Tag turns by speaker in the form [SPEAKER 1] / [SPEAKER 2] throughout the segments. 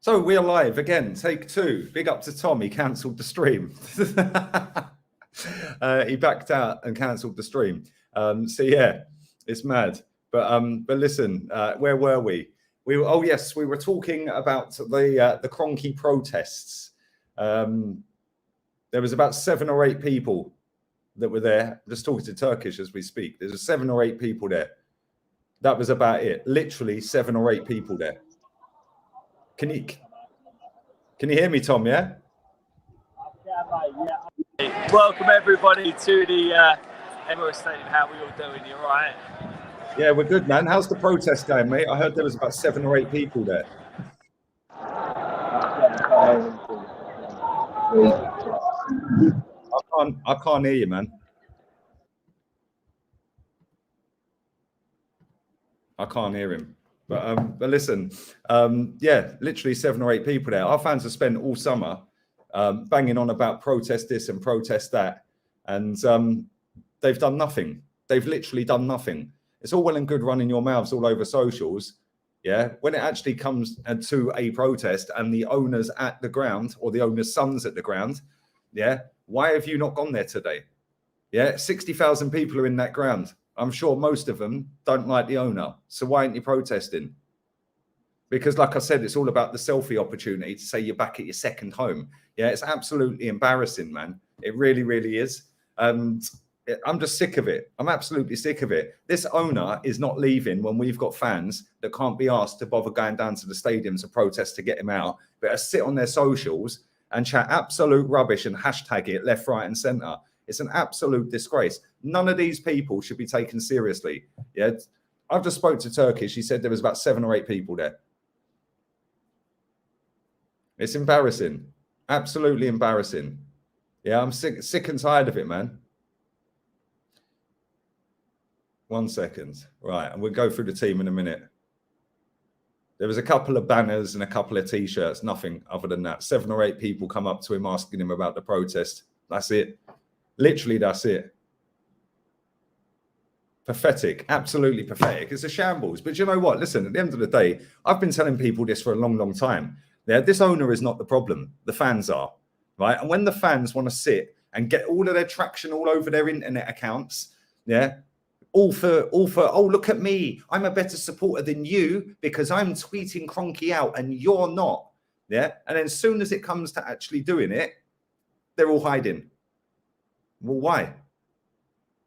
[SPEAKER 1] So we are live again, take two. Big up to Tom, he cancelled the stream. He backed out and cancelled the stream. So yeah, it's mad. But listen, where were we? We were we were talking about the Kroenke protests. There was about 7 or 8 people that were there. I'm just talking to Turkish as we speak. There's 7 or 8 people there. That was about it. Literally 7 or 8 people there. Can you hear me, Tom? Yeah.
[SPEAKER 2] Welcome everybody to the Emirates Stadium. How are we all doing? You all right?
[SPEAKER 1] Yeah, we're good, man. How's the protest going, mate? I heard there was about 7 or 8 people there. I can't hear you, man. I can't hear him. But listen, yeah, literally 7 or 8 people there. Our fans have spent all summer banging on about protest this and protest that, and they've done nothing. They've literally done nothing. It's all well and good running your mouths all over socials, yeah. When it actually comes to a protest and the owners at the ground or the owner's sons at the ground, yeah, why have you not gone there today? Yeah, 60,000 people are in that ground. I'm sure most of them don't like the owner. So why aren't you protesting? Because like I said, it's all about the selfie opportunity to say you're back at your second home. Yeah, it's absolutely embarrassing, man. It really, really is. I'm just sick of it. I'm absolutely sick of it. This owner is not leaving when we've got fans that can't be asked to bother going down to the stadium to protest to get him out, but sit on their socials and chat absolute rubbish and hashtag it left, right and centre. It's an absolute disgrace. None of these people should be taken seriously. Yeah, I've just spoke to Turkish. He said there was about 7 or 8 people there. It's embarrassing. Absolutely embarrassing. Yeah, I'm sick and tired of it, man. 1 second. Right, and we'll go through the team in a minute. There was a couple of banners and a couple of T-shirts, nothing other than that. 7 or 8 people come up to him asking him about the protest. That's it. Literally, that's it. Pathetic, absolutely pathetic. It's a shambles. But you know what? Listen, at the end of the day, I've been telling people this for a long, long time. Yeah, this owner is not the problem. The fans are, right? And when the fans want to sit and get all of their traction all over their internet accounts, yeah, all for, oh, look at me. I'm a better supporter than you because I'm tweeting Kroenke out and you're not. Yeah. And then as soon as it comes to actually doing it, they're all hiding. Well, why?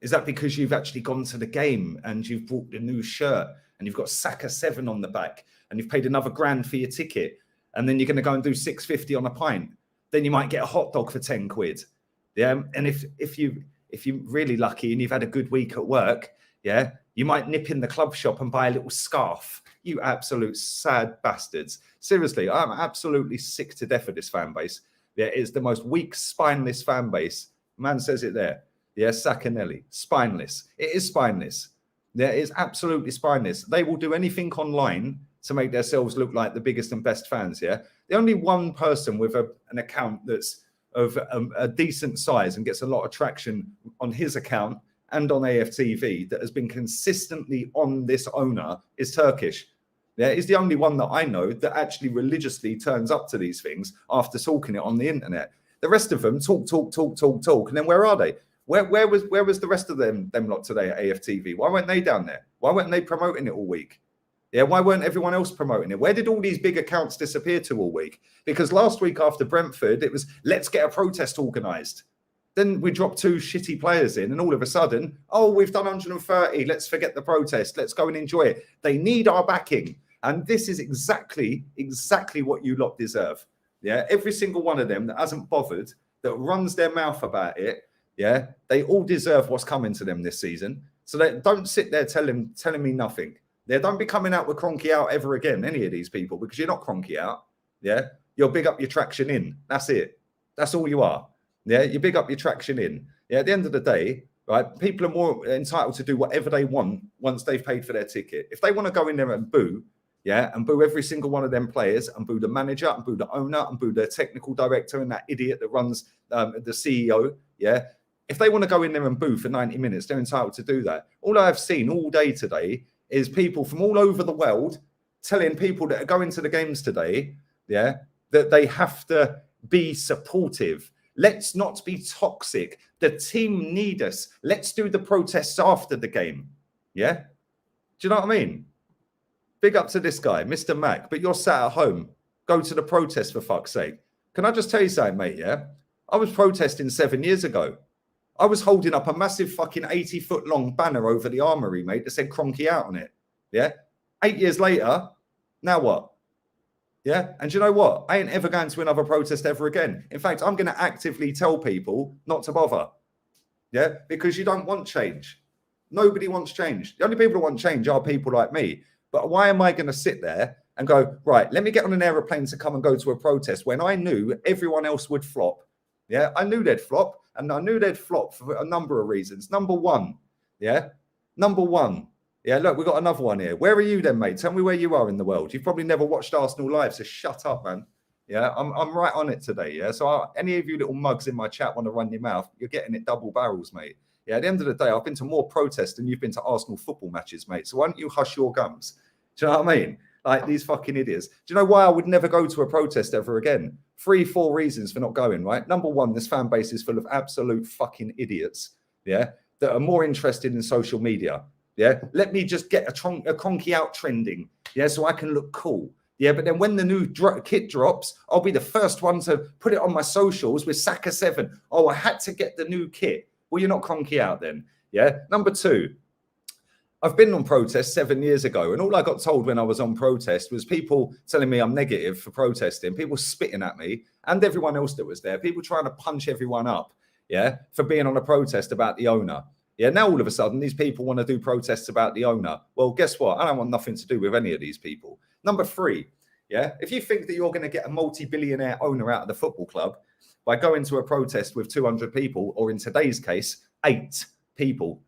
[SPEAKER 1] Is that because you've actually gone to the game and you've bought a new shirt and you've got Saka 7 on the back and you've paid another £1,000 for your ticket and then you're going to go and do £6.50 on a pint? Then you might get a hot dog for 10 quid. Yeah. And if you're really lucky and you've had a good week at work, yeah, you might nip in the club shop and buy a little scarf. You absolute sad bastards. Seriously, I'm absolutely sick to death of this fan base. Yeah, it's the most weak, spineless fan base. Man says it there. Yeah, Sacanelli, spineless. It is spineless. Yeah, it is absolutely spineless. They will do anything online to make themselves look like the biggest and best fans. Yeah, the only one person with an account that's of a decent size and gets a lot of traction on his account and on AFTV that has been consistently on this owner is Turkish. Yeah, he's the only one that I know that actually religiously turns up to these things after talking it on the internet. The rest of them talk, and then where are they? Where was the rest of them lot today at AFTV? Why weren't they down there? Why weren't they promoting it all week? Yeah, why weren't everyone else promoting it? Where did all these big accounts disappear to all week? Because last week after Brentford, it was let's get a protest organised. Then we dropped 2 shitty players in, and all of a sudden, oh, we've done 130. Let's forget the protest. Let's go and enjoy it. They need our backing, and this is exactly what you lot deserve. Yeah, every single one of them that hasn't bothered, that runs their mouth about it, yeah, they all deserve what's coming to them this season. So they don't sit there telling me nothing. They don't be coming out with Kroenke out ever again, any of these people, because you're not Kroenke out. Yeah, you'll big up your traction in. That's it. That's all you are. Yeah, you big up your traction in. Yeah, at the end of the day, right, people are more entitled to do whatever they want once they've paid for their ticket. If they want to go in there and boo, yeah, and boo every single one of them players and boo the manager and boo the owner and boo the technical director and that idiot that runs the CEO, yeah, if they want to go in there and boo for 90 minutes, they're entitled to do that. All I've seen all day today is people from all over the world telling people that are going to the games today yeah, that they have to be supportive. Let's not be toxic. The team need us. Let's do the protests after the game. Yeah. Do you know what I mean? Big up to this guy, Mr. Mac, but you're sat at home. Go to the protest for fuck's sake. Can I just tell you something, mate? Yeah. I was protesting 7 years ago. I was holding up a massive fucking 80-foot long banner over the armory, mate, that said Cronky out on it. Yeah. 8 years later, now what? Yeah. And do you know what? I ain't ever going to another protest ever again. In fact, I'm going to actively tell people not to bother. Yeah. Because you don't want change. Nobody wants change. The only people who want change are people like me. But why am I going to sit there and go, right, let me get on an aeroplane to come and go to a protest when I knew everyone else would flop? Yeah. I knew they'd flop. And I knew they'd flop for a number of reasons. Number one. Yeah. Yeah, look, we've got another one here. Where are you then, mate? Tell me where you are in the world. You've probably never watched Arsenal live, so shut up, man. Yeah, I'm right on it today, yeah? So any of you little mugs in my chat want to run your mouth, you're getting it double barrels, mate. Yeah, at the end of the day, I've been to more protests than you've been to Arsenal football matches, mate. So why don't you hush your gums? Do you know what I mean? Like these fucking idiots. Do you know why I would never go to a protest ever again? 3-4 reasons for not going, right? Number one, this fan base is full of absolute fucking idiots, yeah, that are more interested in social media. Yeah, let me just get a Cronky out trending. Yeah, so I can look cool. Yeah, but then when the new kit drops, I'll be the first one to put it on my socials with Saka 7. Oh, I had to get the new kit. Well, you're not Cronky out then. Yeah. Number two, I've been on protest 7 years ago, and all I got told when I was on protest was people telling me I'm negative for protesting, people spitting at me, and everyone else that was there, people trying to punch everyone up, yeah, for being on a protest about the owner. Yeah, now all of a sudden, these people want to do protests about the owner. Well, guess what? I don't want nothing to do with any of these people. Number three, yeah, if you think that you're going to get a multi-billionaire owner out of the football club by going to a protest with 200 people, or in today's case, 8 people,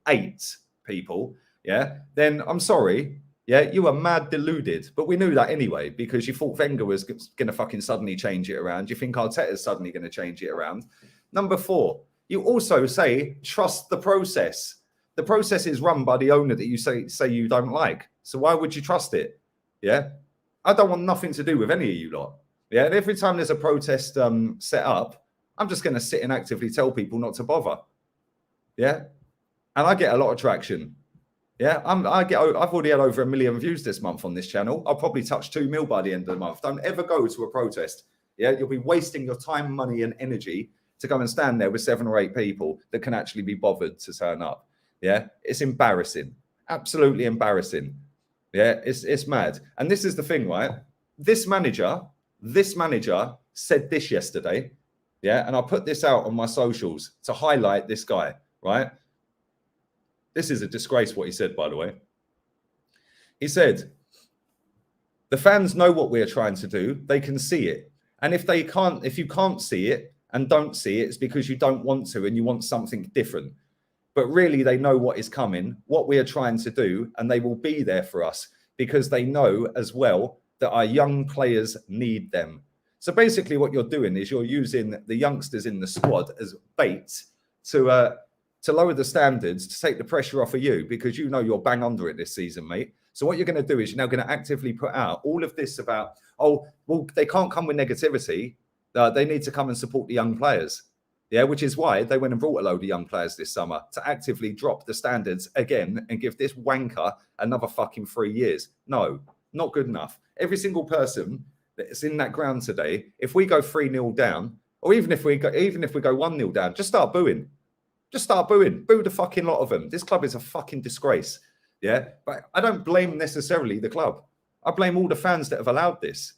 [SPEAKER 1] yeah, then I'm sorry, yeah, you are mad deluded. But we knew that anyway, because you thought Wenger was going to fucking suddenly change it around. You think Arteta's suddenly going to change it around. Number four, you also say, trust the process. The process is run by the owner that you say you don't like. So why would you trust it? Yeah. I don't want nothing to do with any of you lot. Yeah. And every time there's a protest set up, I'm just going to sit and actively tell people not to bother. Yeah. And I get a lot of traction. Yeah. I've already had over 1 million views this month on this channel. I'll probably touch 2 mil by the end of the month. Don't ever go to a protest. Yeah. You'll be wasting your time, money, and energy to go and stand there with 7 or 8 people that can actually be bothered to turn up. Yeah, it's embarrassing, absolutely embarrassing. Yeah, it's mad. And this is the thing, right? This manager said this yesterday. Yeah, and I'll put this out on my socials to highlight this guy, right? This is a disgrace what he said, by the way. He said, the fans know what we're trying to do. They can see it. And if you can't see it, and don't see it, it's because you don't want to and you want something different. But really, they know what is coming, what we are trying to do, and they will be there for us because they know as well that our young players need them. So basically what you're doing is you're using the youngsters in the squad as bait to lower the standards, to take the pressure off of you, because you know you're bang under it this season, mate. So what you're going to do is you're now going to actively put out all of this about, oh, well, they can't come with negativity. They need to come and support the young players. Yeah, which is why they went and brought a load of young players this summer to actively drop the standards again and give this wanker another fucking 3 years. No, not good enough. Every single person that's in that ground today, if we go 3-0 down, or even if we go 1-0 down, just start booing. Just start booing. Boo the fucking lot of them. This club is a fucking disgrace. Yeah, but I don't blame necessarily the club. I blame all the fans that have allowed this.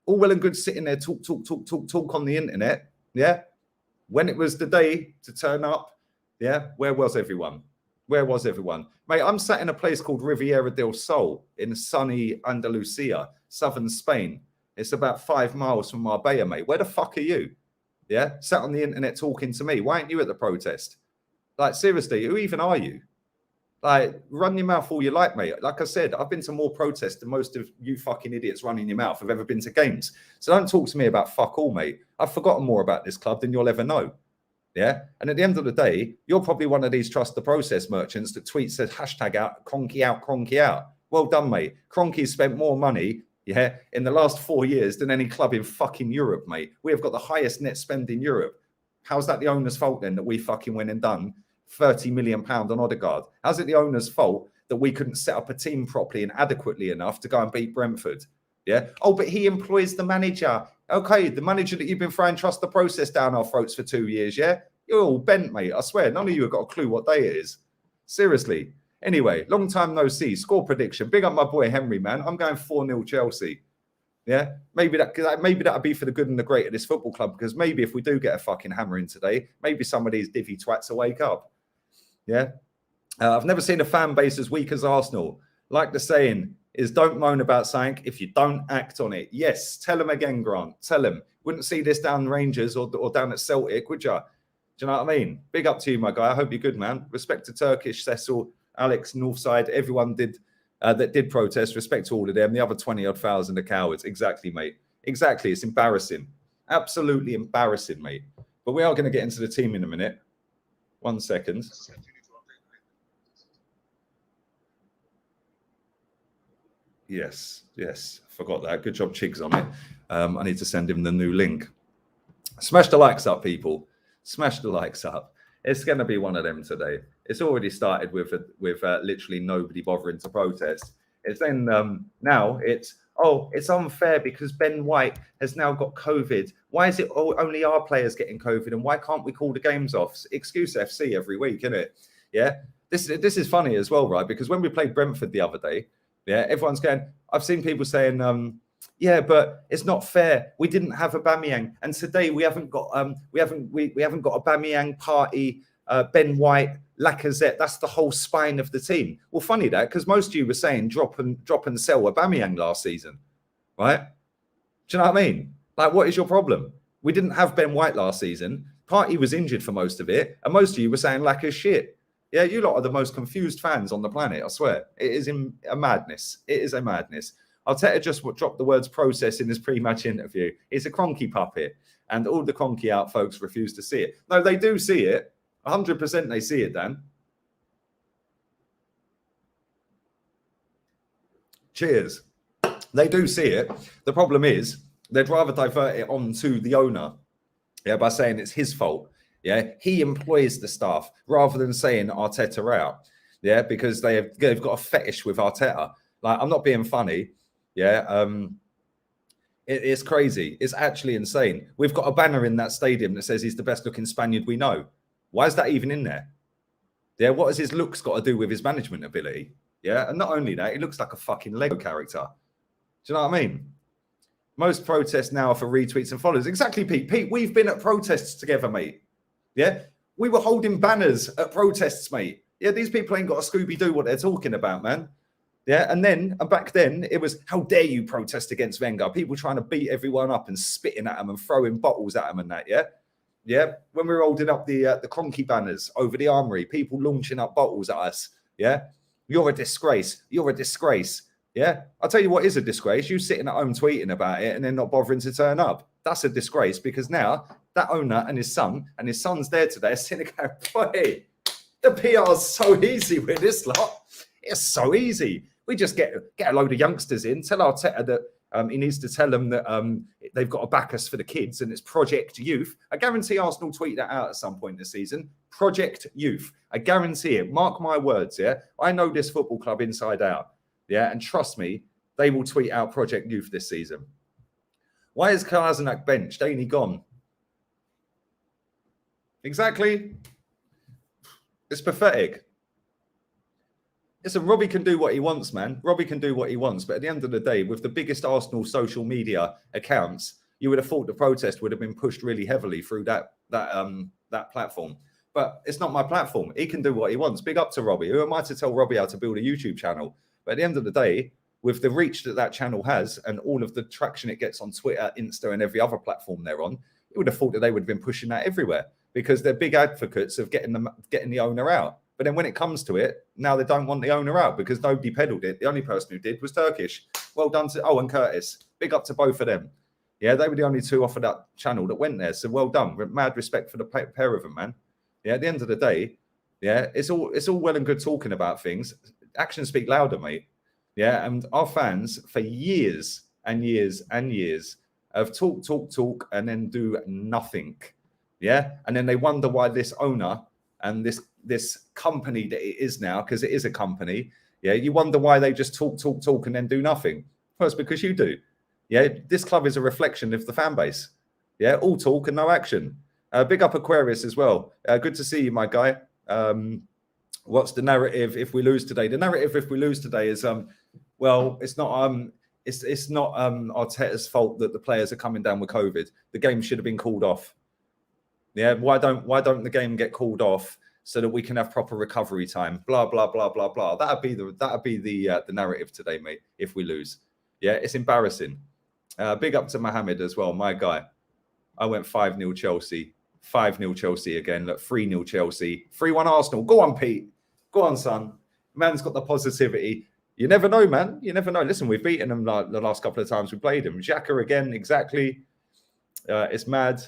[SPEAKER 1] All well and good sitting there talk on the internet. Yeah. When it was the day to turn up, yeah, where was everyone? Where was everyone? Mate, I'm sat in a place called Riviera del Sol in sunny Andalusia, southern Spain. It's about 5 miles from Marbella, mate. Where the fuck are you? Yeah, sat on the internet talking to me. Why aren't you at the protest? Like, seriously, who even are you? Like, run your mouth all you like, mate. Like I said, I've been to more protests than most of you fucking idiots running your mouth have ever been to games. So don't talk to me about fuck all, mate. I've forgotten more about this club than you'll ever know. Yeah? And at the end of the day, you're probably one of these trust the process merchants that tweets says hashtag out, Cronky out, Cronky out. Well done, mate. Cronky's spent more money yeah, in the last 4 years than any club in fucking Europe, mate. We have got the highest net spend in Europe. How's that the owner's fault then that we fucking went and done £30 million on Odegaard? How's it the owner's fault that we couldn't set up a team properly and adequately enough to go and beat Brentford? Yeah. Oh, but he employs the manager. Okay, the manager that you've been trying to trust the process down our throats for 2 years, yeah? You're all bent, mate. I swear, none of you have got a clue what day it is. Seriously. Anyway, long time no see. Score prediction. Big up my boy Henry, man. I'm going 4-0 Chelsea. Yeah, maybe that'll be for the good and the great of this football club, because maybe if we do get a fucking hammering today, maybe some of these divvy twats will wake up. Yeah. I've never seen a fan base as weak as Arsenal. Like the saying is, don't moan about something if you don't act on it. Yes, tell them again, Grant. Tell them. Wouldn't see this down Rangers or down at Celtic, would you? Do you know what I mean? Big up to you, my guy. I hope you're good, man. Respect to Turkish, Cecil, Alex, Northside, everyone that did protest. Respect to all of them. The other 20-odd thousand are cowards. Exactly, mate. Exactly. It's embarrassing. Absolutely embarrassing, mate. But we are going to get into the team in a minute. 1 second. Yes. Forgot that. Good job, Chigs, on it. I need to send him the new link. Smash the likes up, people. Smash the likes up. It's going to be one of them today. It's already started with literally nobody bothering to protest. It's then now it's unfair because Ben White has now got COVID. Why is it only our players getting COVID, and why can't we call the games off? Excuse FC every week, isn't it? Yeah. This is funny as well, right? Because when we played Brentford the other day, yeah, everyone's going. I've seen people saying, yeah, but it's not fair. We didn't have Aubameyang, and today we haven't got we haven't got Aubameyang, Partey, Ben White, Lacazette. That's the whole spine of the team. Well, funny that, because most of you were saying drop and sell Aubameyang last season, right? Do you know what I mean? Like, what is your problem? We didn't have Ben White last season. Partey was injured for most of it, and most of you were saying Lacazette shit. Yeah, you lot are the most confused fans on the planet, I swear. It is a madness. It is a madness. Arteta just dropped the words process in his pre-match interview. It's a Cronky puppet, and all the Cronky out folks refuse to see it. No, they do see it. 100% they see it, Dan. Cheers. They do see it. The problem is they'd rather divert it on to the owner, yeah, by saying it's his fault. Yeah, he employs the staff rather than saying Arteta out. Yeah, because they've got a fetish with Arteta. Like, I'm not being funny. Yeah, it's crazy. It's actually insane. We've got a banner in that stadium that says he's the best looking Spaniard we know. Why is that even in there? Yeah, what has his looks got to do with his management ability? Yeah, and not only that, he looks like a fucking Lego character. Do you know what I mean? Most protests now are for retweets and followers. Exactly, Pete. Pete, we've been at protests together, mate. Yeah, we were holding banners at protests, mate. Yeah, these people ain't got a Scooby-Doo what they're talking about, man. Yeah, and back then it was, how dare you protest against Wenger? People trying to beat everyone up and spitting at them and throwing bottles at them and that. Yeah, yeah. When we were holding up the Cronky banners over the armory, people launching up bottles at us. Yeah, you're a disgrace. You're a disgrace. Yeah, I'll tell you what is a disgrace. You sitting at home tweeting about it and then not bothering to turn up. That's a disgrace, because now that owner and his son's there today, sitting there going, boy, the PR's so easy with this lot. It's so easy. We just get a load of youngsters in, tell Arteta that he needs to tell them that they've got to back us for the kids, and it's Project Youth. I guarantee Arsenal tweet that out at some point this season. Project Youth. I guarantee it. Mark my words, yeah? I know this football club inside out, yeah? And trust me, they will tweet out Project Youth this season. Why is Kolasinac benched? Ain't he gone? Exactly. It's pathetic. Listen, Robbie can do what he wants, man. Robbie can do what he wants. But at the end of the day, with the biggest Arsenal social media accounts, you would have thought the protest would have been pushed really heavily through that platform. But it's not my platform. He can do what he wants. Big up to Robbie. Who am I to tell Robbie how to build a YouTube channel? But at the end of the day, with the reach that channel has and all of the traction it gets on Twitter, Insta, and every other platform they're on, you would have thought that they would have been pushing that everywhere, because they're big advocates of getting the owner out. But then when it comes to it, now they don't want the owner out because nobody peddled it. The only person who did was Turkish. Well done to and Curtis. Big up to both of them. Yeah, they were the only two off of that channel that went there. So well done. Mad respect for the pair of them, man. Yeah, at the end of the day, yeah, it's all well and good talking about things. Actions speak louder, mate. Yeah, and our fans for years and years and years of talk, and then do nothing. Yeah. And then they wonder why this owner and this company that it is now, because it is a company. Yeah. You wonder why they just talk and then do nothing. First, because you do. Yeah. This club is a reflection of the fan base. Yeah. All talk and no action. Big up Aquarius as well. Good to see you, my guy. What's the narrative if we lose today? The narrative if we lose today is well, it's not it's not Arteta's fault that the players are coming down with COVID. The game should have been called off. Yeah, why don't the game get called off so that we can have proper recovery time? Blah blah blah blah blah. That'd be the narrative today, mate. If we lose, yeah, it's embarrassing. Big up to Mohammed as well, my guy. I went 5-0 Chelsea. 5-0 Chelsea again. Look, 3-0 Chelsea. 3-1 Arsenal. Go on, Pete. Go on, son. Man's got the positivity. You never know, man. You never know. Listen, we've beaten them like the last couple of times we played them. Xhaka again, exactly. It's mad.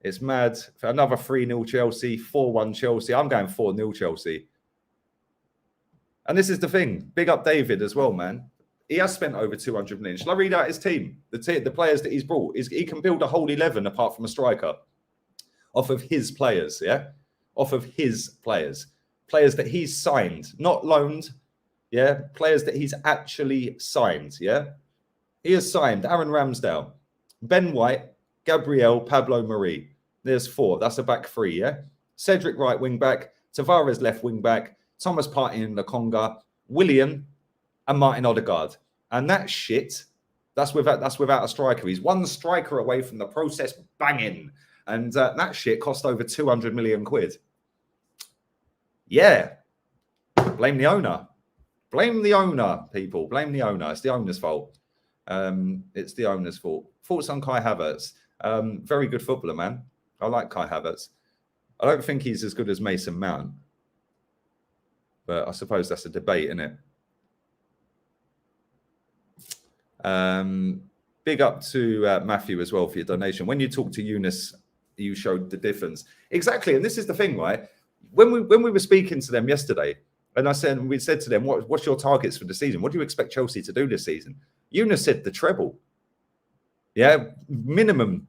[SPEAKER 1] It's mad. For another 3-0 Chelsea, 4-1 Chelsea. I'm going 4-0 Chelsea. And this is the thing. Big up David as well, man. He has spent over 200 million. Shall I read out his team? The players that he's brought. He can build a whole 11 apart from a striker. Off of his players, yeah? Off of his players. Players that he's signed, not loaned, yeah? Players that he's actually signed, yeah? He has signed Aaron Ramsdale, Ben White, Gabriel, Pablo Marie. There's 4. That's a back 3, yeah? Cedric right wing back, Tavares left wing back, Thomas Partey in Lokonga, William, and Martin Odegaard. And that shit, that's without a striker. He's one striker away from the process banging. And that shit cost over 200 million quid. Yeah. Blame the owner. Blame the owner, people. Blame the owner. It's the owner's fault. It's the owner's fault. Thoughts on Kai Havertz? Very good footballer, man. I like Kai Havertz. I don't think he's as good as Mason Mount. But I suppose that's a debate, isn't it? Big up to Matthew as well for your donation. When you talk to Eunice, you showed the difference. Exactly. And this is the thing, right? When we were speaking to them yesterday, and we said to them, what's your targets for the season? What do you expect Chelsea to do this season? Eunice said the treble. Yeah, minimum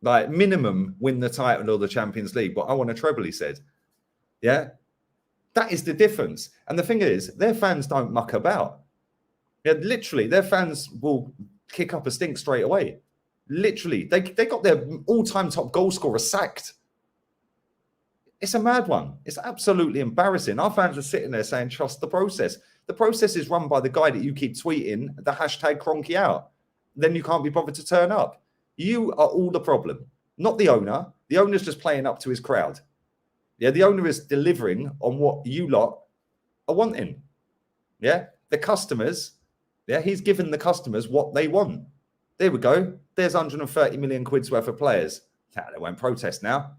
[SPEAKER 1] win the title or the Champions League. But I want a treble, he said. Yeah, that is the difference. And the thing is, their fans don't muck about. Yeah, literally, their fans will kick up a stink straight away. Literally, they got their all-time top goal scorer sacked. It's a mad one. It's absolutely embarrassing. Our fans are sitting there saying, trust the process. The process is run by the guy that you keep tweeting the hashtag Cronky out. Then you can't be bothered to turn up. You are all the problem, not the owner. The owner's just playing up to his crowd. Yeah, the owner is delivering on what you lot are wanting. Yeah, the customers, yeah, he's given the customers what they want. There we go. There's 130 million quid's worth of players. They won't protest now.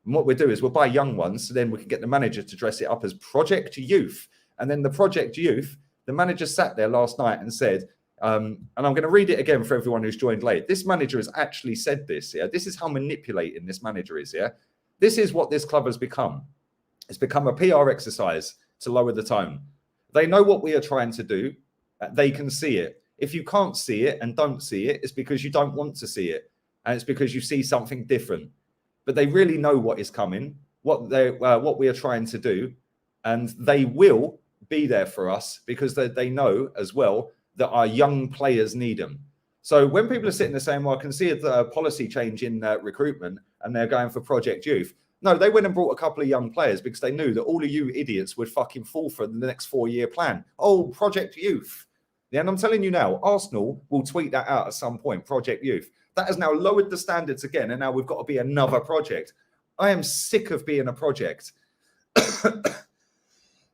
[SPEAKER 1] And what we'll do is we'll buy young ones, so then we can get the manager to dress it up as Project Youth. And then the Project Youth, the manager sat there last night and said, and I'm going to read it again for everyone who's joined late. This manager has actually said this, yeah? This is how manipulating this manager is, yeah? This is what this club has become. It's become a PR exercise to lower the tone. They know what we are trying to do. They can see it. If you can't see it and don't see it, it's because you don't want to see it. And it's because you see something different. But they really know what is coming, what we are trying to do. And they will be there for us because they know as well that our young players need them. So when people are sitting there saying, well, I can see a policy change in recruitment and they're going for Project Youth. No, they went and brought a couple of young players because they knew that all of you idiots would fucking fall for the next 4-year plan. Oh, Project Youth. Yeah, and I'm telling you now, Arsenal will tweet that out at some point, Project Youth. That has now lowered the standards again, and now we've got to be another project. I am sick of being a project.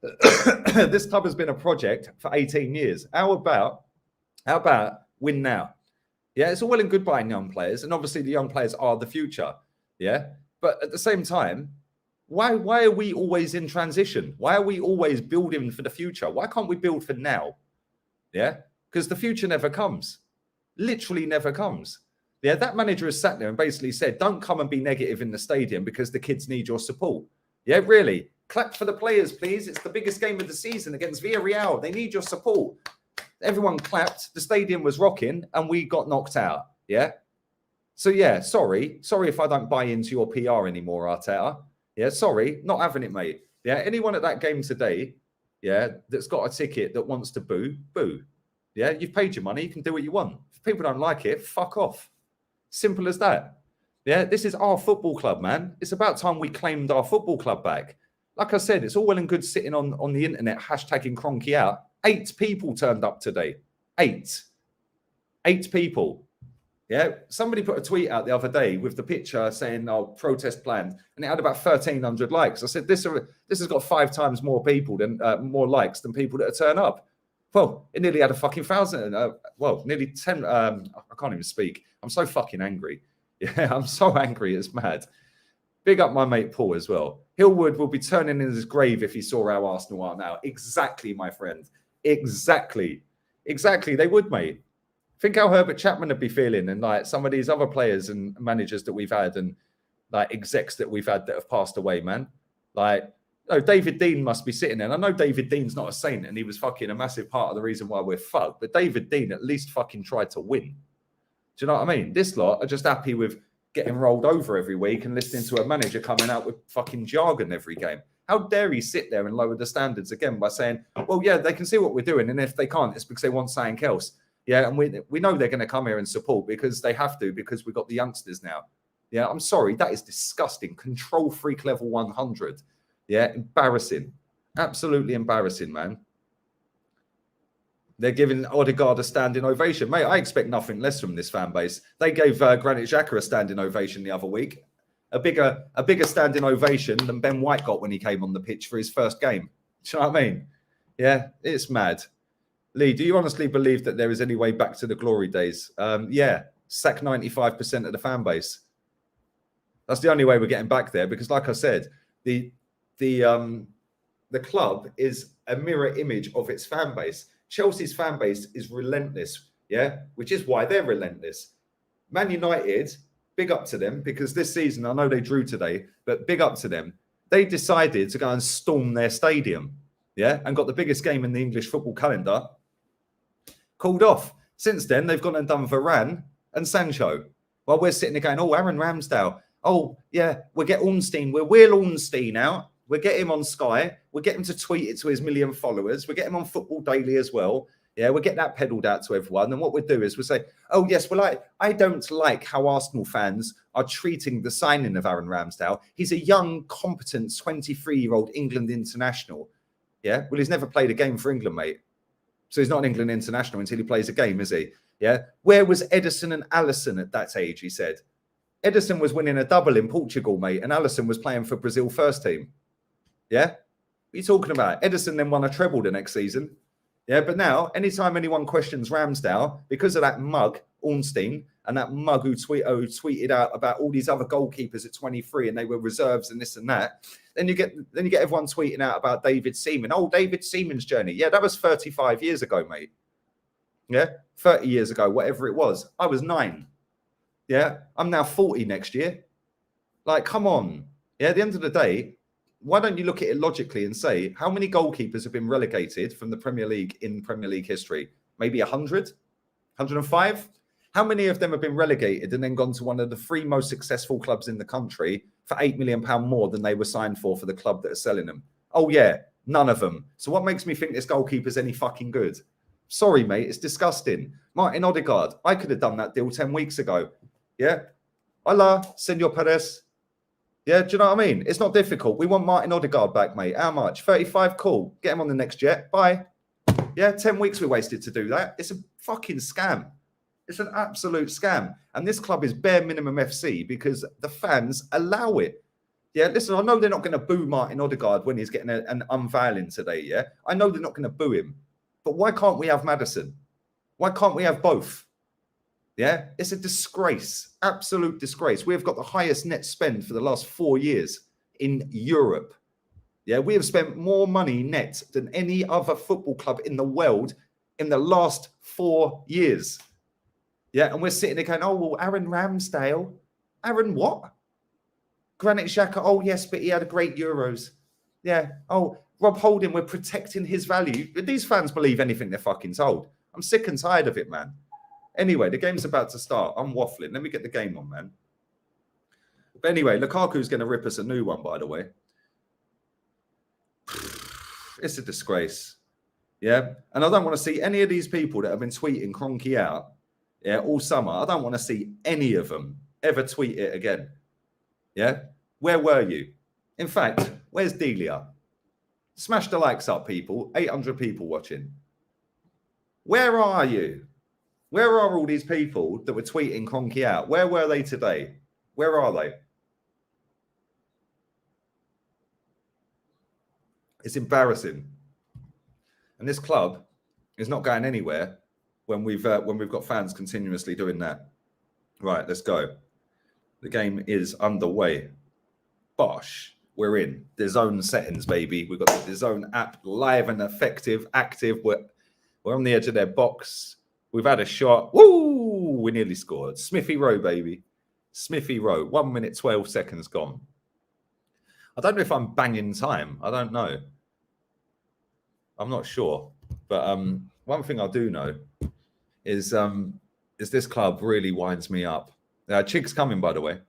[SPEAKER 1] This club has been a project for 18 years. How about win now? Yeah, it's all well and good buying young players, and obviously the young players are the future. Yeah, but at the same time, why are we always in transition? Why are we always building for the future? Why can't we build for now? Yeah, because the future never comes. Literally never comes. Yeah, that manager has sat there and basically said, don't come and be negative in the stadium because the kids need your support. Yeah, really. Clap for the players, please. It's the biggest game of the season against Villarreal. They need your support. Everyone clapped. The stadium was rocking, and we got knocked out. Yeah. So yeah, sorry if I don't buy into your PR anymore, Arteta. Yeah, sorry, not having it, mate. Yeah, anyone at that game today, yeah, that's got a ticket that wants to boo, boo. Yeah, you've paid your money. You can do what you want. If people don't like it, fuck off. Simple as that. Yeah, this is our football club, man. It's about time we claimed our football club back. Like I said, it's all well and good sitting on the internet hashtagging Kroenke out. 8 people turned up today. 8 people. Yeah, somebody put a tweet out the other day with the picture saying, "Oh, protest planned," and it had about 1,300 likes. I said, "This has got 5 times more people than more likes than people that turn up." Well, it nearly had a fucking 1,000. Nearly 10. I can't even speak. I'm so fucking angry. Yeah, I'm so angry. It's mad. Big up my mate Paul as well. Hillwood will be turning in his grave if he saw how Arsenal are now. Exactly, my friend. Exactly. They would, mate. Think how Herbert Chapman would be feeling, and like some of these other players and managers that we've had, and like execs that we've had that have passed away, man. Like, no, David Dean must be sitting there. And I know David Dean's not a saint, and he was fucking a massive part of the reason why we're fucked. But David Dean at least fucking tried to win. Do you know what I mean? This lot are just happy with getting rolled over every week and listening to a manager coming out with fucking jargon every game. How dare he sit there and lower the standards again by saying, well, yeah, they can see what we're doing, and if they can't, it's because they want something else. Yeah, and we know they're going to come here and support because they have to, because we've got the youngsters now. Yeah, I'm sorry. That is disgusting. Control freak level 100. Yeah, embarrassing. Absolutely embarrassing, man. They're giving Odegaard a standing ovation. Mate, I expect nothing less from this fan base. They gave Granit Xhaka a standing ovation the other week. A bigger standing ovation than Ben White got when he came on the pitch for his first game. Do you know what I mean? Yeah, it's mad. Lee, do you honestly believe that there is any way back to the glory days? Yeah, sack 95% of the fan base. That's the only way we're getting back there, because, like I said, the club is a mirror image of its fan base. Chelsea's fan base is relentless, yeah, which is why they're relentless. Man United, big up to them, because this season, I know they drew today, but big up to them. They decided to go and storm their stadium, yeah, and got the biggest game in the English football calendar called off. Since then, they've gone and done Varane and Sancho. While we're sitting there going, oh, Aaron Ramsdale. Oh, yeah, we'll get Ornstein. We'll wheel Ornstein out. We'll get him on Sky. We'll get him to tweet it to his 1 million followers. We'll get him on Football Daily as well. Yeah, we'll get that peddled out to everyone. And what we'll do is we'll say, oh, yes, well, I don't like how Arsenal fans are treating the signing of Aaron Ramsdale. He's a young, competent 23-year-old England international. Yeah, well, he's never played a game for England, mate. So he's not an England international until he plays a game, is he? Yeah. Where was Ederson and Alisson at that age, he said? Ederson was winning a double in Portugal, mate, and Alisson was playing for Brazil first team. Yeah? What are you talking about? Ederson then won a treble the next season. Yeah, but now, anytime anyone questions Ramsdale, because of that mug, Ornstein, and that mug who tweeted out about all these other goalkeepers at 23 and they were reserves and this and that, then you get everyone tweeting out about David Seaman. Oh, David Seaman's journey. Yeah, that was 35 years ago, mate. Yeah, 30 years ago, whatever it was. I was 9. Yeah, I'm now 40 next year. Like, come on. Yeah, at the end of the day, why don't you look at it logically and say, how many goalkeepers have been relegated from the Premier League in Premier League history? Maybe 100? 105? How many of them have been relegated and then gone to one of the 3 most successful clubs in the country for £8 million more than they were signed for the club that are selling them? Oh, yeah, none of them. So what makes me think this goalkeeper's any fucking good? Sorry, mate, it's disgusting. Martin Odegaard, I could have done that deal 10 weeks ago. Yeah? Hola, Senor Perez. Yeah, do you know what I mean? It's not difficult. We want Martin Odegaard back, mate. How much? 35? Cool. Get him on the next jet. Bye. Yeah, 10 weeks we wasted to do that. It's a fucking scam. It's an absolute scam. And this club is bare minimum FC because the fans allow it. Yeah, listen, I know they're not going to boo Martin Odegaard when he's getting an unveiling today, yeah? I know they're not going to boo him. But why can't we have Maddison? Why can't we have both? Yeah, it's a disgrace, absolute disgrace. We have got the highest net spend for the last 4 years in Europe. Yeah, we have spent more money net than any other football club in the world in the last 4 years. Yeah, and we're sitting there going, oh, well, Aaron Ramsdale. Aaron what? Granit Xhaka, oh, yes, but he had a great Euros. Yeah, oh, Rob Holding, we're protecting his value. These fans believe anything they're fucking told. I'm sick and tired of it, man. Anyway, the game's about to start. I'm waffling. Let me get the game on, man. But anyway, Lukaku's going to rip us a new one, by the way. It's a disgrace. Yeah. And I don't want to see any of these people that have been tweeting Cronky out, yeah, all summer. I don't want to see any of them ever tweet it again. Yeah. Where were you? In fact, where's Delia? Smash the likes up, people. 800 people watching. Where are you? Where are all these people that were tweeting Cronky out? Where were they today? Where are they? It's embarrassing. And this club is not going anywhere when we've got fans continuously doing that. Right, let's go. The game is underway. Bosh. We're in the zone settings, baby. We've got the zone app live and effective, active. We're on the edge of their box. We've had a shot. Woo! We nearly scored. Smithy Rowe, baby. Smithy Rowe. 1 minute, 12 seconds gone. I don't know if I'm banging time. I don't know. I'm not sure. But one thing I do know is this club really winds me up. Chig's coming, by the way.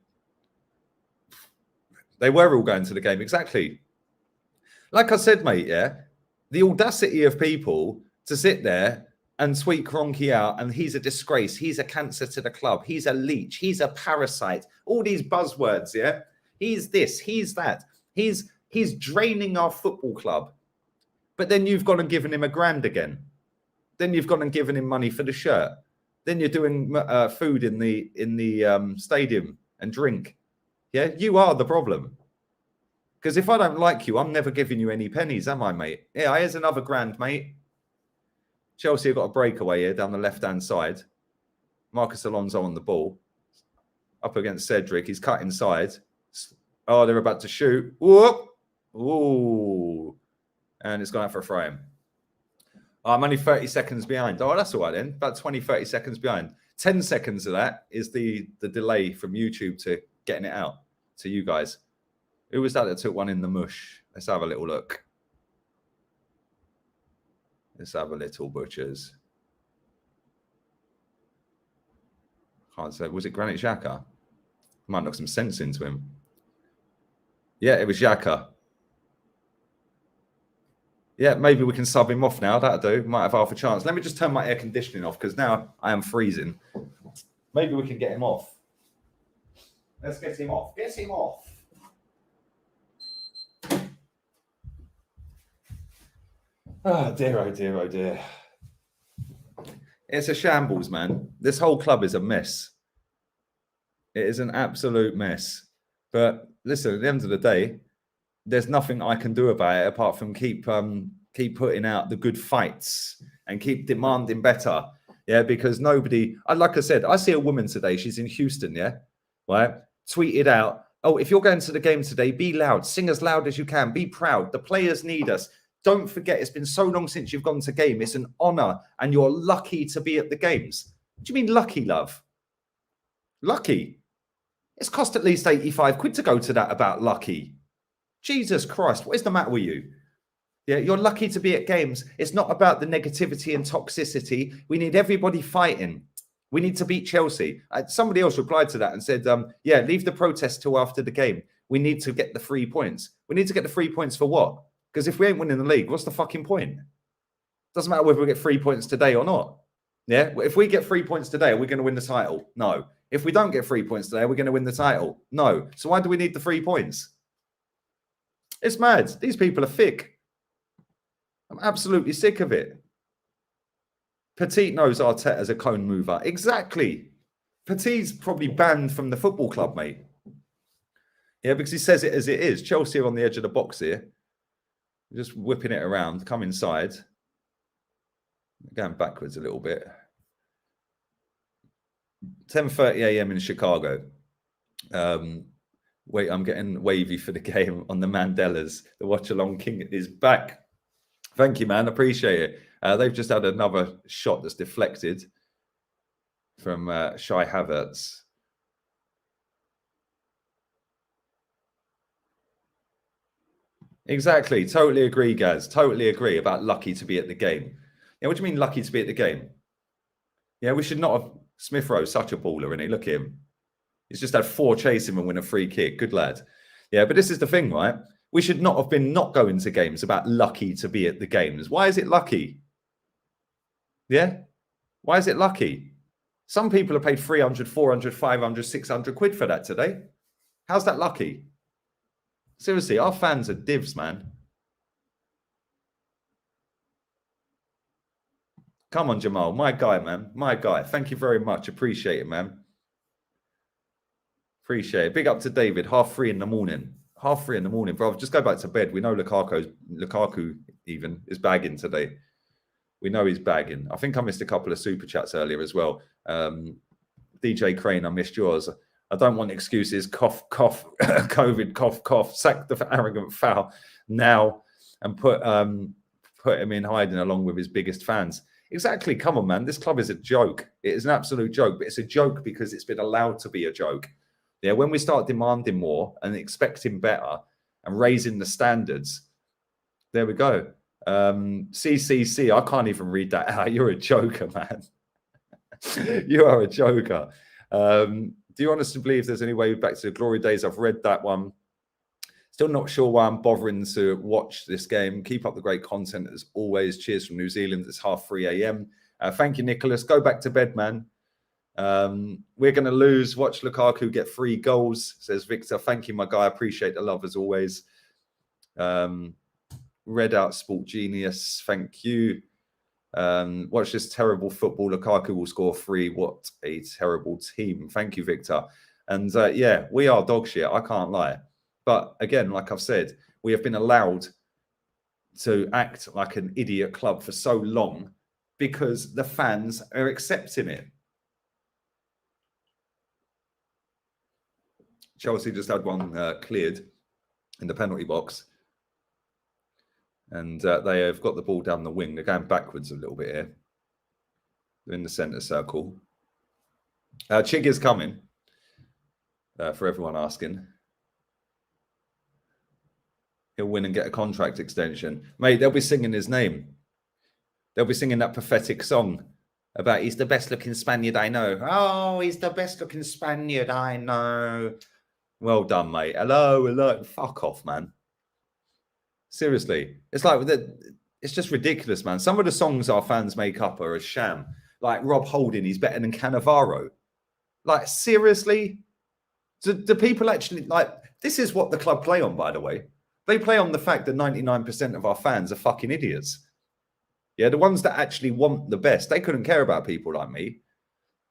[SPEAKER 1] They were all going to the game. Exactly. Like I said, mate, yeah, the audacity of people to sit there and tweet Cronky out, and he's a disgrace. He's a cancer to the club. He's a leech. He's a parasite. All these buzzwords, yeah? He's this, he's that. He's draining our football club. But then you've gone and given him £1,000 again. Then you've gone and given him money for the shirt. Then you're doing food in the stadium and drink. Yeah, you are the problem. Because if I don't like you, I'm never giving you any pennies, am I, mate? Yeah, here's another £1,000, mate. Chelsea have got a breakaway here down the left-hand side. Marcus Alonso on the ball. Up against Cedric. He's cut inside. Oh, they're about to shoot. Whoop. Ooh. And it's gone out for a frame. Oh, I'm only 30 seconds behind. Oh, that's all right then. About 20, 30 seconds behind. 10 seconds of that is the delay from YouTube to getting it out to you guys. Who was that took one in the mush? Let's have a little look. Let's have a little butchers. Can't say. Was it Granit Xhaka? Might knock some sense into him. Yeah, it was Xhaka. Yeah, maybe we can sub him off now. That'll do. Might have half a chance. Let me just turn my air conditioning off because now I am freezing. Maybe we can get him off. Let's get him off. Get him off. Oh dear, oh dear, oh dear. It's a shambles, man. This whole club is a mess. It is an absolute mess. But listen, at the end of the day, there's nothing I can do about it apart from keep putting out the good fights and keep demanding better. Yeah, because nobody, like I said, I see a woman today. She's in Houston, yeah, right? Tweeted out, oh, if you're going to the game today, be loud, sing as loud as you can, be proud. The players need us. Don't forget, it's been so long since you've gone to game. It's an honor, and you're lucky to be at the games. What do you mean lucky, love? Lucky? It's cost at least 85 quid to go to that about lucky. Jesus Christ, what is the matter with you? Yeah, you're lucky to be at games. It's not about the negativity and toxicity. We need everybody fighting. We need to beat Chelsea. Somebody else replied to that and said, yeah, leave the protest till after the game. We need to get the 3 points. We need to get the 3 points for what? Because if we ain't winning the league, what's the fucking point? Doesn't matter whether we get 3 points today or not. Yeah, if we get 3 points today, are we going to win the title? No. If we don't get 3 points today, are we going to win the title? No. So why do we need the 3 points? It's mad. These people are thick. I'm absolutely sick of it. Petit knows Arteta's a cone mover. Exactly. Petit's probably banned from the football club, mate. Yeah, because he says it as it is. Chelsea are on the edge of the box here. Just whipping it around. Come inside. Going backwards a little bit. 10:30 a.m. in Chicago. Wait, I'm getting wavy for the game on the Mandelas. The Watchalong King is back. Thank you, man. Appreciate it. They've just had another shot that's deflected from Shai Havertz. Exactly. Totally agree, Gaz. Totally agree about lucky to be at the game. Yeah, what do you mean lucky to be at the game? Yeah, we should not have. Smith Rowe, such a baller, isn't he? Look at him. He's just had 4 chase him and win a free kick. Good lad. Yeah, but this is the thing, right? We should not have been not going to games about lucky to be at the games. Why is it lucky? Yeah? Why is it lucky? Some people have paid 300, 400, 500, 600 quid for that today. How's that lucky? Seriously, our fans are divs, man. Come on, Jamal. My guy, man. My guy. Thank you very much. Appreciate it, man. Appreciate it. Big up to David. 3:30 in the morning. 3:30 in the morning, bro. Just go back to bed. We know Lukaku even is bagging today. We know he's bagging. I think I missed a couple of super chats earlier as well. DJ Crane, I missed yours. I don't want excuses. Cough, cough, COVID, cough, cough. Sack the arrogant foul now and put him in hiding along with his biggest fans. Exactly. Come on, man. This club is a joke. It is an absolute joke, but it's a joke because it's been allowed to be a joke. Yeah, when we start demanding more and expecting better and raising the standards, there we go. CCC, I can't even read that out. You're a joker, man. You are a joker. Do you honestly believe there's any way back to the glory days? I've read that one. Still not sure why I'm bothering to watch this game. Keep up the great content as always. Cheers from New Zealand. It's 3:30 a.m. Thank you, Nicholas. Go back to bed, man. We're going to lose. Watch Lukaku get 3 goals, says Victor. Thank you, my guy. I appreciate the love as always. Read out Sport Genius. Thank you. Watch this terrible football. Lukaku will score 3. What a terrible team. Thank you, Victor. And yeah, we are dog shit. I can't lie. But again, like I've said, we have been allowed to act like an idiot club for so long because the fans are accepting it. Chelsea just had one cleared in the penalty box. And they have got the ball down the wing. They're going backwards a little bit here. They're in the centre circle. Chig is coming, for everyone asking. He'll win and get a contract extension. Mate, they'll be singing his name. They'll be singing that pathetic song about he's the best looking Spaniard I know. Oh, he's the best looking Spaniard I know. Well done, mate. Hello. Fuck off, man. Seriously. It's like, it's just ridiculous, man. Some of the songs our fans make up are a sham. Like Rob Holding, he's better than Cannavaro. Like, seriously? Do people actually, like, this is what the club play on, by the way. They play on the fact that 99% of our fans are fucking idiots. Yeah, the ones that actually want the best, they couldn't care about people like me.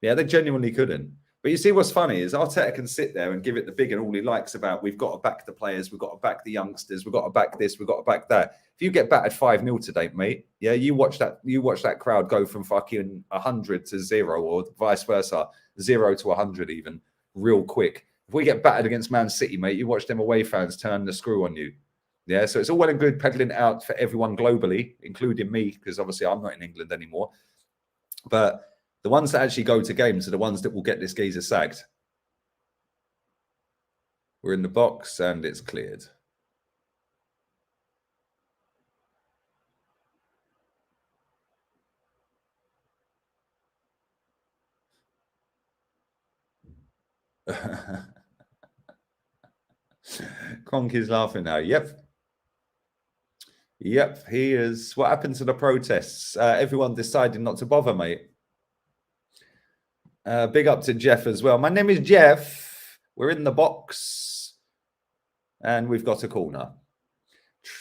[SPEAKER 1] Yeah, they genuinely couldn't. But you see what's funny is Arteta can sit there and give it the big and all he likes about we've got to back the players, we've got to back the youngsters, we've got to back this, we've got to back that. If you get battered 5-0 today, mate, yeah, you watch that crowd go from fucking 100 to 0 or vice versa, 0 to 100 even, real quick. If we get battered against Man City, mate, you watch them away fans turn the screw on you. Yeah, so it's all well and good peddling it out for everyone globally, including me, because obviously I'm not in England anymore. But the ones that actually go to games are the ones that will get this geezer sacked. We're in the box and it's cleared. Kronk is laughing now. Yep, he is. What happened to the protests? Everyone decided not to bother, mate. Big up to Jeff as well. My name is Jeff. We're in the box. And we've got a corner.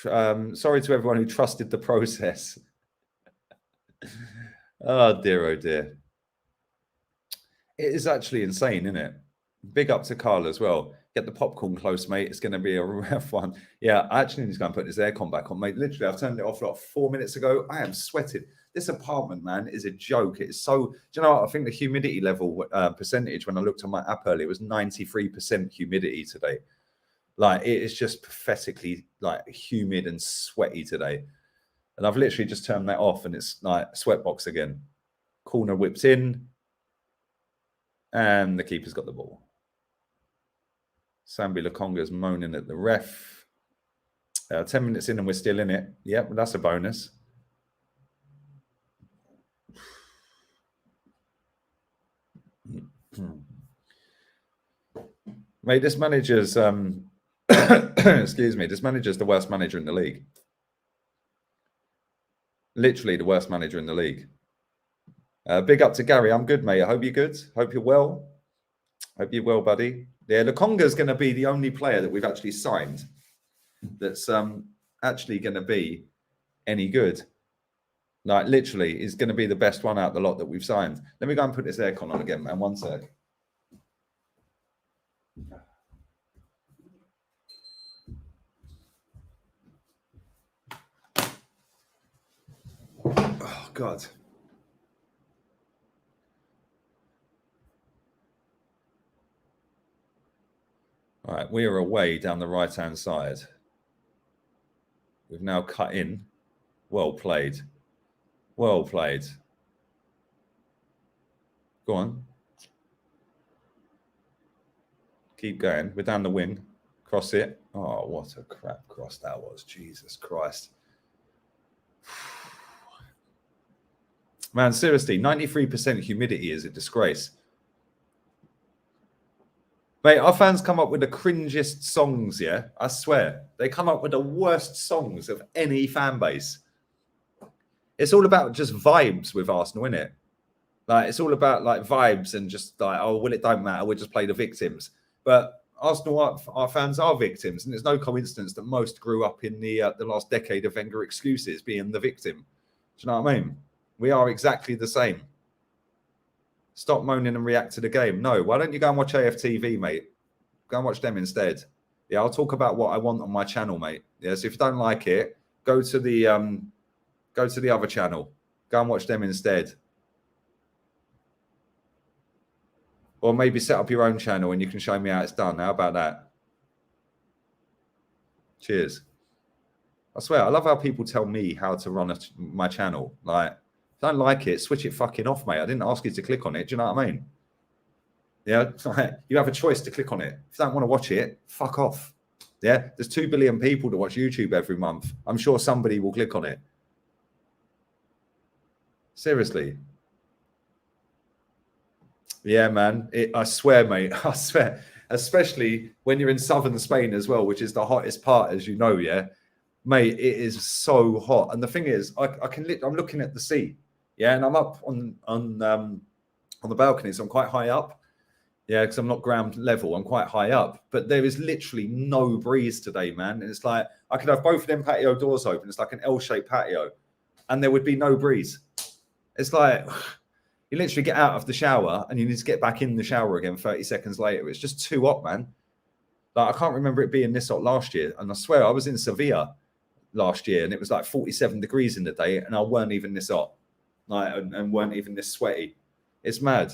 [SPEAKER 1] Sorry to everyone who trusted the process. Oh, dear. It is actually insane, isn't it? Big up to Carl as well. Get the popcorn close, mate. It's going to be a rough one. Yeah, I actually need to go and put this aircon back on, mate. Literally, I've turned it off like 4 minutes ago. I am sweating. This apartment, man, is a joke. It's so, do you know what? I think the humidity level percentage, when I looked on my app earlier, was 93% humidity today. Like, it is just pathetically, like, humid and sweaty today. And I've literally just turned that off, and it's like sweatbox again. Corner whipped in. And the keeper's got the ball. Sambi Lukonga's moaning at the ref. 10 minutes in and we're still in it. Yep, that's a bonus. Mate, this manager's excuse me, this manager's the worst manager in the league. Literally the worst manager in the league. Big up to Gary. I'm good, mate. I hope you're good. Hope you're well. Hope you're well, buddy. Yeah, Lukaku's going to be the only player that we've actually signed that's actually going to be any good. Like, literally, is going to be the best one out the lot that we've signed. Let me go and put this aircon on again, man. One sec. Oh, God. All right, we are away down the right-hand side. We've now cut in. Well played. Well played. Go on. Keep going. We're down the wing. Cross it. Oh, what a crap cross that was. Jesus Christ. Man, seriously, 93% humidity is a disgrace. Mate, our fans come up with the cringiest songs, yeah? I swear. They come up with the worst songs of any fan base. It's all about just vibes with Arsenal, isn't it? Like, it's all about, like, vibes and just, like, oh, well, it don't matter. We'll just play the victims. But Arsenal, our fans are victims, and it's no coincidence that most grew up in the last decade of Wenger excuses being the victim. Do you know what I mean? We are exactly the same. Stop moaning and react to the game. No, why don't you go and watch AFTV, mate? Go and watch them instead. Yeah, I'll talk about what I want on my channel, mate. Yeah, so if you don't like it, go to the other channel. Go and watch them instead. Or maybe set up your own channel and you can show me how it's done. How about that? Cheers. I swear, I love how people tell me how to run my channel. Like, if you don't like it, switch it fucking off, mate. I didn't ask you to click on it. Do you know what I mean? Yeah, you have a choice to click on it. If you don't want to watch it, fuck off. Yeah, there's 2 billion people that watch YouTube every month. I'm sure somebody will click on it. Seriously. Yeah, man. I swear, mate. I swear. Especially when you're in southern Spain as well, which is the hottest part, as you know, yeah? Mate, it is so hot. And the thing is, I'm looking at the sea. Yeah, and I'm up on the balcony, so I'm quite high up. Yeah, because I'm not ground level. I'm quite high up. But there is literally no breeze today, man. And it's like, I could have both of them patio doors open. It's like an L-shaped patio. And there would be no breeze. It's like, you literally get out of the shower and you need to get back in the shower again 30 seconds later. It's just too hot, man. Like, I can't remember it being this hot last year. And I swear, I was in Sevilla last year and it was like 47 degrees in the day and I weren't even this hot. Like, and weren't even this sweaty. It's mad.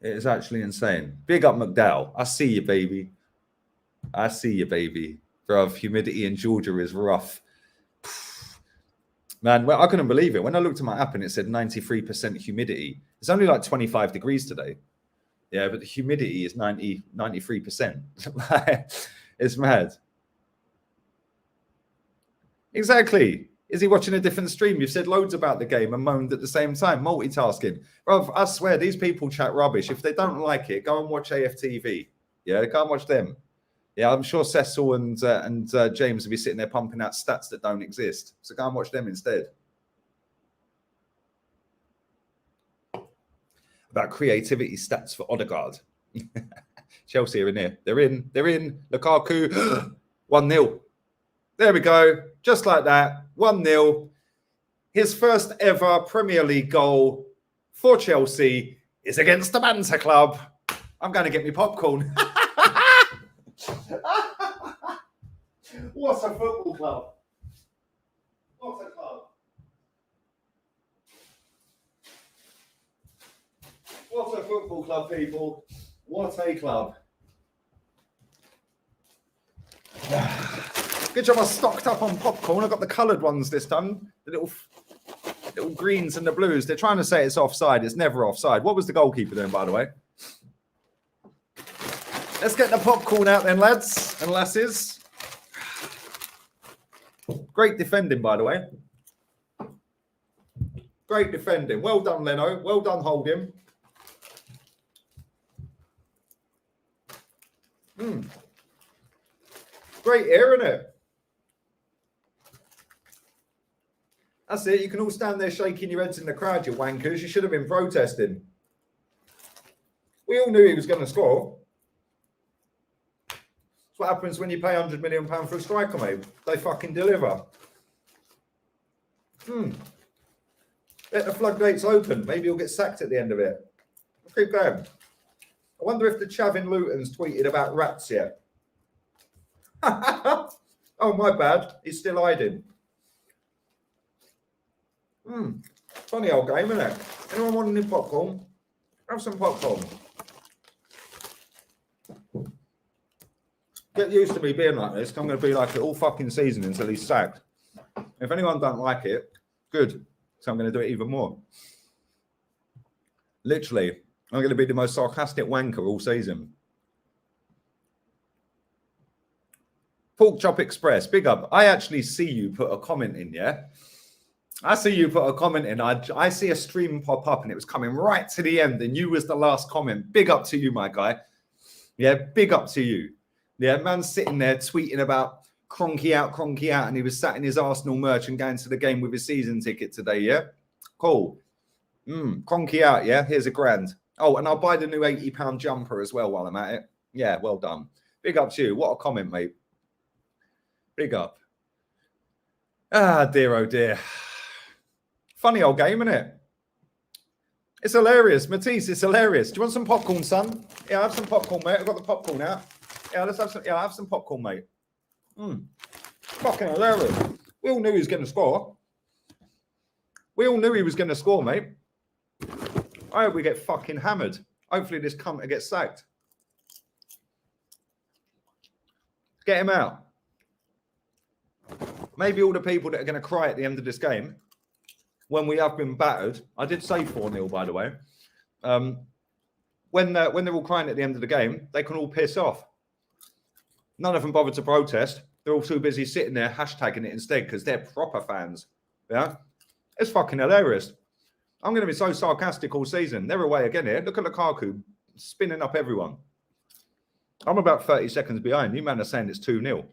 [SPEAKER 1] It is actually insane. Big up McDowell. I see you, baby. I see you, baby. Bruv, humidity in Georgia is rough. Man, well, I couldn't believe it. When I looked at my app and it said 93% humidity, it's only like 25 degrees today. Yeah, but the humidity is 93%. It's mad. Exactly. Is he watching a different stream? You've said loads about the game and moaned at the same time. Multitasking. Bro, I swear, these people chat rubbish. If they don't like it, go and watch AFTV. Yeah, go and watch them. Yeah, I'm sure Cecil and James will be sitting there pumping out stats that don't exist. So go and watch them instead. About creativity stats for Odegaard. Chelsea are in here. They're in. Lukaku, 1-0. There we go. Just like that. 1-0. His first ever Premier League goal for Chelsea is against the Banter Club. I'm going to get me popcorn. What a football club. What a club. What a football club, people. What a club. Good job I stocked up on popcorn. I got the coloured ones this time. The little greens and the blues. They're trying to say it's offside. It's never offside. What was the goalkeeper doing, by the way? Let's get the popcorn out then, lads and lasses. Great defending, by the way. Great defending. Well done, Leno. Well done, Holding. Great here, isn't it? That's it. You can all stand there shaking your heads in the crowd, you wankers. You should have been protesting. We all knew he was going to score. That's what happens when you pay £100 million for a striker, mate. They fucking deliver. Let the floodgates open. Maybe he'll get sacked at the end of it. Keep going. I wonder if the Chavin Luton's tweeted about rats yet. Oh, my bad. He's still hiding. Funny old game, isn't it? Anyone want any popcorn? Have some popcorn. Get used to me being like this. I'm going to be like it all fucking season until he's sacked. If anyone don't like it, good. So I'm going to do it even more. Literally, I'm going to be the most sarcastic wanker all season. Pork Chop Express, big up. I actually see you put a comment in, yeah? I see you put a comment in. I see a stream pop up and it was coming right to the end and you was the last comment. Big up to you, my guy. Yeah, big up to you. Yeah, man's sitting there tweeting about Cronky out, and he was sat in his Arsenal merch and going to the game with his season ticket today, yeah? Cool. Cronky out, yeah? Here's £1,000. Oh, and I'll buy the new £80 jumper as well while I'm at it. Yeah, well done. Big up to you. What a comment, mate. Big up. Ah, dear, oh dear. Funny old game, isn't it? It's hilarious. Matisse, it's hilarious. Do you want some popcorn, son? Yeah, have some popcorn, mate. I've got the popcorn out. Yeah, let's have some. Yeah, have some popcorn, mate. Fucking hilarious. We all knew he was going to score. We all knew he was going to score, mate. I hope we get fucking hammered. Hopefully this cunt gets sacked. Get him out. Maybe all the people that are going to cry at the end of this game, when we have been battered, I did say 4-0, by the way. When they're all crying at the end of the game, they can all piss off. None of them bothered to protest. They're all too busy sitting there hashtagging it instead because they're proper fans. Yeah, it's fucking hilarious. I'm going to be so sarcastic all season. They're away again here. Look at Lukaku spinning up everyone. I'm about 30 seconds behind. You man are saying it's 2-0.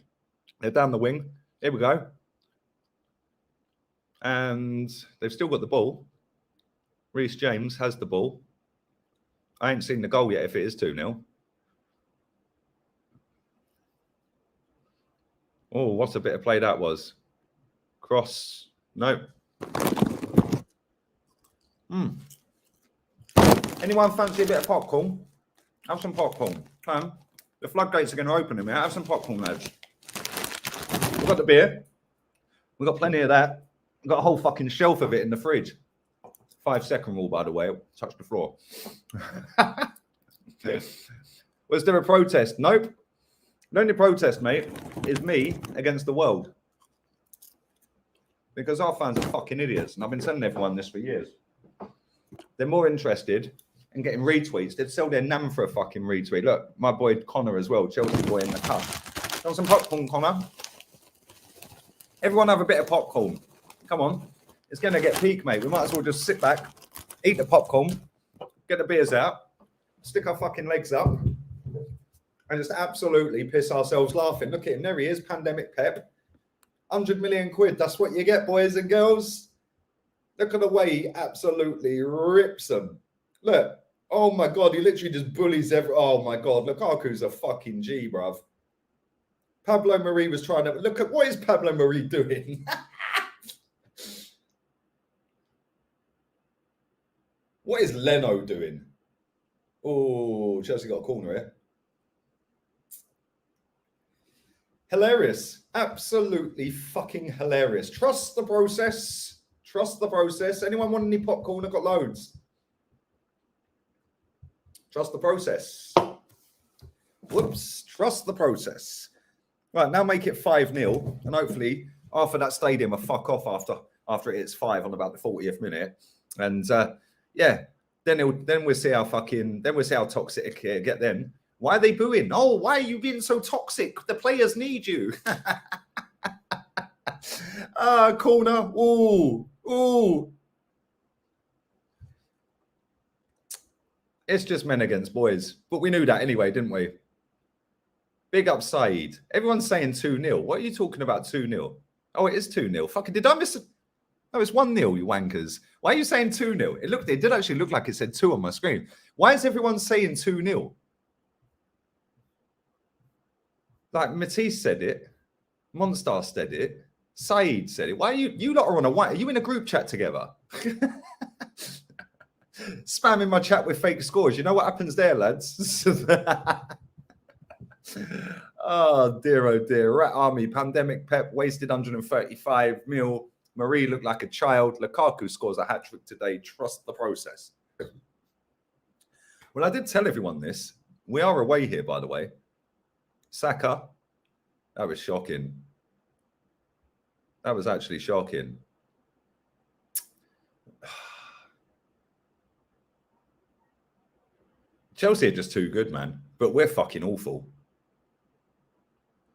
[SPEAKER 1] They're down the wing. Here we go. And they've still got the ball. Reece James has the ball. I ain't seen the goal yet if it is 2-0. Oh, what a bit of play that was. Cross. No. Anyone fancy a bit of popcorn? Have some popcorn. The floodgates are going to open in a minute. Have some popcorn, lads. We've got the beer. We've got plenty of that. We've got a whole fucking shelf of it in the fridge. 5-second rule, by the way. Touch the floor. Was there a protest? Nope. The only protest, mate, is me against the world. Because our fans are fucking idiots. And I've been telling everyone this for years. They're more interested in getting retweets. They'd sell their nan for a fucking retweet. Look, my boy Connor as well. Chelsea boy in the cup. Want some popcorn, Connor? Everyone have a bit of popcorn. Come on. It's going to get peak, mate. We might as well just sit back, eat the popcorn, get the beers out, stick our fucking legs up, and just absolutely piss ourselves laughing. Look at him. There he is, Pandemic Pep. 100 million quid. That's what you get, boys and girls. Look at the way he absolutely rips them. Look. Oh, my God. He literally just bullies every... Oh, my God. Lukaku's a fucking G, bruv. Pablo Marie was trying to... Look at... What is Pablo Marie doing? What is Leno doing? Oh, Chelsea got a corner here. Hilarious. Absolutely fucking hilarious. Trust the process. Trust the process. Anyone want any popcorn? I've got loads. Trust the process. Whoops. Trust the process. Right, now make it 5-0. And hopefully, after that stadium, will fuck off after it hits 5 on about the 40th minute. And yeah, then we'll see how toxic it get then. Why are they booing? Oh, why are you being so toxic? The players need you. Corner. Ooh. It's just men against boys. But we knew that anyway, didn't we? Big up Saeed. Everyone's saying 2-0. What are you talking about 2-0? Oh, it is 2-0. Fucking, did I miss it? No, it's 1-0, you wankers. Why are you saying 2-0? It did actually look like it said 2 on my screen. Why is everyone saying 2-0? Like Matisse said it. Monstar said it. Saeed said it. Why are you lot are on a white? Are you in a group chat together? Spamming my chat with fake scores. You know what happens there, lads? Oh dear. Rat Army, Pandemic Pep, wasted 135 mil. Marie looked like a child. Lukaku scores a hat-trick today. Trust the process. Well, I did tell everyone this. We are away here, by the way. Saka. That was shocking. That was actually shocking. Chelsea are just too good, man. But we're fucking awful.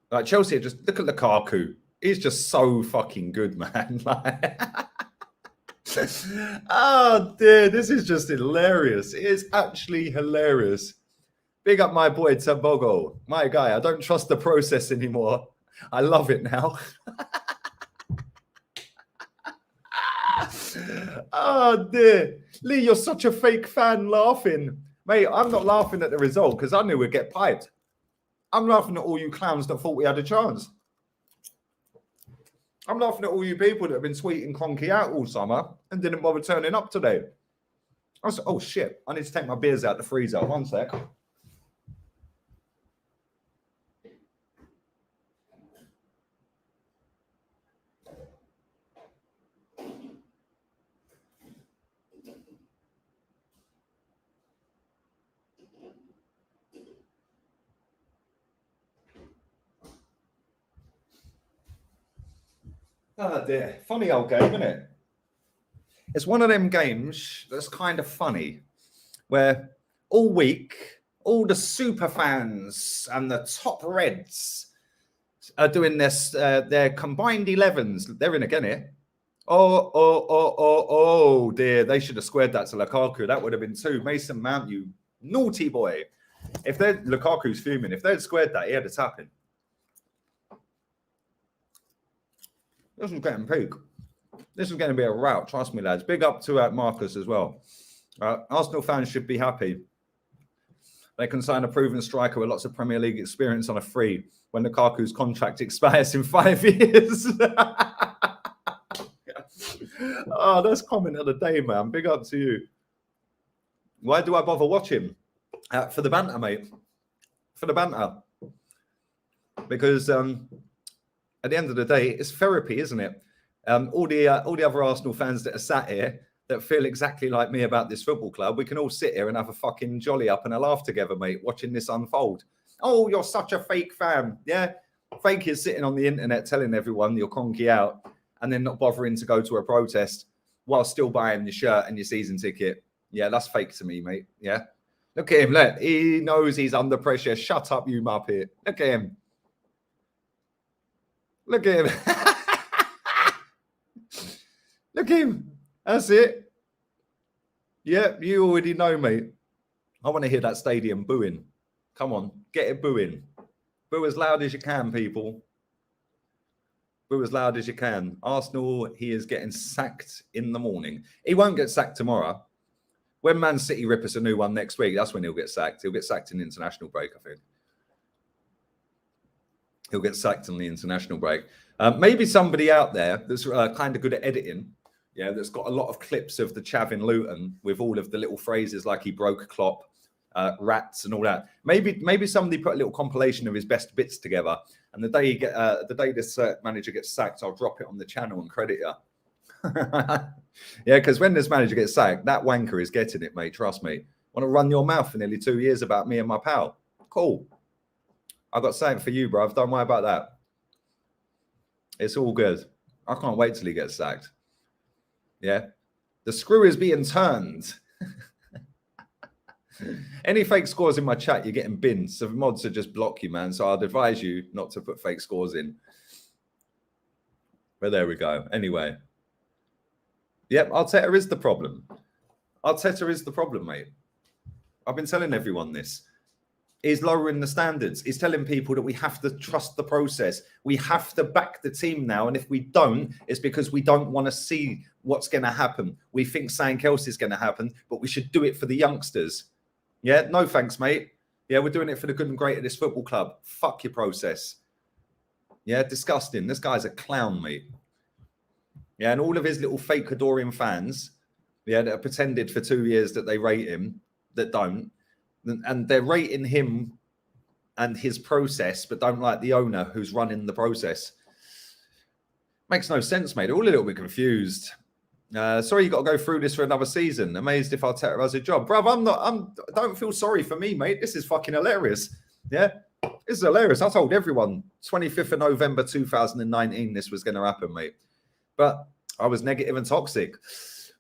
[SPEAKER 1] Like, Chelsea are just... Look at Lukaku. He's just so fucking good, man. Like, oh, dear. This is just hilarious. It is actually hilarious. Big up my boy, Tabogo. My guy, I don't trust the process anymore. I love it now. Oh, dear. Lee, you're such a fake fan laughing. Mate, I'm not laughing at the result because I knew we'd get piped. I'm laughing at all you clowns that thought we had a chance. I'm laughing at all you people that have been tweeting Cronky out all summer and didn't bother turning up today. Oh, shit. I need to take my beers out the freezer. One sec. Oh dear. Funny old game, isn't it? It's one of them games that's kind of funny, where all week, all the super fans and the top Reds are doing this, their combined 11s. They're in again here. Oh, dear. They should have squared that to Lukaku. That would have been 2. Mason Mount, you naughty boy. If Lukaku's fuming, if they'd squared that, he had a tap-in. This is getting peak. This is going to be a rout. Trust me, lads. Big up to Marcus as well. Arsenal fans should be happy. They can sign a proven striker with lots of Premier League experience on a free when Lukaku's contract expires in 5 years. Oh, that's comment of the day, man. Big up to you. Why do I bother watching? For the banter, mate. For the banter. Because... at the end of the day, it's therapy, isn't it? All the other Arsenal fans that are sat here that feel exactly like me about this football club, we can all sit here and have a fucking jolly up and a laugh together, mate, watching this unfold. Oh, you're such a fake fan. Yeah, fake is sitting on the internet telling everyone you're Cronky out and then not bothering to go to a protest while still buying your shirt and your season ticket. Yeah, that's fake to me, mate. Yeah. Look at him. Look, he knows he's under pressure. Shut up, you muppet. Look at him. Look at him. Look at him. That's it. Yeah, you already know, mate. I want to hear that stadium booing. Come on, get it booing. Boo as loud as you can, people. Boo as loud as you can. Arsenal, he is getting sacked in the morning. He won't get sacked tomorrow. When Man City rip us a new one next week, that's when he'll get sacked. He'll get sacked in the international break, I think. He'll get sacked on the international break. Maybe somebody out there that's kind of good at editing, yeah, that's got a lot of clips of the Chav in Luton with all of the little phrases like he broke Klopp, rats and all that. Maybe somebody put a little compilation of his best bits together, and the day this manager gets sacked, I'll drop it on the channel and credit you. Yeah, because when this manager gets sacked, that wanker is getting it, mate. Trust me. Want to run your mouth for nearly 2 years about me and my pal? Cool. I got something for you, bruv. Don't worry about that. It's all good. I can't wait till he gets sacked. Yeah. The screw is being turned. Any fake scores in my chat, you're getting binned. So the mods will just block you, man. So I'd advise you not to put fake scores in. But there we go. Anyway. Yep, Arteta is the problem. Arteta is the problem, mate. I've been telling everyone this. He's lowering the standards. He's telling people that we have to trust the process. We have to back the team now. And if we don't, it's because we don't want to see what's going to happen. We think something else is going to happen, but we should do it for the youngsters. Yeah, no thanks, mate. Yeah, we're doing it for the good and great of this football club. Fuck your process. Yeah, disgusting. This guy's a clown, mate. Yeah, and all of his little fake Cadorian fans, yeah, that have pretended for 2 years that they rate him, that don't. And they're rating him and his process, but don't like the owner who's running the process. Makes no sense, mate. They're all a little bit confused. Sorry you got to go through this for another season. Amazed if Arteta has a job. Bruv, don't feel sorry for me, mate. This is fucking hilarious. Yeah, this is hilarious. I told everyone 25th of November 2019 this was going to happen, mate. But I was negative and toxic.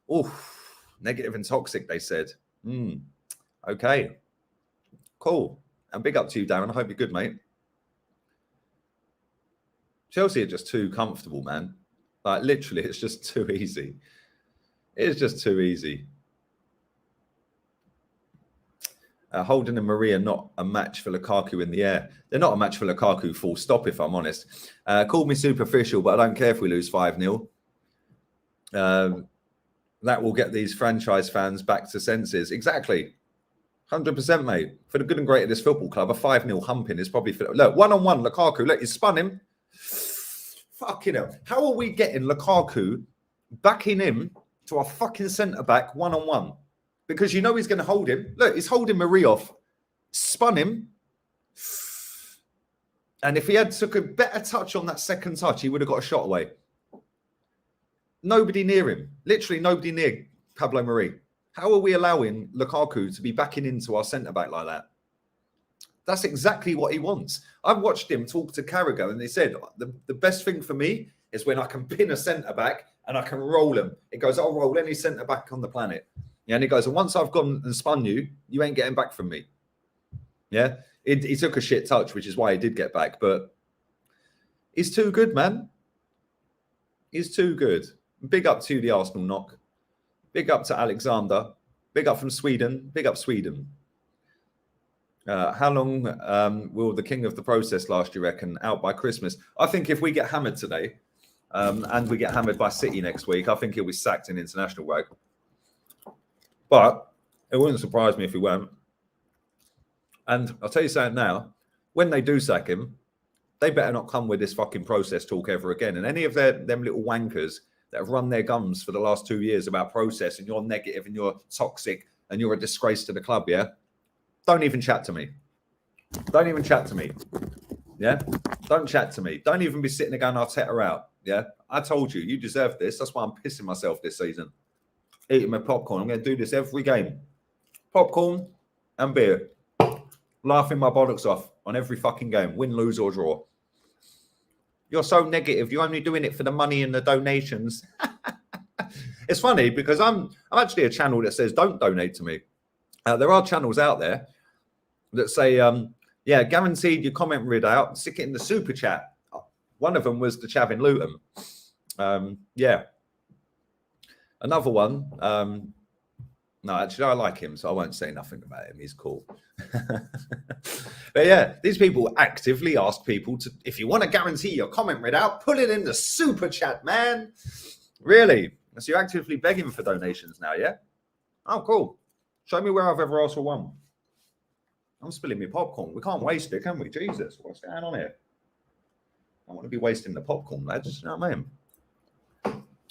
[SPEAKER 1] Oh, negative and toxic, they said. Okay. Cool. And big up to you, Darren. I hope you're good, mate. Chelsea are just too comfortable, man. Like, literally, it's just too easy. It's just too easy. Holden and Maria not a match for Lukaku in the air. They're not a match for Lukaku, full stop, if I'm honest. Call me superficial, but I don't care if we lose 5-0. That will get these franchise fans back to senses. Exactly. 100%, mate. For the good and great of this football club, a 5-0 humping is probably... Look, one-on-one, Lukaku. Look, he spun him. Fucking hell. How are we getting Lukaku backing him to our fucking centre-back one-on-one? Because you know he's going to hold him. Look, he's holding Marie off. Spun him. And if he had took a better touch on that second touch, he would have got a shot away. Nobody near him. Literally nobody near Pablo Marie. How are we allowing Lukaku to be backing into our centre-back like that? That's exactly what he wants. I've watched him talk to Carragher and they said, the best thing for me is when I can pin a centre-back and I can roll him. It goes, I'll roll any centre-back on the planet. Yeah, and he goes, and once I've gone and spun you, you ain't getting back from me. Yeah, he took a shit touch, which is why he did get back. But he's too good, man. He's too good. Big up to the Arsenal knock. Big up to Alexander. Big up from Sweden. Big up Sweden. How long will the king of the process last, you reckon? Out by Christmas? I think if we get hammered today and we get hammered by City next week, I think he'll be sacked in international break. But it wouldn't surprise me if he weren't. And I'll tell you something now. When they do sack him, they better not come with this fucking process talk ever again. And any of them little wankers that have run their gums for the last 2 years about process and you're negative and you're toxic and you're a disgrace to the club, yeah? Don't even chat to me. Don't even chat to me. Yeah? Don't chat to me. Don't even be sitting there going, Arteta out. Yeah? I told you, you deserve this. That's why I'm pissing myself this season. Eating my popcorn. I'm going to do this every game. Popcorn and beer. Laughing my bollocks off on every fucking game. Win, lose or draw. You're so negative. You're only doing it for the money and the donations. It's funny because I'm actually a channel that says don't donate to me. There are channels out there that say, yeah, guaranteed your comment read out. Stick it in the super chat. One of them was the Chav in Luton. Yeah. Another one. No, actually, I like him, so I won't say nothing about him. He's cool. But yeah, these people actively ask people to, if you want to guarantee your comment read out, put it in the super chat, man. Really? So you're actively begging for donations now, yeah? Oh, cool. Show me where I've ever asked for one. I'm spilling my popcorn. We can't waste it, can we? Jesus, what's going on here? I want to be wasting the popcorn, lads. You know what I mean?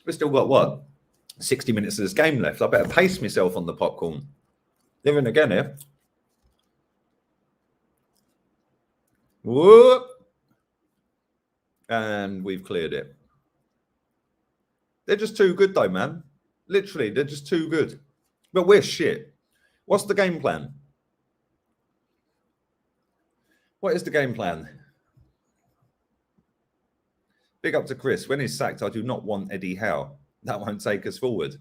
[SPEAKER 1] We've still got, what, 60 minutes of this game left. I better pace myself on the popcorn. Living again here. Whoop. And we've cleared it. They're just too good, though, man. Literally, they're just too good. But we're shit. What's the game plan? What is the game plan? Big up to Chris. When he's sacked, I do not want Eddie Howe. That won't take us forward.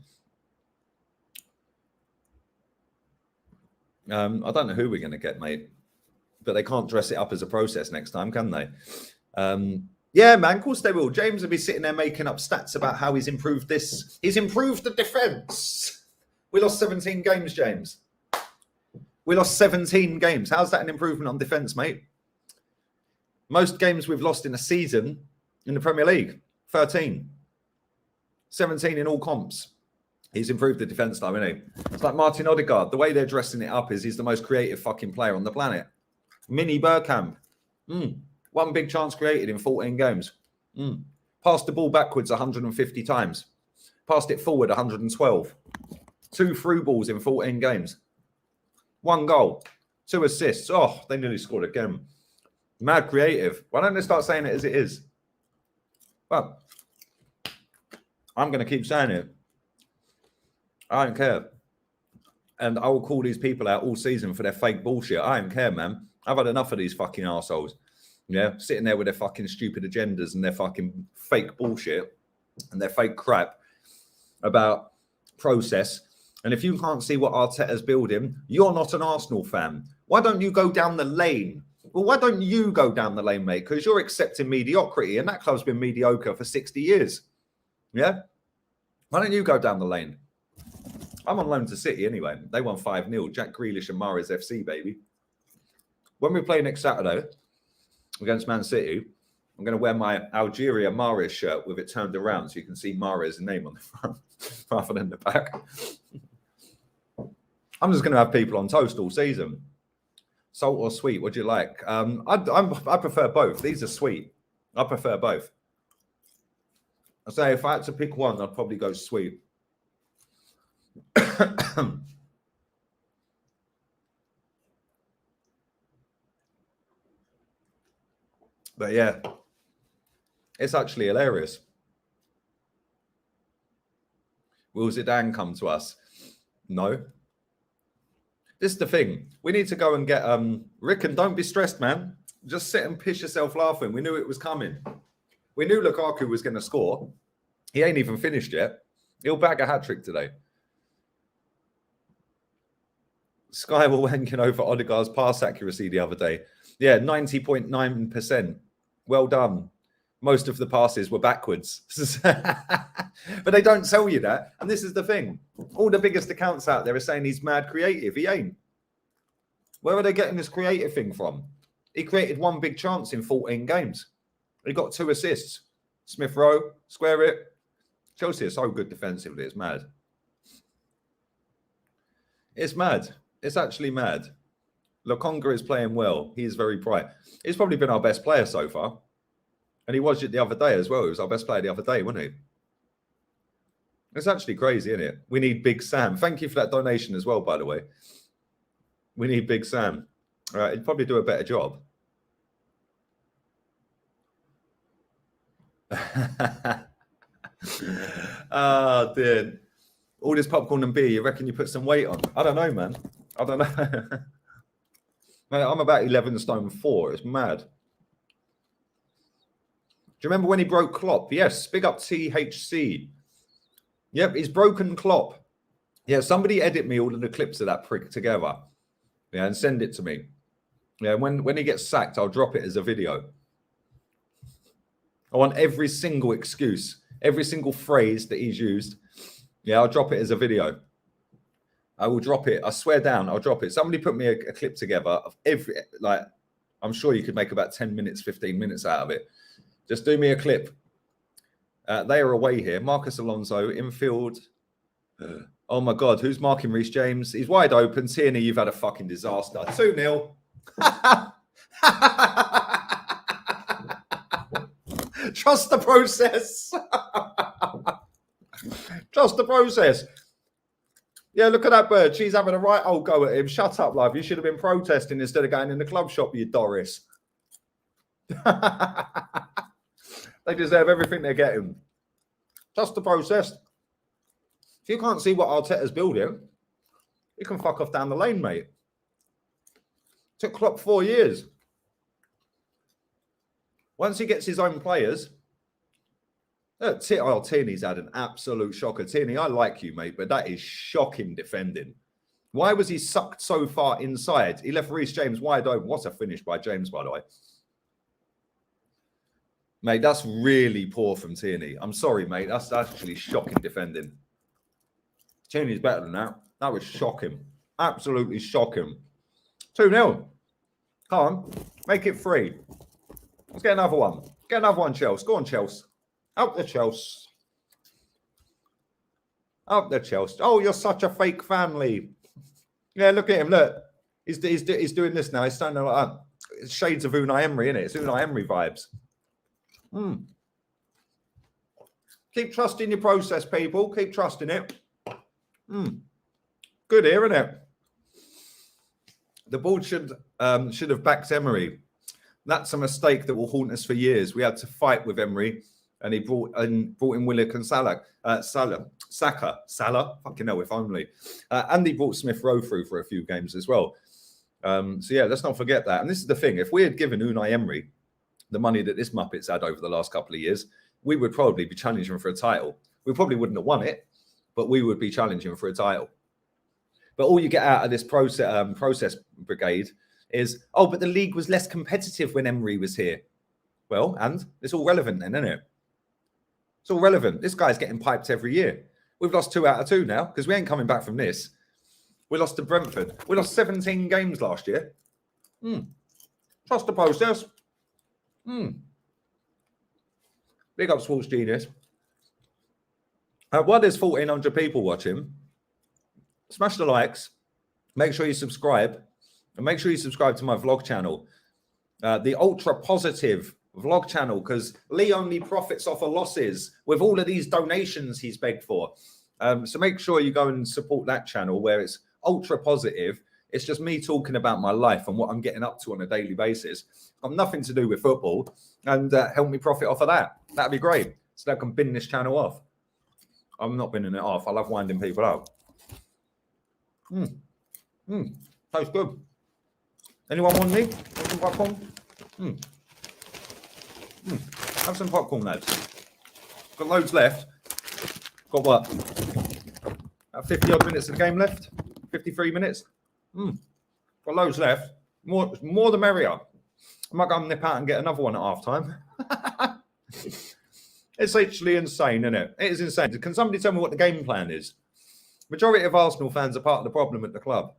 [SPEAKER 1] I don't know who we're going to get, mate. But they can't dress it up as a process next time, can they? Yeah, man, of course they will. James will be sitting there making up stats about how he's improved this. He's improved the defence. We lost 17 games, James. We lost 17 games. How's that an improvement on defence, mate? Most games we've lost in a season in the Premier League, 13. 17 in all comps. He's improved the defence though, isn't he? It's like Martin Odegaard. The way they're dressing it up is he's the most creative fucking player on the planet. Mini Bergkamp. One big chance created in 14 games. Passed the ball backwards 150 times. Passed it forward 112. 2 through balls in 14 games. 1 goal. 2 assists. Oh, they nearly scored again. Mad creative. Why don't they start saying it as it is? Well, I'm going to keep saying it. I don't care. And I will call these people out all season for their fake bullshit. I don't care, man. I've had enough of these fucking arseholes. Yeah, sitting there with their fucking stupid agendas and their fucking fake bullshit and their fake crap about process. And if you can't see what Arteta's building, you're not an Arsenal fan. Why don't you go down the lane? Well, why don't you go down the lane, mate? Because you're accepting mediocrity, and that club's been mediocre for 60 years. Yeah? Why don't you go down the lane? I'm on loan to City anyway. They won 5-0. Jack Grealish and Mahrez FC, baby. When we play next Saturday against Man City, I'm going to wear my Algeria Mahrez shirt with it turned around so you can see Mahrez's name on the front rather than the back. I'm just going to have people on toast all season. Salt or sweet, what do you like? I prefer both. These are sweet. I prefer both. I say if I had to pick one, I'd probably go sweet. But yeah, it's actually hilarious. Will Zidane come to us? No. This is the thing. We need to go and get Rick, and don't be stressed, man. Just sit and piss yourself laughing. We knew it was coming. We knew Lukaku was going to score. He ain't even finished yet. He'll bag a hat-trick today. Sky were wanking over Odegaard's pass accuracy the other day. Yeah, 90.9%. Well done. Most of the passes were backwards. But they don't tell you that. And this is the thing. All the biggest accounts out there are saying he's mad creative. He ain't. Where are they getting this creative thing from? He created 1 big chance in 14 games. He got 2 assists. Smith Rowe, square it. Chelsea are so good defensively. It's mad. It's mad. It's actually mad. Lukaku is playing well. He is very bright. He's probably been our best player so far. And he was it the other day as well. He was our best player the other day, wasn't he? It's actually crazy, isn't it? We need Big Sam. Thank you for that donation as well, by the way. We need Big Sam. All right, he'd probably do a better job. Oh, dear. All this popcorn and beer, you reckon you put some weight on? I don't know, man. I don't know. Man, I'm about 11 stone 4. It's mad. Do you remember when he broke Klopp? Yes, big up THC. Yep, he's broken Klopp. Yeah, somebody edit me all of the clips of that prick together. Yeah, and send it to me. Yeah, when he gets sacked, I'll drop it as a video. I want every single excuse, every single phrase that he's used. Yeah, I'll drop it as a video. I will drop it. I swear down, I'll drop it. Somebody put me a clip together of every, like, I'm sure you could make about 10 minutes, 15 minutes out of it. Just do me a clip. They are away here. Marcus Alonso, infield. Oh, my God. Who's marking Reece James? He's wide open. Tierney, you've had a fucking disaster. 2-0. Trust the process. Trust the process. Yeah, look at that bird. She's having a right old go at him. Shut up, love. You should have been protesting instead of going in the club shop, you Doris. They deserve everything they're getting. Trust the process. If you can't see what Arteta's building, you can fuck off down the lane, mate. Took Klopp 4 years. Once he gets his own players, Tierney's had an absolute shocker. Tierney, I like you, mate, but that is shocking defending. Why was he sucked so far inside? He left Reece James wide open. What a finish by James, by the way. Mate, that's really poor from Tierney. I'm sorry, mate. That's actually shocking defending. Tierney's better than that. That was shocking. Absolutely shocking. 2-0. Come on. Make it 3. Let's get another one. Get another one, Chelsea. Go on, Chelsea. Up the Chelsea. Up the Chelsea. Oh, you're such a fake family. Yeah, look at him. Look. He's doing this now. He's starting to like it's shades of Unai Emery, isn't it? It's Unai Emery vibes. Keep trusting your process, people. Keep trusting it. Good here, isn't it? The board should have backed Emery. That's a mistake that will haunt us for years. We had to fight with Emery, and he brought in Willock and Saka. Fucking hell, if only. And he brought Smith Rowe through for a few games as well. So yeah, let's not forget that. And this is the thing: if we had given Unai Emery the money that this Muppet's had over the last couple of years, we would probably be challenging for a title. We probably wouldn't have won it, but we would be challenging for a title. But all you get out of this process brigade is, oh, but the league was less competitive when Emery was here. Well, and it's all relevant then, isn't it? It's all relevant. This guy's getting piped every year. We've lost 2 out of 2 now because we ain't coming back from this. We lost to Brentford. We lost 17 games last year. Trust the process. Big up Sports Genius. While there's 1,400 people watching, smash the likes. Make sure you subscribe. And make sure you subscribe to my vlog channel. The ultra positive vlog channel, because Lee only profits off of losses with all of these donations he's begged for. So make sure you go and support that channel where it's ultra positive. It's just me talking about my life and what I'm getting up to on a daily basis. Got nothing to do with football, and help me profit off of that. That'd be great. So that I can bin this channel off. I'm not binning it off. I love winding people up. Tastes good. Anyone want me? Want some popcorn? Have some popcorn, lads. Got loads left. Got what? About 50 odd minutes of the game left. 53 minutes. Got loads left. More the merrier. I might go and nip out and get another one at half time. It's actually insane, isn't it? It is insane. Can somebody tell me what the game plan is? Majority of Arsenal fans are part of the problem at the club.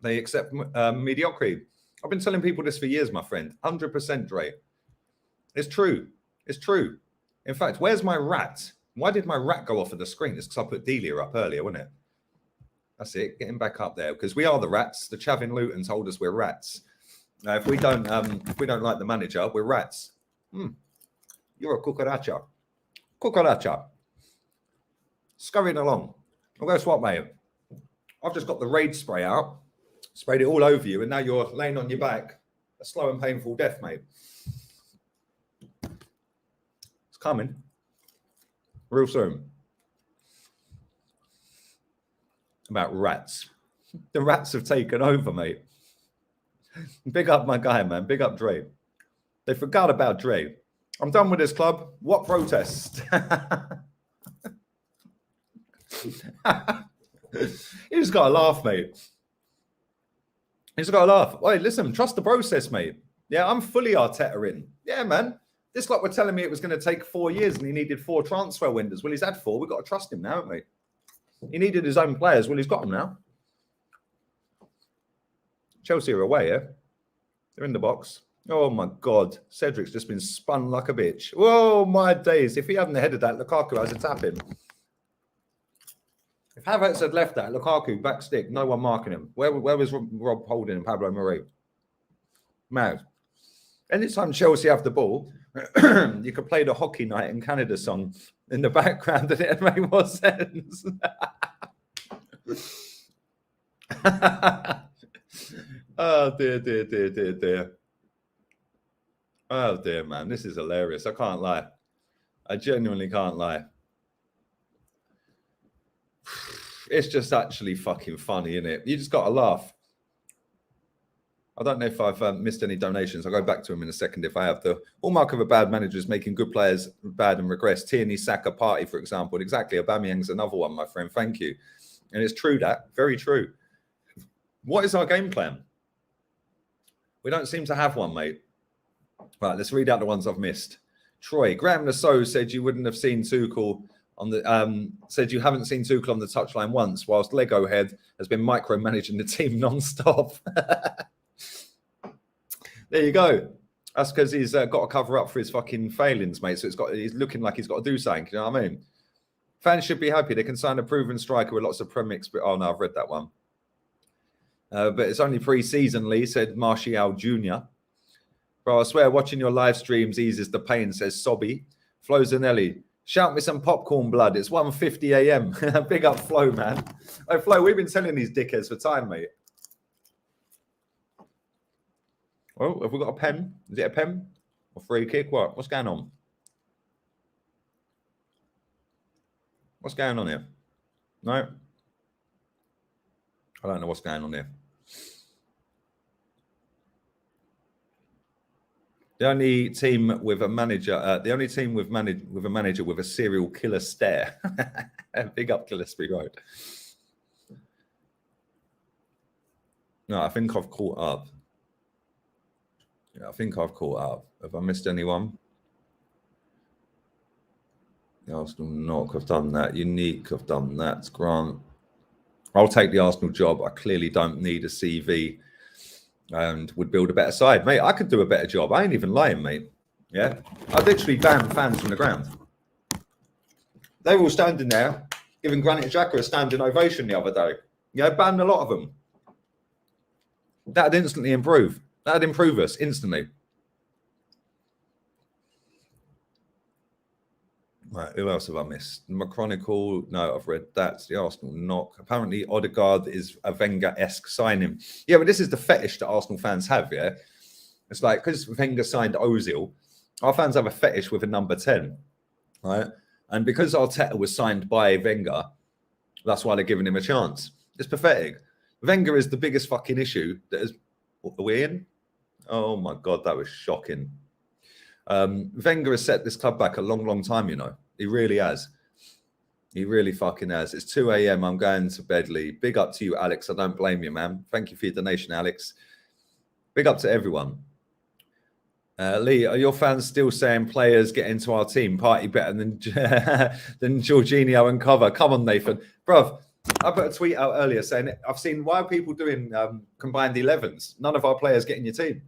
[SPEAKER 1] They accept mediocrity. I've been telling people this for years, my friend. 100%, Dre. It's true. It's true. In fact, where's my rat? Why did my rat go off of the screen? It's because I put Delia up earlier, wasn't it? That's it. Get him back up there because we are the rats. The Chavin Luton told us we're rats. If we don't like the manager, we're rats. You're a cucaracha. Cucaracha. Scurrying along. Well, guess what, mate? I've just got the raid spray out, sprayed it all over you, and now you're laying on your back. A slow and painful death, mate. It's coming. Real soon. About rats. The rats have taken over, mate. Big up my guy, man. Big up Dre. They forgot about Dre. I'm done with this club. What protest? You just got to laugh, mate. You just got to laugh. Wait, listen, trust the process, mate. Yeah, I'm fully Arteta in. Yeah, man. This lot were telling me it was going to take 4 years and he needed 4 transfer windows. Well, he's had 4. We've got to trust him now, haven't we? He needed his own players. Well, he's got them now. Chelsea are away, yeah? They're in the box. Oh, my God. Cedric's just been spun like a bitch. Oh, my days. If he hadn't headed that, Lukaku has a tap in. If Havertz had left that, Lukaku, back stick, no one marking him. Where was Rob Holding and Pablo Marie? Mad. Anytime Chelsea have the ball, you could play the Hockey Night in Canada song in the background and it'd make more sense. Oh, dear. Oh, dear, man. This is hilarious. I can't lie. I genuinely can't lie. It's just actually fucking funny, isn't it? You just got to laugh. I don't know if I've missed any donations. I'll go back to them in a second if I have. The hallmark of a bad manager is making good players bad and regress. Tierney, Saka, Partey, for example. Exactly. Aubameyang's another one, my friend. Thank you. And it's true that. Very true. What is our game plan? We don't seem to have one, mate. Right, let's read out the ones I've missed. Troy, Graham Lasso said you wouldn't have seen Tuchel on the said you haven't seen Tuchel on the touchline once, whilst Lego Head has been micromanaging the team non-stop. There you go. That's because he's got to cover up for his fucking failings, mate. So he's looking like he's got to do something. You know what I mean? Fans should be happy. They can sign a proven striker with lots of Premier experience. Oh, no, I've read that one. But it's only pre-season, Lee, said Martial Jr. Bro, I swear, watching your live streams eases the pain, says Sobby. Flo Zanelli, shout me some popcorn blood. It's 1:50 a.m. Big up Flo, man. Oh, Flo, we've been telling these dickheads for time, mate. Well, have we got a pen? Is it a pen? Or free kick? What? What's going on? What's going on here? No? I don't know what's going on here. The only team with a manager, with a manager with a serial killer stare. Big up Gillespie Road. No, I think I've caught up. Yeah, I think I've caught up. Have I missed anyone? The Arsenal knock, have done that. Unique, have done that. Grant. I'll take the Arsenal job. I clearly don't need a CV and would build a better side. Mate, I could do a better job. I ain't even lying, mate. Yeah? I'd literally ban fans from the ground. They were all standing there, giving Granit Xhaka a standing ovation the other day. Yeah, banned a lot of them. That'd instantly improve. That'd improve us instantly. Right, who else have I missed? Machronicle. No, I've read that. The Arsenal knock. Apparently, Odegaard is a Wenger-esque signing. Yeah, but this is the fetish that Arsenal fans have, yeah? It's like, because Wenger signed Ozil, our fans have a fetish with a number 10, right? And because Arteta was signed by Wenger, that's why they're giving him a chance. It's pathetic. Wenger is the biggest fucking issue that is... Are we in? Oh, my God, that was shocking. Wenger has set this club back a long, long time, you know. He really has. He really fucking has. It's 2 a.m. I'm going to bed, Lee. Big up to you, Alex. I don't blame you, man. Thank you for your donation, Alex. Big up to everyone. Lee, are your fans still saying players get into our team party better than than Jorginho and Cover? Come on, Nathan. Bruv, I put a tweet out earlier saying, I've seen, why are people doing combined 11s? None of our players get in your team.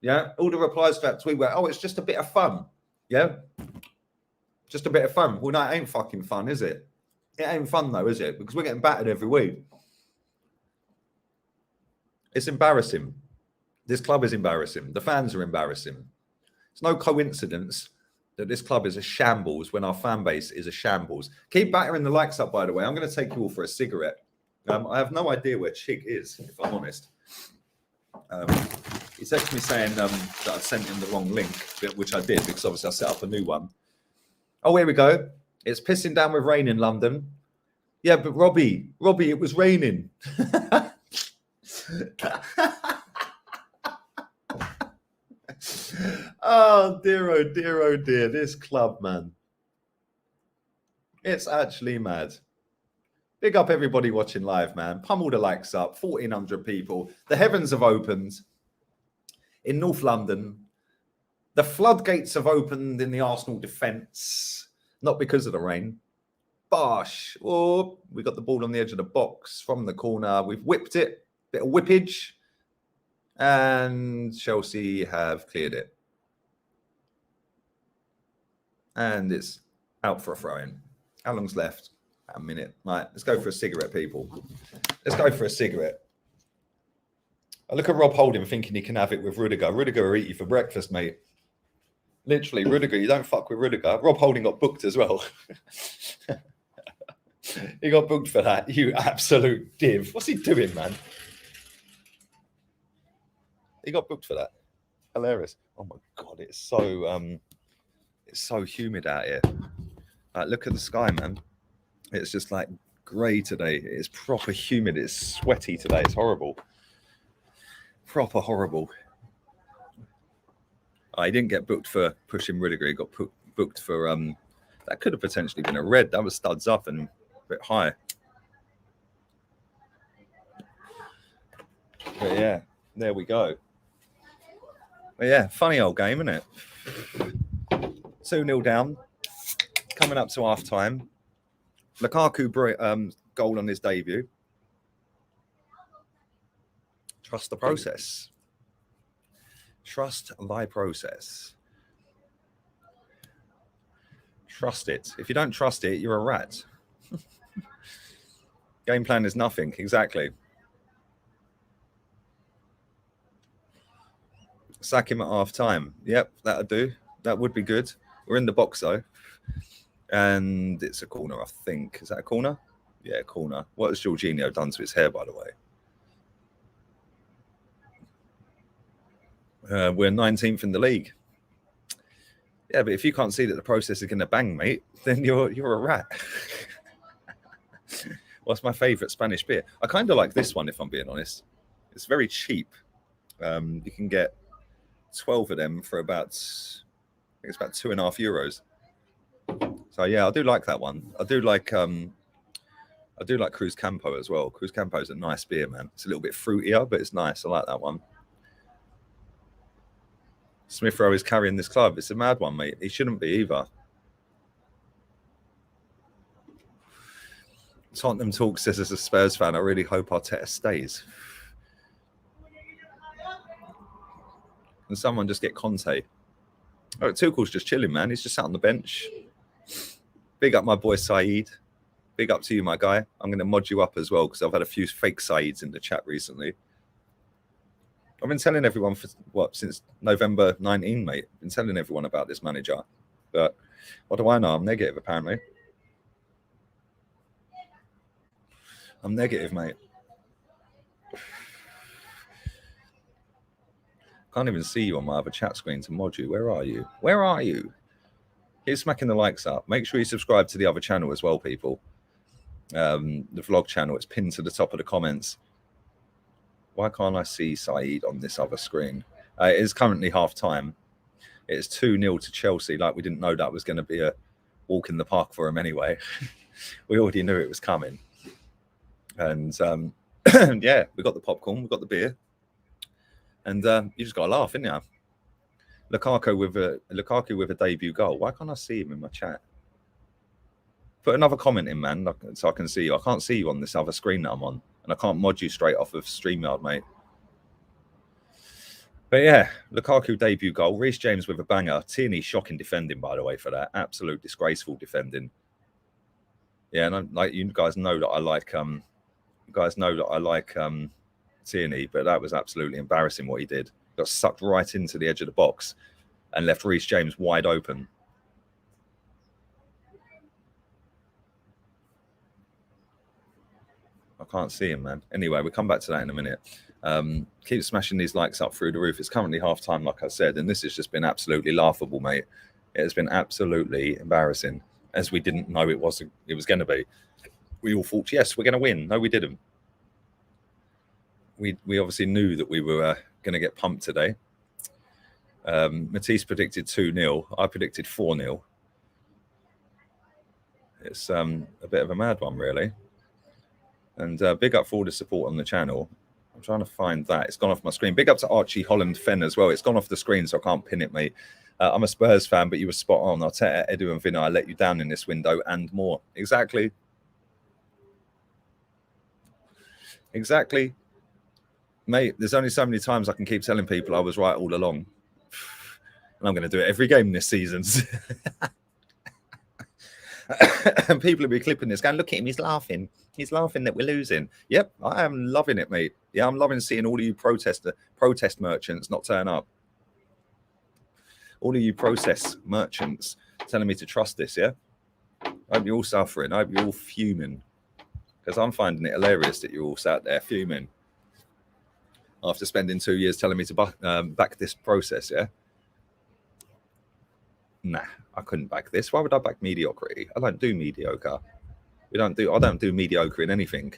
[SPEAKER 1] Yeah, all the replies to that tweet were, oh, it's just a bit of fun. Yeah, just a bit of fun. Well, no, it ain't fucking fun, is it? It ain't fun, though, is it? Because we're getting battered every week. It's embarrassing. This club is embarrassing. The fans are embarrassing. It's no coincidence that this club is a shambles when our fan base is a shambles. Keep battering the likes up, by the way. I'm going to take you all for a cigarette. I have no idea where Chig is, if I'm honest. He texted me saying that I'd sent him the wrong link, which I did because obviously I set up a new one. Oh, here we go. It's pissing down with rain in London. Yeah, but Robbie, it was raining. Oh dear, this club, man. It's actually mad. Big up everybody watching live, man. Pummel the likes up. 1,400 people. The heavens have opened in North London. The floodgates have opened in the Arsenal defence. Not because of the rain. Bosh. Oh, we got the ball on the edge of the box from the corner. We've whipped it. Bit of whippage. And Chelsea have cleared it. And it's out for a throw-in. How long's left? A minute. Right, let's go for a cigarette, people. Let's go for a cigarette. I look at Rob Holding thinking he can have it with Rudiger. Rudiger will eat you for breakfast, mate. Literally, Rudiger, you don't fuck with Rudiger. Rob Holding got booked as well. He got booked for that. You absolute div. What's he doing, man? He got booked for that. Hilarious. Oh my God, it's so humid out here. Like, look at the sky, man. It's just like grey today. It's proper humid. It's sweaty today. It's horrible. Proper horrible. I didn't get booked for pushing Rudiger. He got booked for that could have potentially been a red. That was studs up and a bit high. But yeah, there we go. But yeah, funny old game, isn't it? 2-0 down. Coming up to half time. Lukaku goal on his debut. Trust the process. Trust thy process. Trust it. If you don't trust it, you're a rat. Game plan is nothing. Exactly. Sack him at half time. Yep, that'll do. That would be good. We're in the box though. And it's a corner, I think. Is that a corner? Yeah, corner. What has Jorginho done to his hair, by the way? We're 19th in the league. Yeah, but if you can't see that the process is going to bang, mate, then you're a rat. What's my favourite Spanish beer? I kind of like this one, if I'm being honest. It's very cheap. You can get 12 of them for about, I think it's about €2.50. So yeah, I do like that one. I do like Cruz Campo as well. Cruz Campo is a nice beer, man. It's a little bit fruitier, but it's nice. I like that one. Smith Rowe is carrying this club. It's a mad one, mate. He shouldn't be either. Tottenham Talk says, as a Spurs fan, I really hope Arteta stays. Can someone just get Conte? Oh, Tuchel's just chilling, man. He's just sat on the bench. Big up my boy Saeed. Big up to you, my guy. I'm going to mod you up as well because I've had a few fake Saeeds in the chat recently. I've been telling everyone for since November 19, mate. I've been telling everyone about this manager. But what do I know? I'm negative, apparently. I'm negative, mate. Can't even see you on my other chat screen to mod you. Where are you? Where are you? Keep smacking the likes up. Make sure you subscribe to the other channel as well, people. The vlog channel. It's pinned to the top of the comments. Why can't I see Saeed on this other screen? It is currently half time. It's 2-0 to Chelsea. Like we didn't know that was going to be a walk in the park for him anyway. We already knew it was coming. And yeah, we got the popcorn, we got the beer. And you just got to laugh, innit? Lukaku with a debut goal. Why can't I see him in my chat? Put another comment in, man, so I can see you. I can't see you on this other screen that I'm on. And I can't mod you straight off of StreamYard, mate. But yeah, Lukaku debut goal. Reece James with a banger. Tierney shocking defending, by the way, for that. Absolute disgraceful defending. Yeah, and like you guys know that I like Tierney, but that was absolutely embarrassing what he did. Got sucked right into the edge of the box and left Reece James wide open. I can't see him, man. Anyway, we'll come back to that in a minute. Keep smashing these likes up through the roof. It's currently half time, like I said, and this has just been absolutely laughable, mate. It has been absolutely embarrassing, as we didn't know it was going to be. We all thought, yes, we're going to win. No, we didn't. We obviously knew that we were going to get pumped today. Matisse predicted 2-0. I predicted 4-0. It's a bit of a mad one, really. And big up for all the support on the channel. I'm trying to find that. It's gone off my screen. Big up to Archie Holland Fenn as well. It's gone off the screen, so I can't pin it, mate. I'm a Spurs fan, but you were spot on. Arteta, Edu and Vinna, I let you down in this window and more. Exactly. Exactly. Mate, there's only so many times I can keep telling people I was right all along. And I'm going to do it every game this season. And people will be clipping this, going, look at him, he's laughing. He's laughing that we're losing. Yep, I am loving it, mate. Yeah, I'm loving seeing all of you protest merchants not turn up. All of you process merchants telling me to trust this, yeah? I hope you're all suffering. I hope you're all fuming. Because I'm finding it hilarious that you're all sat there fuming. After spending 2 years telling me to back this process, yeah? Nah, I couldn't back this. Why would I back mediocrity? I don't do mediocre. I don't do mediocre in anything.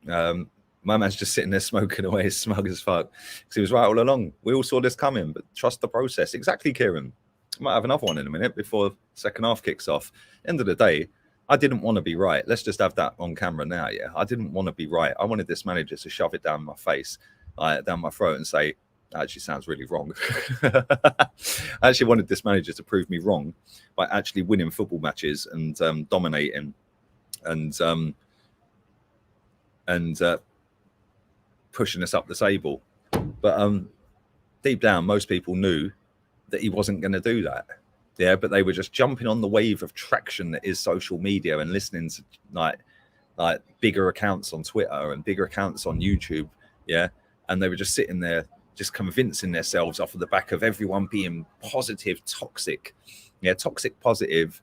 [SPEAKER 1] My man's just sitting there smoking away, smug as fuck. Because he was right all along. We all saw this coming, but trust the process. Exactly, Kieran. I might have another one in a minute before the second half kicks off. End of the day, I didn't want to be right. Let's just have that on camera now, yeah? I didn't want to be right. I wanted this manager to shove it down my face, down my throat and say, that actually sounds really wrong. I actually wanted this manager to prove me wrong by actually winning football matches and dominating and pushing us up the table. But deep down, most people knew that he wasn't going to do that. Yeah, but they were just jumping on the wave of traction that is social media and listening to like bigger accounts on Twitter and bigger accounts on YouTube. Yeah, and they were just sitting there, just convincing themselves off of the back of everyone being positive, toxic. Yeah, toxic positivity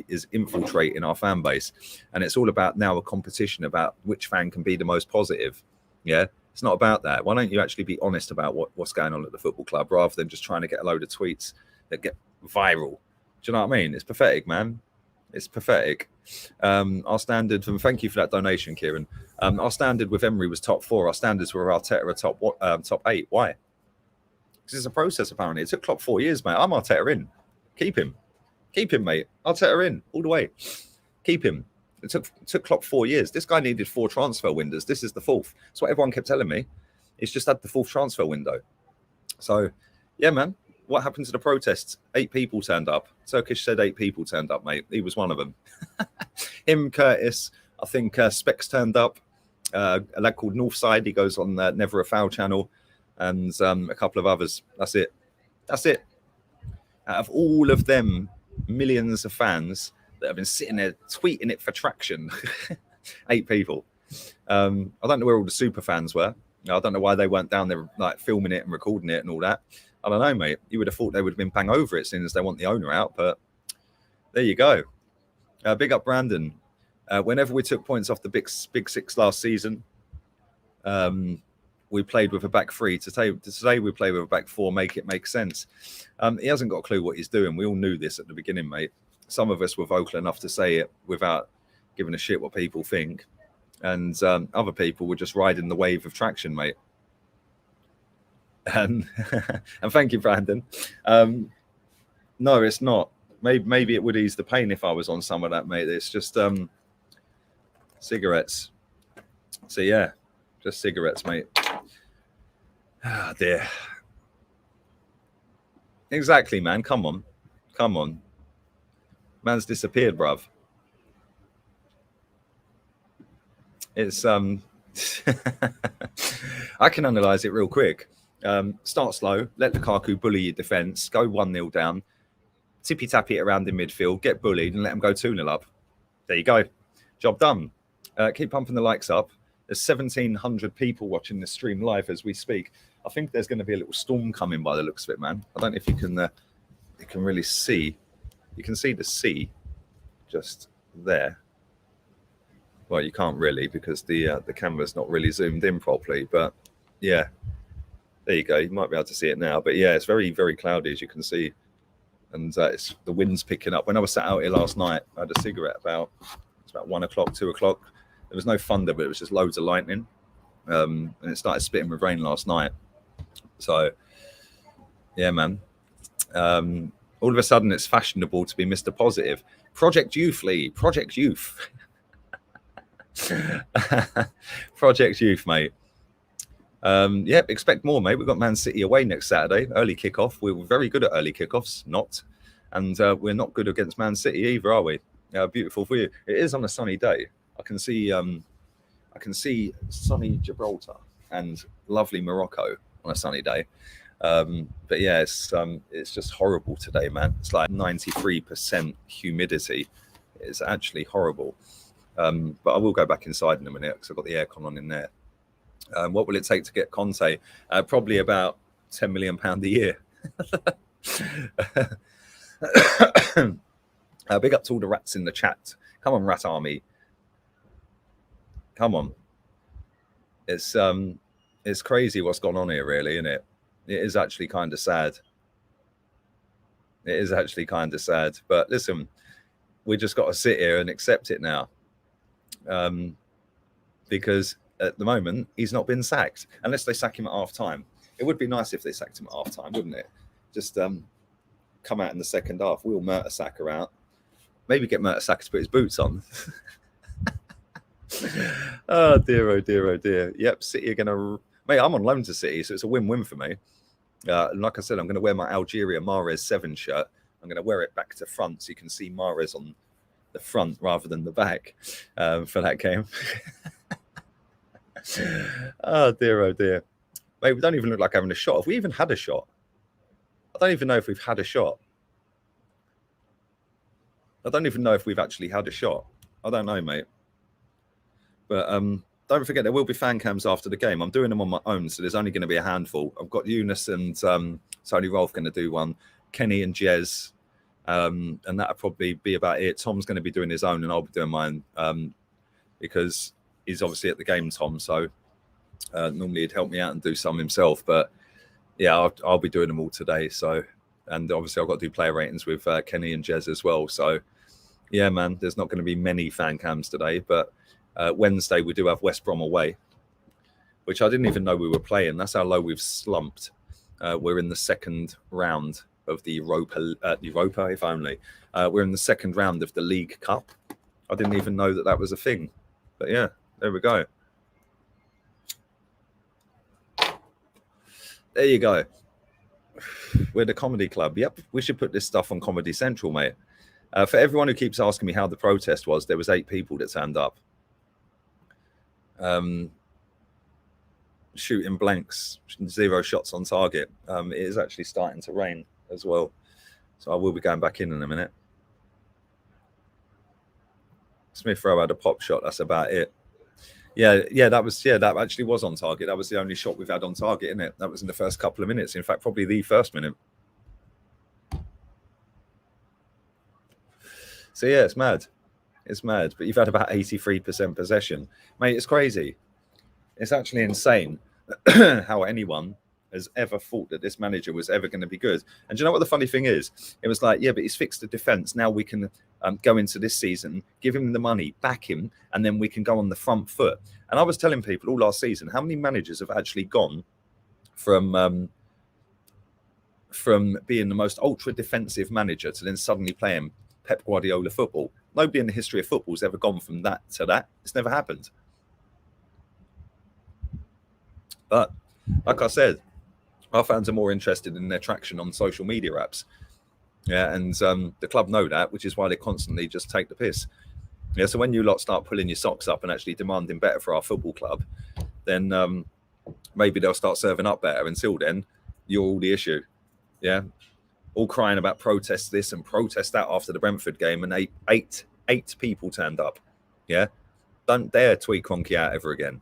[SPEAKER 1] is infiltrating our fan base, and it's all about now a competition about which fan can be the most positive. Yeah, it's not about that. Why don't you actually be honest about what's going on at the football club rather than just trying to get a load of tweets that get viral? Do you know what I mean? It's pathetic, man. It's pathetic. Our standard, and thank you for that donation, Kieran. Our standard with Emery was top 4. Our standards were Arteta top 8. Why? Because it's a process, apparently. It took Klopp 4 years, mate. I'm Arteta in. Keep him, mate. Arteta in all the way. Keep him. It took Klopp 4 years. This guy needed 4 transfer windows. This is the 4th. That's what everyone kept telling me. It's just had the 4th transfer window. So, yeah, man. What happened to the protests? 8 people turned up. Turkish said 8 people turned up, mate. He was one of them. Him, Curtis, I think Specs turned up. A lad called Northside. He goes on Never a Foul channel. And a couple of others. That's it. That's it. Out of all of them millions of fans that have been sitting there tweeting it for traction, 8 people. I don't know where all the super fans were. I don't know why they weren't down there like filming it and recording it and all that. I don't know, mate. You would have thought they would have been bang over it, seeing as they want the owner out. But there you go. Big up Brandon. Whenever we took points off the big 6 last season, we played with a back 3. Today we play with a back 4. Make it make sense. He hasn't got a clue what he's doing. We all knew this at the beginning, mate. Some of us were vocal enough to say it without giving a shit what people think, and other people were just riding the wave of traction, mate. And thank you, Brandon. No, it's not. Maybe it would ease the pain if I was on some of that, mate. It's just cigarettes. So yeah, just cigarettes, mate. Ah, dear. Exactly, man. Come on. Man's disappeared, bruv. It's I can analyze it real quick. Start slow, let Lukaku bully your defence, go 1-0 down, tippy-tappy it around in midfield, get bullied and let them go 2-0 up. There you go. Job done. Keep pumping the likes up. There's 1,700 people watching this stream live as we speak. I think there's going to be a little storm coming by the looks of it, man. I don't know if you can really see. You can see the sea just there. Well, you can't really because the camera's not really zoomed in properly. But yeah, there you go. You might be able to see it now. But yeah, it's very, very cloudy, as you can see. And the wind's picking up. When I was sat out here last night, I had a cigarette about 1 o'clock, 2 o'clock. There was no thunder, but it was just loads of lightning. And it started spitting with rain last night. So, yeah, man. All of a sudden, it's fashionable to be Mr. Positive. Project Youth, Lee. Project Youth. Project Youth, mate. Yeah, expect more, mate. We've got Man City away next Saturday. Early kickoff. We're very good at early kickoffs. Not. And we're not good against Man City either, are we? Beautiful for you. It is on a sunny day. I can see sunny Gibraltar and lovely Morocco on a sunny day. But yeah, it's just horrible today, man. It's like 93% humidity. It's actually horrible. But I will go back inside in a minute because I've got the aircon on in there. What will it take to get Conte? Probably about £10 million a year. Big up to all the rats in the chat. Come on, Rat Army. Come on. It's crazy what's gone on here, really, isn't it? It is actually kind of sad. It is actually kind of sad. But listen, we just got to sit here and accept it now. Because at the moment, he's not been sacked. Unless they sack him at half-time. It would be nice if they sacked him at half-time, wouldn't it? Just come out in the second half. We'll Mertesacker out. Maybe get Mertesacker to put his boots on. Oh, dear, oh, dear, oh, dear. Yep, City are going to... Mate, I'm on loan to City, so it's a win-win for me. Like I said, I'm going to wear my Algeria Mahrez 7 shirt. I'm going to wear it back to front so you can see Mahrez on the front rather than the back for that game. Oh, dear, oh, dear. Mate, we don't even look like having a shot. Have we even had a shot? I don't even know if we've had a shot. I don't even know if we've actually had a shot. I don't know, mate. But don't forget, there will be fan cams after the game. I'm doing them on my own, so there's only going to be a handful. I've got Eunice and Tony Rolfe going to do one, Kenny and Jez, and that'll probably be about it. Tom's going to be doing his own, and I'll be doing mine because he's obviously at the game, Tom. So normally he'd help me out and do some himself, but yeah, I'll be doing them all today. So, and obviously I've got to do player ratings with Kenny and Jez as well. So yeah, man, there's not going to be many fan cams today, but Wednesday we do have West Brom away, which I didn't even know we were playing. That's how low we've slumped. We're in the second round of the Europa, if only. We're in the second round of the League Cup. I didn't even know that was a thing. But yeah, there we go. There you go. We're the comedy club. Yep, we should put this stuff on Comedy Central, mate. For everyone who keeps asking me how the protest was, there was 8 people that turned up. Shooting blanks, 0 shots on target. It is actually starting to rain as well, so I will be going back in a minute. Smith Rowe had a pop shot. That's about it. Yeah, that actually was on target. That was the only shot we've had on target, isn't it? That was in the first couple of minutes. In fact, probably the first minute. So yeah, it's mad. It's mad. But you've had about 83% possession. Mate, it's crazy. It's actually insane how anyone has ever thought that this manager was ever going to be good. And do you know what the funny thing is? It was like, yeah, but he's fixed the defence. Now we can go into this season, give him the money, back him, and then we can go on the front foot. And I was telling people all last season, how many managers have actually gone from being the most ultra defensive manager to then suddenly playing Pep Guardiola football? Nobody in the history of football has ever gone from that to that. It's never happened. But like I said, our fans are more interested in their traction on social media apps. Yeah, and the club know that, which is why they constantly just take the piss. Yeah, so when you lot start pulling your socks up and actually demanding better for our football club, then maybe they'll start serving up better. Until then, you're all the issue. Yeah, all crying about protest this and protest that after the Brentford game, and eight people turned up. Yeah, don't dare tweet Cronky out ever again.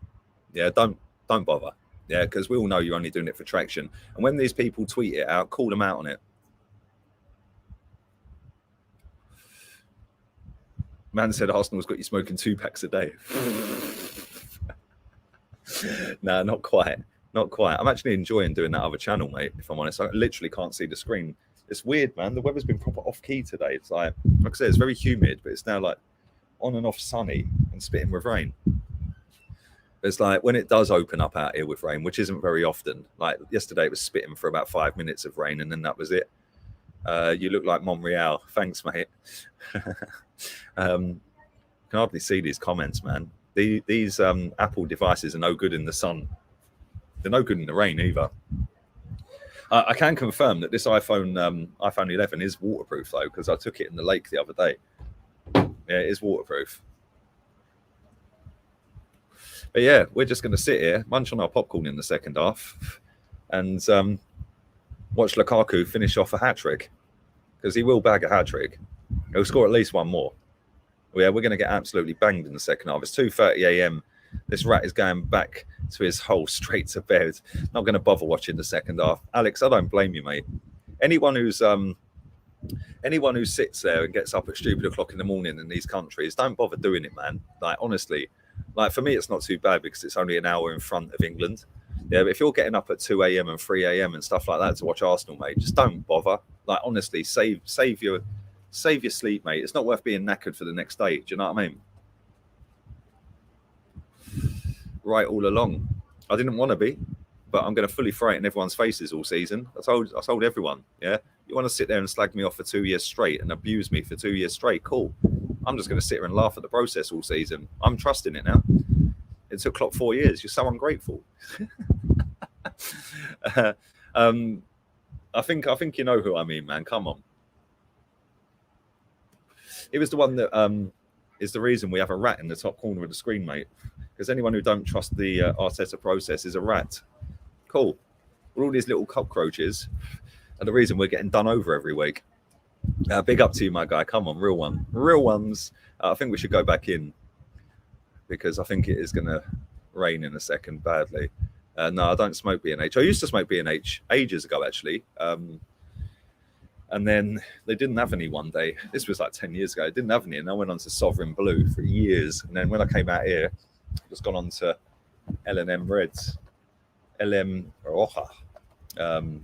[SPEAKER 1] Yeah, don't bother. Yeah, because we all know you're only doing it for traction. And when these people tweet it out, call them out on it. Man said Arsenal's got you smoking 2 packs a day. No, not quite. Not quite. I'm actually enjoying doing that other channel, mate, if I'm honest. I literally can't see the screen. It's weird, man. The weather's been proper off-key today. It's like I said, it's very humid, but it's now like on and off sunny and spitting with rain. It's like when it does open up out here with rain, which isn't very often. Like yesterday, it was spitting for about 5 minutes of rain, and then that was it. You look like Monreal. Thanks, mate. Can hardly see these comments, man. These Apple devices are no good in the sun. They're no good in the rain either. I can confirm that this iPhone 11 is waterproof, though, because I took it in the lake the other day. Yeah, it is waterproof. But yeah, we're just going to sit here, munch on our popcorn in the second half, and watch Lukaku finish off a hat-trick, because he will bag a hat-trick. He'll score at least one more. Yeah, we're going to get absolutely banged in the second half. It's 2:30 a.m. This rat is going back to his hole straight to bed. Not going to bother watching the second half. Alex, I don't blame you, mate. Anyone who sits there and gets up at stupid o'clock in the morning in these countries, don't bother doing it, man. Like, honestly, like for me, it's not too bad because it's only an hour in front of England. Yeah, but if you're getting up at 2 a.m. and 3 a.m. and stuff like that to watch Arsenal, mate, just don't bother. Like, honestly, save your sleep, mate. It's not worth being knackered for the next day. Do you know what I mean? Right all along. I didn't want to be, but I'm going to fully frighten everyone's faces all season. I told everyone, yeah, you want to sit there and slag me off for 2 years straight and abuse me for 2 years straight, cool. I'm just going to sit here and laugh at the process all season. I'm trusting it now. It took Klopp 4 years. You're so ungrateful. I think you know who I mean, man. Come on. It was the one that is the reason we have a rat in the top corner of the screen, mate. Because anyone who don't trust the Arteta process is a rat. cool. All these little cockroaches are the reason we're getting done over every week. Big up to you, my guy. Come on, real ones. I think we should go back in because I think it is going to rain in a second badly. No, I don't smoke B&H. I used to smoke B&H ages ago, actually. And then they didn't have any one day. This was like 10 years ago. They didn't have any. And I went on to Sovereign Blue for years. And then when I came out here, I've just gone on to L&M Reds. LM Roja.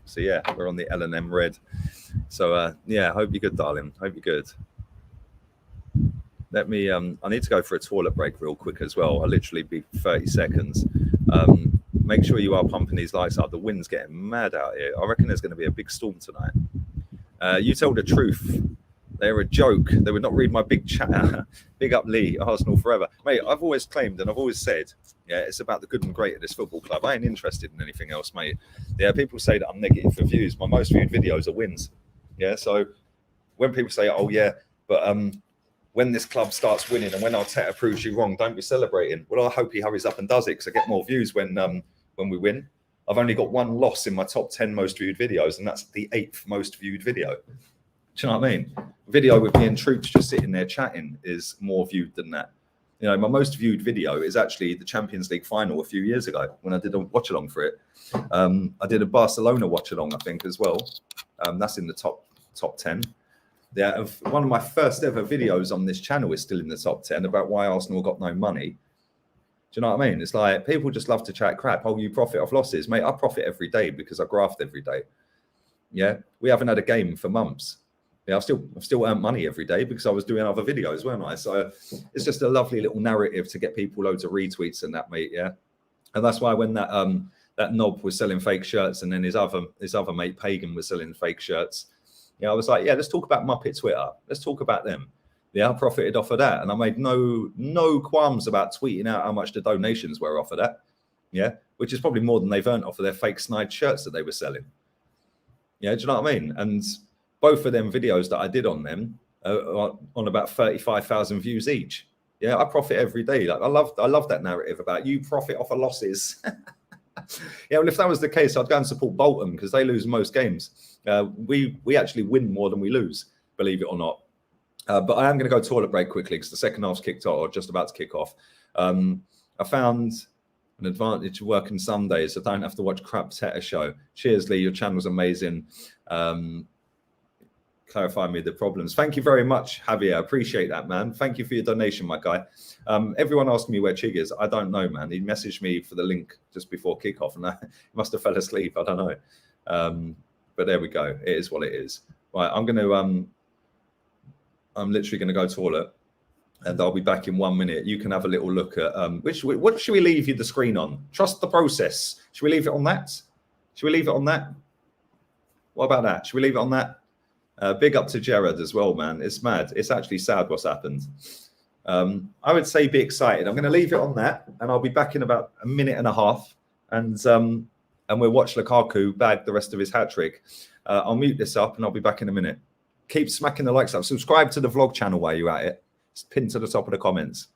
[SPEAKER 1] So yeah, we're on the L&M Red. So yeah, hope you're good, darling. Hope you're good. Let me, I need to go for a toilet break real quick as well. I'll literally be 30 seconds. Make sure you are pumping these lights up. The wind's getting mad out here. I reckon there's going to be a big storm tonight. You tell the truth. They're a joke. They would not read my big chat. Big up Lee, Arsenal forever. Mate, I've always claimed and I've always said, yeah, it's about the good and great of this football club. I ain't interested in anything else, mate. Yeah, people say that I'm negative for views. My most viewed videos are wins. Yeah, so when people say, oh yeah, but when this club starts winning and when Arteta proves you wrong, don't be celebrating. Well, I hope he hurries up and does it because I get more views when we win. I've only got one loss in my top 10 most viewed videos, and that's the 8th most viewed video. Do you know what I mean? Video with me and Troops just sitting there chatting is more viewed than that. You know, my most viewed video is actually the Champions League final a few years ago when I did a watch along for it. I did a Barcelona watch along, I think, as well. That's in the top 10. Yeah, one of my first ever videos on this channel is still in the top 10 about why Arsenal got no money. Do you know what I mean? It's like people just love to chat crap. Oh, you profit off losses, mate. I profit every day because I graft every day. Yeah, we haven't had a game for months. Yeah, I've still earned money every day because I was doing other videos, weren't I? So it's just a lovely little narrative to get people loads of retweets and that, mate. Yeah, and that's why when that knob was selling fake shirts and then his other mate Pagan was selling fake shirts, yeah, I was like, yeah, let's talk about Muppet Twitter. Let's talk about them. Yeah, I profited off of that, and I made no qualms about tweeting out how much the donations were off of that. Yeah, which is probably more than they've earned off of their fake snide shirts that they were selling. Yeah, do you know what I mean? And both of them videos that I did on them are on about 35,000 views each. Yeah, I profit every day. Like I love that narrative about you profit off of losses. Yeah, well, if that was the case, I'd go and support Bolton because they lose most games. We actually win more than we lose, believe it or not. But I am going to go toilet break quickly because the second half's kicked off or just about to kick off. I found an advantage of working Sundays. So I don't have to watch crap Teta show. Cheers, Lee. Your channel's amazing. Clarify me the problems. Thank you very much, Javier. I appreciate that, man. Thank you for your donation, my guy. Everyone asked me where Chig is. I don't know, man. He messaged me for the link just before kickoff, and I must have fell asleep. I don't know. But there we go. It is what it is. Right, I'm literally going to go toilet, and I'll be back in 1 minute. You can have a little look at what should we leave you the screen on? Trust the process. Should we leave it on that? Should we leave it on that? What about that? Should we leave it on that? Big up to Jared as well, man. It's mad. It's actually sad what's happened. I would say be excited. I'm going to leave it on that, and I'll be back in about a minute and a half, and we'll watch Lukaku bag the rest of his hat trick. I'll mute this up, and I'll be back in a minute. Keep smacking the likes up. Subscribe to the vlog channel while you're at it. It's pinned to the top of the comments.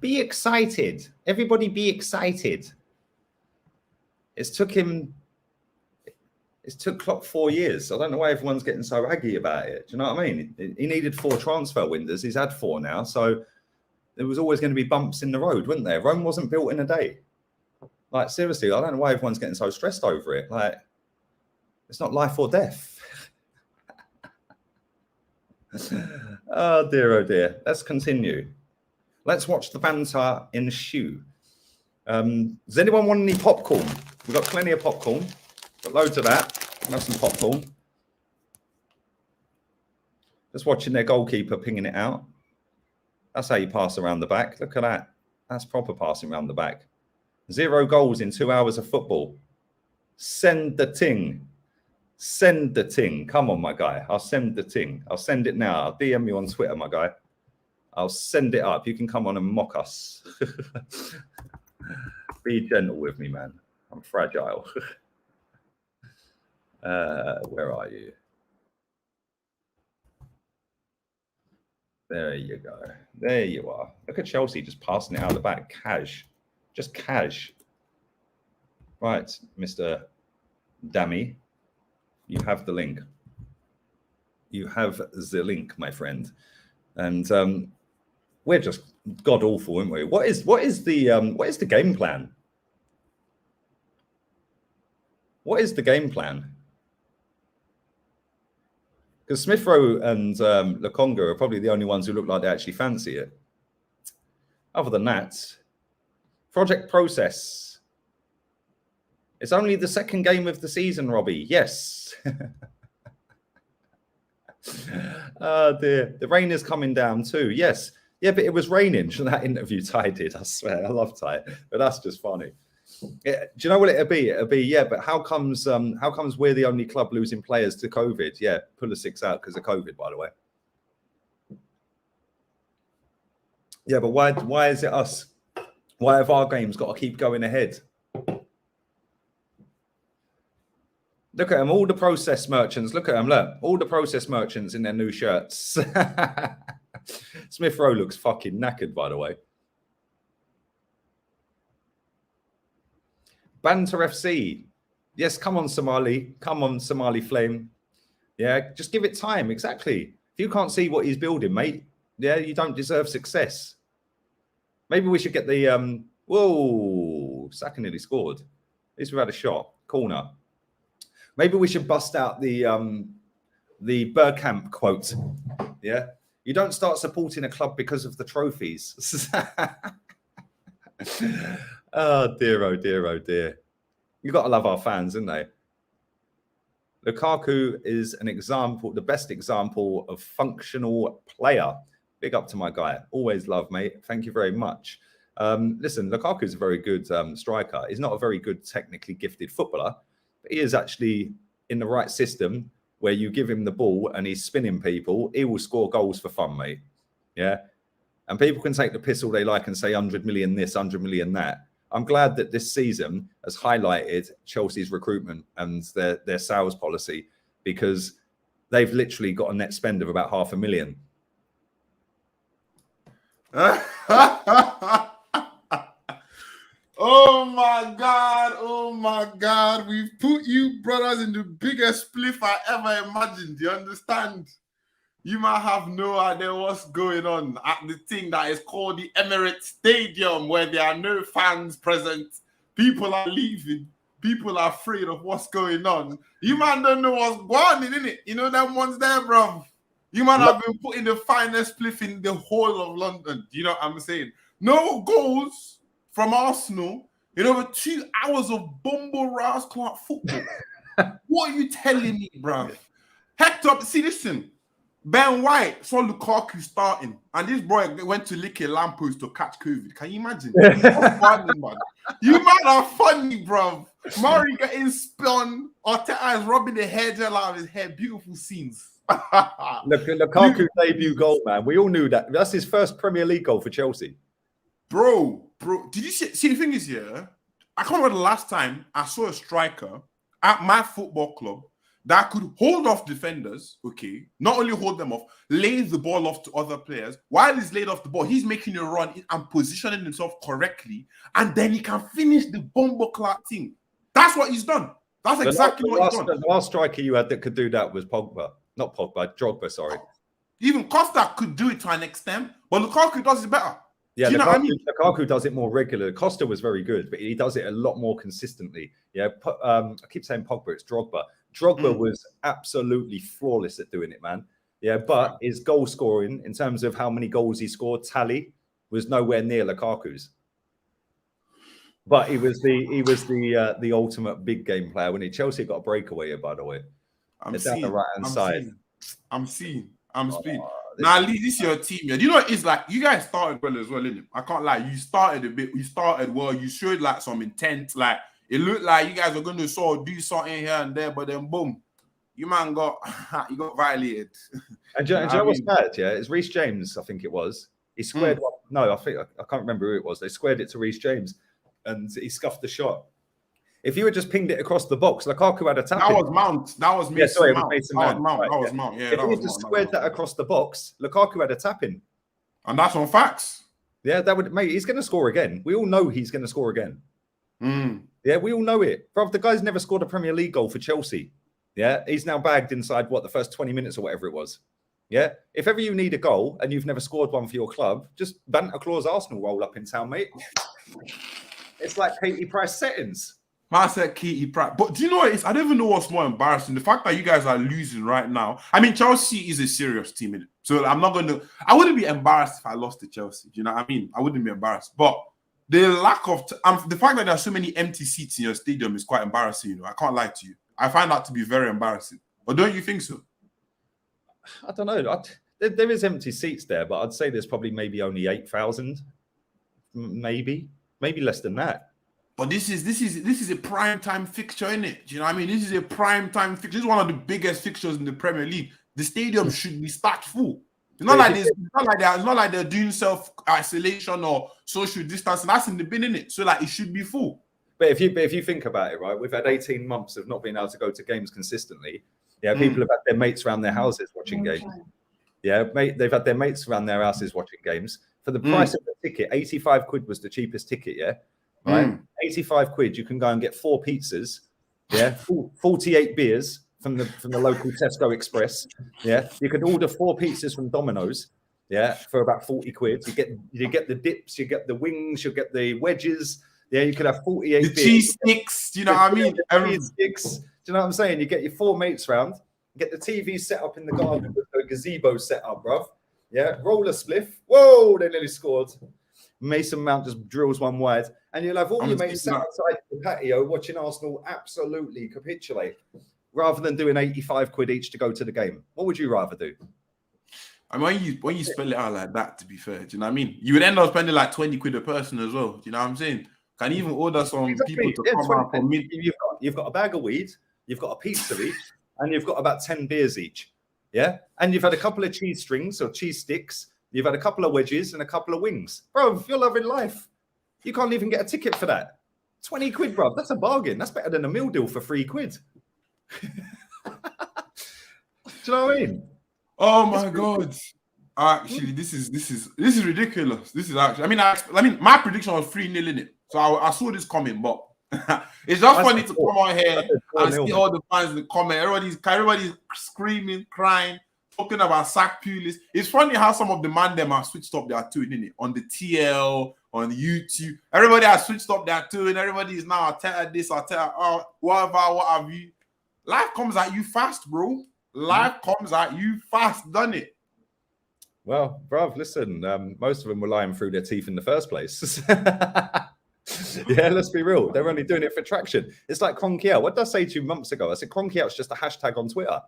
[SPEAKER 1] Be excited. Everybody be excited. It's took Klopp 4 years. I don't know why everyone's getting so raggy about it. Do you know what I mean? He needed 4 transfer windows. He's had 4 now. So there was always going to be bumps in the road, wasn't there? Rome wasn't built in a day. Like, seriously, I don't know why everyone's getting so stressed over it. Like, it's not life or death. Oh, dear, oh, dear. Let's continue. Let's watch the banter ensue. Does anyone want any popcorn? We've got plenty of popcorn. Got loads of that. Have some popcorn. Just watching their goalkeeper pinging it out. That's how you pass around the back. Look at that. That's proper passing around the back. 0 goals in 2 hours of football. Send the ting. Send the ting. Come on, my guy. I'll send the ting. I'll send it now. I'll DM you on Twitter, my guy. I'll send it up. You can come on and mock us. Be gentle with me, man. I'm fragile. Where are you? There you go. There you are. Look at Chelsea just passing it out the back. Cash. Just cash. Right, Mr. Dammy. You have the link. You have the link, my friend. And we're just god awful, aren't we? What is the game plan? What is the game plan? Because Smith Rowe and Lukaku are probably the only ones who look like they actually fancy it. Other than that, project process. It's only the second game of the season, Robbie. Yes. Oh dear. The rain is coming down too. Yes. Yeah, but it was raining. That interview Ty did. I swear. I love Ty. But that's just funny. Do you know what it'll be? It'll be, yeah, but how comes we're the only club losing players to COVID? Yeah, pull a 6 out because of COVID, by the way. Yeah, but why is it us? Why have our games got to keep going ahead? Look at them, all the process merchants. Look at them, look. All the process merchants in their new shirts. Smith Rowe looks fucking knackered, by the way. Banter FC. Yes, come on, Somali. Come on, Somali Flame. Yeah, just give it time. Exactly. If you can't see what he's building, mate, yeah, you don't deserve success. Maybe we should get the... whoa, Saka nearly scored. At least we've had a shot. Corner. Maybe we should bust out the Bergkamp quote. Yeah? You don't start supporting a club because of the trophies. Oh, dear, oh, dear, oh, dear. You've got to love our fans, isn't they? Lukaku is an example, the best example of functional player. Big up to my guy. Always love, mate. Thank you very much. Listen, Lukaku is a very good striker. He's not a very good technically gifted footballer, but he is actually in the right system where you give him the ball and he's spinning people. He will score goals for fun, mate. Yeah. And people can take the piss all they like and say 100 million this, 100 million that. I'm glad that this season has highlighted Chelsea's recruitment and their sales policy, because they've literally got a net spend of about 500,000.
[SPEAKER 3] Oh my God. Oh my God. We've put you brothers in the biggest spliff I ever imagined. You understand? You might have no idea what's going on at the thing that is called the Emirates Stadium, where there are no fans present. People are leaving. People are afraid of what's going on. You might don't know what's going on, innit? You know them ones there, bro. You might have been putting the finest spliff in the whole of London. You know what I'm saying? No goals from Arsenal in over 2 hours of bumble Ras Clark football. What are you telling me, bro? Hector, see, listen. Ben White saw Lukaku starting, and this boy went to lick a lamppost to catch COVID. Can you imagine? Funny, man. You man are funny, bro. Murray getting spun, Arteta is rubbing the hair gel out of his hair. Beautiful scenes.
[SPEAKER 1] Look, Lukaku's debut goal, man. We all knew that. That's his first Premier League goal for Chelsea.
[SPEAKER 3] Bro, did you see the thing is here? I can't remember the last time I saw a striker at my football club that could hold off defenders, okay, not only hold them off, lay the ball off to other players. While he's laid off the ball, he's making a run and positioning himself correctly, and then he can finish the bomber clock thing. That's what he's done. That's exactly what he's done.
[SPEAKER 1] The last striker you had that could do that was Drogba, sorry.
[SPEAKER 3] Even Costa could do it to an extent, but Lukaku does it better.
[SPEAKER 1] Yeah,
[SPEAKER 3] do you know what I mean?
[SPEAKER 1] Lukaku does it more regular. Costa was very good, but he does it a lot more consistently. Yeah, I keep saying Pogba, it's Drogba. Drogba was absolutely flawless at doing it, man. Yeah, but his goal scoring, in terms of how many goals he scored, tally, was nowhere near Lukaku's. But he was the ultimate big game player. When Chelsea got a breakaway here, by the way.
[SPEAKER 3] I'm
[SPEAKER 1] down the right-hand side.
[SPEAKER 3] I'm seeing. Now, Lee, this is your team. Yeah. Do you know what it's like? You guys started well as well, innit? I can't lie. You started a bit. You started well. You showed like some intent. Like it looked like you guys were going to sort of do something here and there, but then boom, you man got violated.
[SPEAKER 1] And do you know what's bad? Yeah, it's Reece James. I think it was. He squared one. No, I can't remember who it was. They squared it to Reece James, and he scuffed the shot. If you had just pinged it across the box, Lukaku had a tap.
[SPEAKER 3] That was Mount. That was Mason Mount.
[SPEAKER 1] That
[SPEAKER 3] was Mount. Yeah,
[SPEAKER 1] if he had just squared that across the box, Lukaku had a tap in.
[SPEAKER 3] And that's on facts.
[SPEAKER 1] Yeah, that would, mate. He's going to score again. We all know he's going to score again. Yeah, we all know it. Bro, the guy's never scored a Premier League goal for Chelsea. Yeah, he's now bagged inside the first 20 minutes or whatever it was. Yeah, if ever you need a goal and you've never scored one for your club, just Banter Claus Arsenal roll up in town, mate. It's like Katie Price settings.
[SPEAKER 3] I said Katie Pratt. But do you know what it is? I don't even know what's more embarrassing. The fact that you guys are losing right now. I mean, Chelsea is a serious team, innit? So I wouldn't be embarrassed if I lost to Chelsea. Do you know what I mean? I wouldn't be embarrassed. But the lack of, the fact that there are so many empty seats in your stadium is quite embarrassing, you know. I can't lie to you. I find that to be very embarrassing. Or don't you think so?
[SPEAKER 1] I don't know. There is empty seats there, but I'd say there's probably maybe only 8,000. Maybe less than that.
[SPEAKER 3] But this is a prime time fixture, isn't it? Do you know what I mean? This is a prime time fixture. This is one of the biggest fixtures in the Premier League. The stadium should be stacked full. It's not like they're doing self-isolation or social distancing. That's in the bin, isn't it? So like it should be full.
[SPEAKER 1] But if you think about it, right, we've had 18 months of not being able to go to games consistently. Yeah, people have had their mates around their houses watching games. Yeah, they've had their mates around their houses watching games. For the price of the ticket, 85 quid was the cheapest ticket, yeah? Right? 85 quid, you can go and get 4 pizzas, yeah, 48 beers from the local Tesco Express, yeah. You can order 4 pizzas from Domino's, yeah, for about 40 quid. You get the dips, you get the wings, you get the wedges, yeah. You could have 48
[SPEAKER 3] the
[SPEAKER 1] beers.
[SPEAKER 3] Cheese sticks, do you know what I mean?
[SPEAKER 1] Cheese sticks. Do you know what I'm saying? You get your 4 mates round, get the TV set up in the garden with the gazebo set up, bruv. Yeah, roll a spliff. Whoa, they nearly scored. Mason Mount just drills one wide, and you'll have all your mates sat outside the patio watching Arsenal absolutely capitulate, rather than doing 85 quid each to go to the game. What would you rather do?
[SPEAKER 3] I mean, when you spell it out like that, to be fair, do you know what I mean? You would end up spending like 20 quid a person as well. Do you know what I'm saying? Can even order some people to come out for me.
[SPEAKER 1] You've got a bag of weed, you've got a pizza each, and you've got about 10 beers each. Yeah, and you've had a couple of cheese strings or cheese sticks. You've had a couple of wedges and a couple of wings. Bro, if you're loving life, you can't even get a ticket for that. 20 quid, bro. That's a bargain. That's better than a meal deal for 3 quid. Do you know what I mean?
[SPEAKER 3] Oh my God. Actually, this is ridiculous. This is actually, I mean, my prediction was 3-0 in it. So I saw this coming, but it's just funny to come on here and see all the fans in the comment. Everybody's screaming, crying, talking about sack Pulis. It's funny how some of the man them have switched up their tune, innit? On the TL, on YouTube. Everybody has switched up their tune. Everybody is now Arteta this, Arteta, whatever, what have you. Life comes at you fast, bro. Life comes at you fast, doesn't it?
[SPEAKER 1] Well, bruv, listen, most of them were lying through their teeth in the first place. Yeah, let's be real. They're only doing it for traction. It's like Kroenke out. What did I say 2 months ago? I said Kroenke out's just a hashtag on Twitter.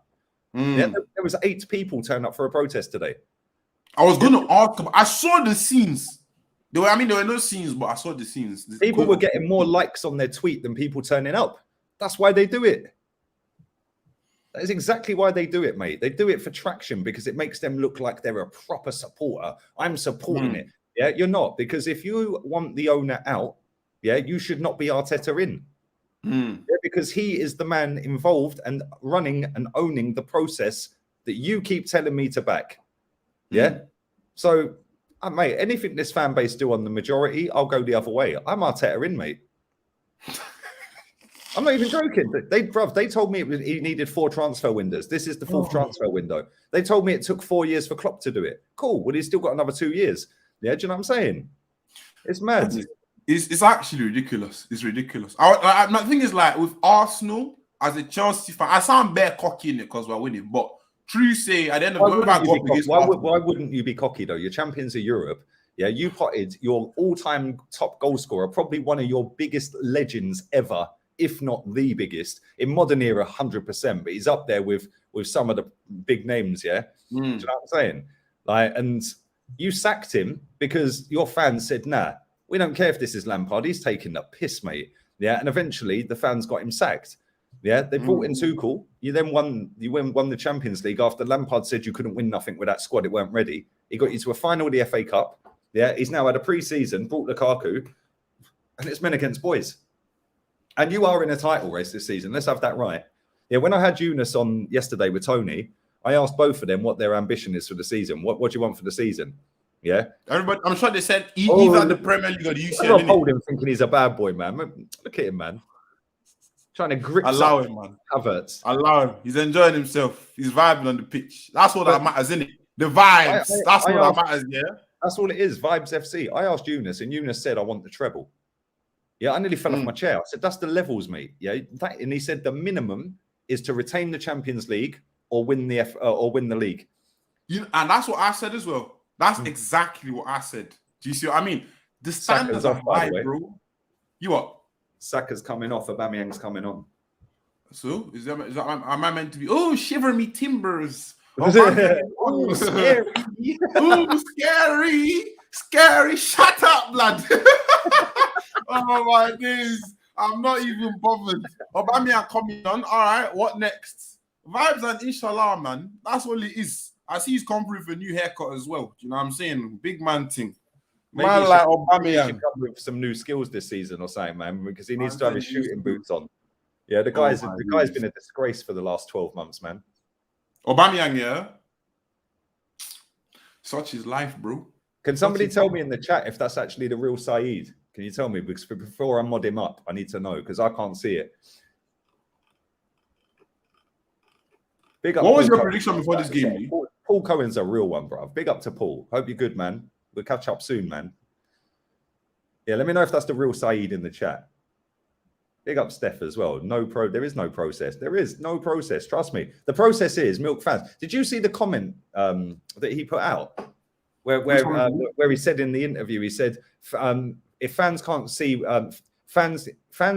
[SPEAKER 1] Yeah, there was 8 people turned up for a protest today.
[SPEAKER 3] I was going to ask them. I saw the scenes. There were no scenes, but I saw the scenes.
[SPEAKER 1] People were getting more likes on their tweet than people turning up. That's why they do it. That is exactly why they do it, mate. They do it for traction because it makes them look like they're a proper supporter. I'm supporting it. Yeah, you're not. Because if you want the owner out, yeah, you should not be Arteta in. Yeah, because he is the man involved and running and owning the process that you keep telling me to back. Yeah. So, mate, anything this fan base do on the majority, I'll go the other way. I'm Arteta in, mate. I'm not even joking. They told me he needed 4 transfer windows. This is the 4th transfer window. They told me it took 4 years for Klopp to do it. Cool. Well, he's still got another 2 years. Yeah, do you know what I'm saying? It's mad.
[SPEAKER 3] It's actually ridiculous. It's ridiculous. My thing is, like, with Arsenal, as a Chelsea fan, I sound bare cocky in it because we're winning, but true say, at the end of the day,
[SPEAKER 1] why wouldn't you be cocky, though? You're champions of Europe. Yeah, you potted your all-time top goal scorer, probably one of your biggest legends ever, if not the biggest, in modern era, 100%. But he's up there with some of the big names, yeah? Do you know what I'm saying? Like, and you sacked him because your fans said, nah, we don't care if this is Lampard. He's taking the piss, mate. Yeah, and eventually the fans got him sacked. Yeah, they brought in Tuchel. You then won the Champions League after Lampard said you couldn't win nothing with that squad. It weren't ready. He got you to a final of the FA Cup. Yeah, he's now had a pre-season, brought Lukaku, and it's men against boys. And you are in a title race this season. Let's have that right. Yeah, when I had Eunice on yesterday with Tony, I asked both of them what their ambition is for the season. What do you want for the season? Yeah.
[SPEAKER 3] Everybody, I'm sure they said either the Premier League or the UCL.
[SPEAKER 1] I'm holding him thinking he's a bad boy, man. Look at him, man. Trying to grip.
[SPEAKER 3] Allow him, man.
[SPEAKER 1] Havertz.
[SPEAKER 3] Allow him. He's enjoying himself. He's vibing on the pitch. That's all that matters, isn't it? The vibes. That's all that matters, yeah?
[SPEAKER 1] That's all it is. Vibes FC. I asked Eunice, and Eunice said, I want the treble. Yeah, I nearly fell off my chair. I said, that's the levels, mate. Yeah, and he said the minimum is to retain the Champions League or win the league.
[SPEAKER 3] And that's what I said as well. That's exactly what I said. Do you see what I mean? The standards are high, bro. You what?
[SPEAKER 1] Saka's coming off. Aubameyang's coming on.
[SPEAKER 3] So am I meant to be? Oh, shiver me timbers!
[SPEAKER 1] Oh, scary!
[SPEAKER 3] Oh, scary! Shut up, lad! Oh my days! I'm not even bothered. Aubameyang coming on. All right, what next? Vibes and inshallah, man. That's all it is. I see he's come through with a new haircut as well. Do you know what I'm saying? Big man thing.
[SPEAKER 1] Maybe man, like Aubameyang should come with some new skills this season or something, man, because he needs to have his shooting boots on. Yeah, the guy's been a disgrace for the last 12 months, man.
[SPEAKER 3] Aubameyang, yeah. Such is life, bro.
[SPEAKER 1] Can somebody tell me in the chat if that's actually the real Saeed? Can you tell me? Because before I mod him up, I need to know because I can't see it. Big up.
[SPEAKER 3] What was your prediction before this game?
[SPEAKER 1] Paul Cohen's a real one, bro. Big up to Paul. Hope you're good, man. We'll catch up soon, man. Yeah, let me know if that's the real Saeed in the chat. Big up Steph as well. There is no process. There is no process. Trust me. The process is milk fans. Did you see the comment that he put out where he said in the interview? He said if fans can't see fans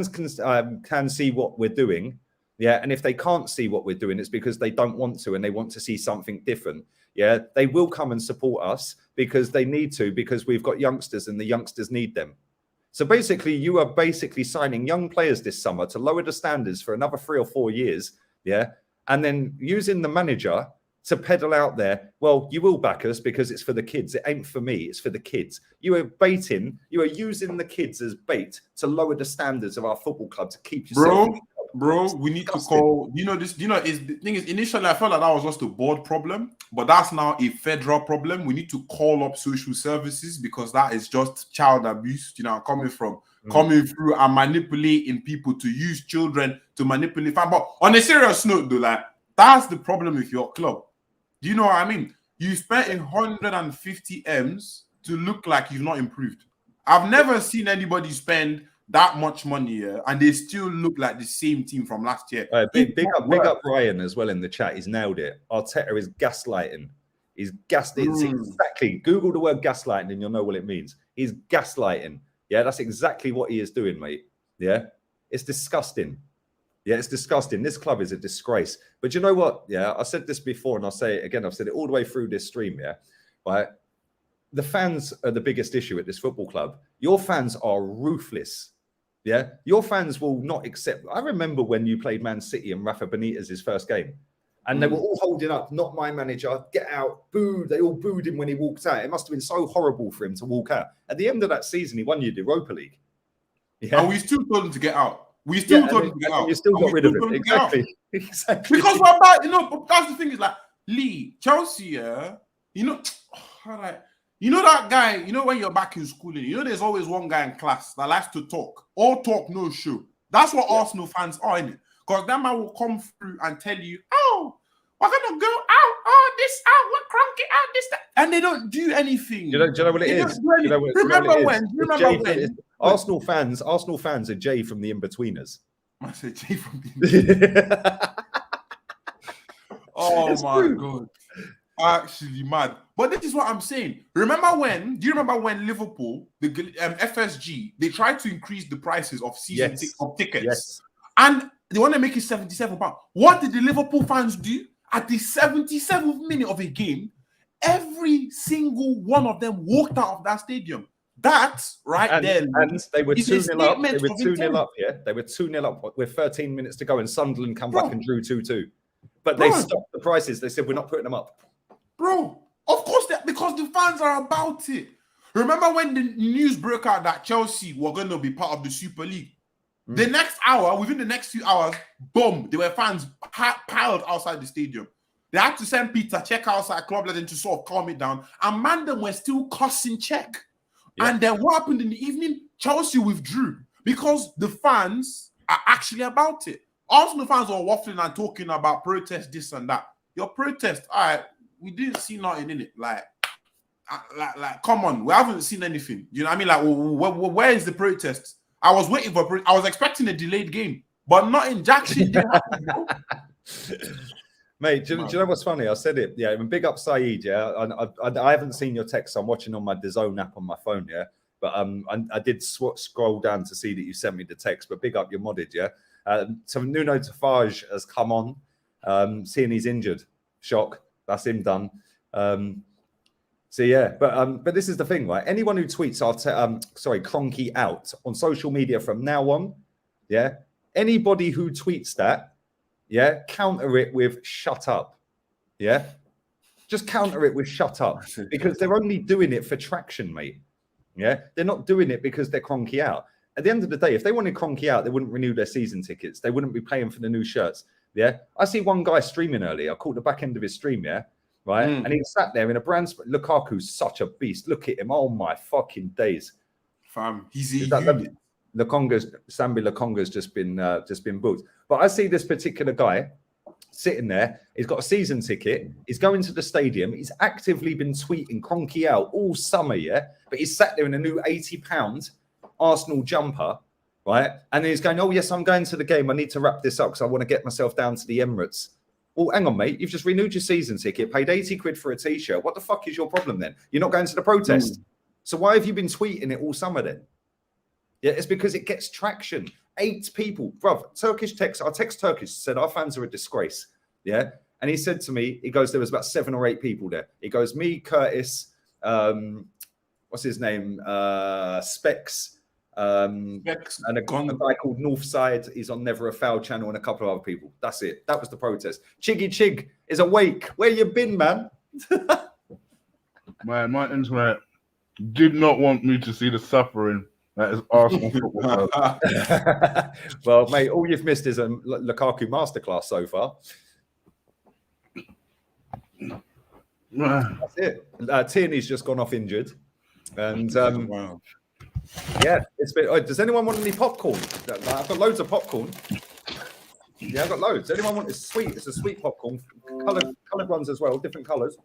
[SPEAKER 1] can see what we're doing. Yeah, and if they can't see what we're doing, it's because they don't want to and they want to see something different. Yeah, they will come and support us because they need to, because we've got youngsters and the youngsters need them. So basically, you are basically signing young players this summer to lower the standards for another 3 or 4 years. Yeah, and then using the manager to peddle out there, well, you will back us because it's for the kids. It ain't for me. It's for the kids. You are using the kids as bait to lower the standards of our football club to keep yourself.
[SPEAKER 3] Bro, we need to call. The thing is, initially I felt like that was just a board problem, but that's now a federal problem. We need to call up social services because that is just child abuse. Coming through and manipulating people to use children to manipulate. But on a serious note, though, like that's the problem with your club. Do you know what I mean? You spent 150 M's to look like you've not improved. I've never seen anybody spend that much money, and they still look like the same team from last year.
[SPEAKER 1] Big up Ryan as well in the chat. He's nailed it. Arteta is gaslighting. He's exactly. Google the word gaslighting and you'll know what it means. He's gaslighting. Yeah, that's exactly what he is doing, mate. Yeah, it's disgusting. Yeah, it's disgusting. This club is a disgrace. But you know what? Yeah, I said this before and I'll say it again. I've said it all the way through this stream. Yeah, right. The fans are the biggest issue at this football club. Your fans are ruthless. Yeah, your fans will not accept. I remember when you played Man City and Rafa Benitez's first game, and they were all holding up, not my manager, get out, boo. They all booed him when he walked out. It must have been so horrible for him to walk out. At the end of that season, he won you the Europa League. Yeah,
[SPEAKER 3] and we still told him to get out. We still
[SPEAKER 1] Yeah,
[SPEAKER 3] told
[SPEAKER 1] and
[SPEAKER 3] him to get out.
[SPEAKER 1] you still
[SPEAKER 3] And
[SPEAKER 1] got
[SPEAKER 3] we
[SPEAKER 1] rid of
[SPEAKER 3] still
[SPEAKER 1] him.
[SPEAKER 3] told him to get out.
[SPEAKER 1] Exactly.
[SPEAKER 3] Because we're about, but that's the thing is like, Lee, Chelsea, yeah, you know that guy, when you're back in schooling, there's always one guy in class that likes to talk. All talk, no show. That's what Arsenal fans are, innit? Because that man will come through and tell you, oh, we're gonna go out, oh, this out, we're cranking out, this, that. And they don't do anything.
[SPEAKER 1] Do you know what it is?
[SPEAKER 3] Remember when?
[SPEAKER 1] Arsenal fans are Jay from the In-Betweeners.
[SPEAKER 3] I said Jay from the Oh
[SPEAKER 1] It's
[SPEAKER 3] my
[SPEAKER 1] true.
[SPEAKER 3] God. Actually mad. But this is what I'm saying. Do you remember when Liverpool, the FSG, they tried to increase the prices of season tickets?
[SPEAKER 1] Yes.
[SPEAKER 3] And they want to make it £77. What did the Liverpool fans do? At the 77th minute of a game, every single one of them walked out of that stadium. That's right there.
[SPEAKER 1] And they were 2-0 up. They were 2-0
[SPEAKER 3] intent.
[SPEAKER 1] up, yeah. They were 2-0 up with 13 minutes to go, and Sunderland come back and drew 2-2. But
[SPEAKER 3] Bro.
[SPEAKER 1] they stopped the prices. They said, we're not putting them up.
[SPEAKER 3] Bro, of course, because the fans are about it. Remember when the news broke out that Chelsea were going to be part of the Super League? The next hour, within the next few hours, boom, there were fans piled outside the stadium. They had to send Peter check outside Club Legend to sort of calm it down. And man, them were still cussing check. Yeah. And then what happened in the evening? Chelsea withdrew because the fans are actually about it. Arsenal fans are waffling and talking about protest, this and that. Your protest, all right, we didn't see nothing in it. Like, come on, we haven't seen anything. You know what I mean? Like, where is the protest? I was waiting for. I was expecting a delayed game, but not in jack shit.
[SPEAKER 1] Mate, do you know what's funny? I said it. Yeah, big up Saeed. Yeah, I haven't seen your text. So I'm watching on my DAZN app on my phone. Yeah, but I did scroll down to see that you sent me the text. But big up your modded. Yeah. So Nuno Tafage has come on. Seeing he's injured. Shock. That's him done. So yeah, but this is the thing, right? Anyone who tweets Cronky out on social media from now on, yeah. Anybody who tweets that, yeah, counter it with shut up, yeah. Just counter it with shut up, because they're only doing it for traction, mate. Yeah, they're not doing it because they're Cronky out. At the end of the day, if they wanted Cronky out, they wouldn't renew their season tickets. They wouldn't be paying for the new shirts. Yeah, I see one guy streaming earlier. I caught the back end of his stream, yeah. Right, and he sat there in a brand. Lukaku's such a beast. Look at him! Oh my fucking days,
[SPEAKER 3] fam! He's a unit.
[SPEAKER 1] Sambi Lukonga's just been booked. But I see this particular guy sitting there. He's got a season ticket. He's going to the stadium. He's actively been tweeting Cronky out all summer, yeah. But he's sat there in a new £80 Arsenal jumper, right? And then he's going, "Oh yes, I'm going to the game. I need to wrap this up because I want to get myself down to the Emirates." Well, hang on, mate. You've just renewed your season ticket, paid 80 quid for a t-shirt. What the fuck is your problem then? You're not going to the protest. So why have you been tweeting it all summer then? Yeah, it's because it gets traction. 8 people, bruv, Turkish text. I text Turkish, said our fans are a disgrace. Yeah. And he said to me, he goes, there was about 7 or 8 people there. He goes, me, Curtis, what's his name? Specs. And a guy called Northside. He's on Never a Foul channel, and a couple of other people. That's it. That was the protest. Chiggy Chig is awake. Where you been, man?
[SPEAKER 4] Man, my internet did not want me to see the suffering that is Arsenal football.
[SPEAKER 1] Well, mate, all you've missed is a Lukaku masterclass so far. That's it. Tierney's just gone off injured, and
[SPEAKER 3] wow.
[SPEAKER 1] Yeah, it's been. Does anyone want any popcorn? I've got loads of popcorn. Yeah, I've got loads. Anyone want? It's sweet. It's a sweet popcorn. Coloured ones as well, different colours.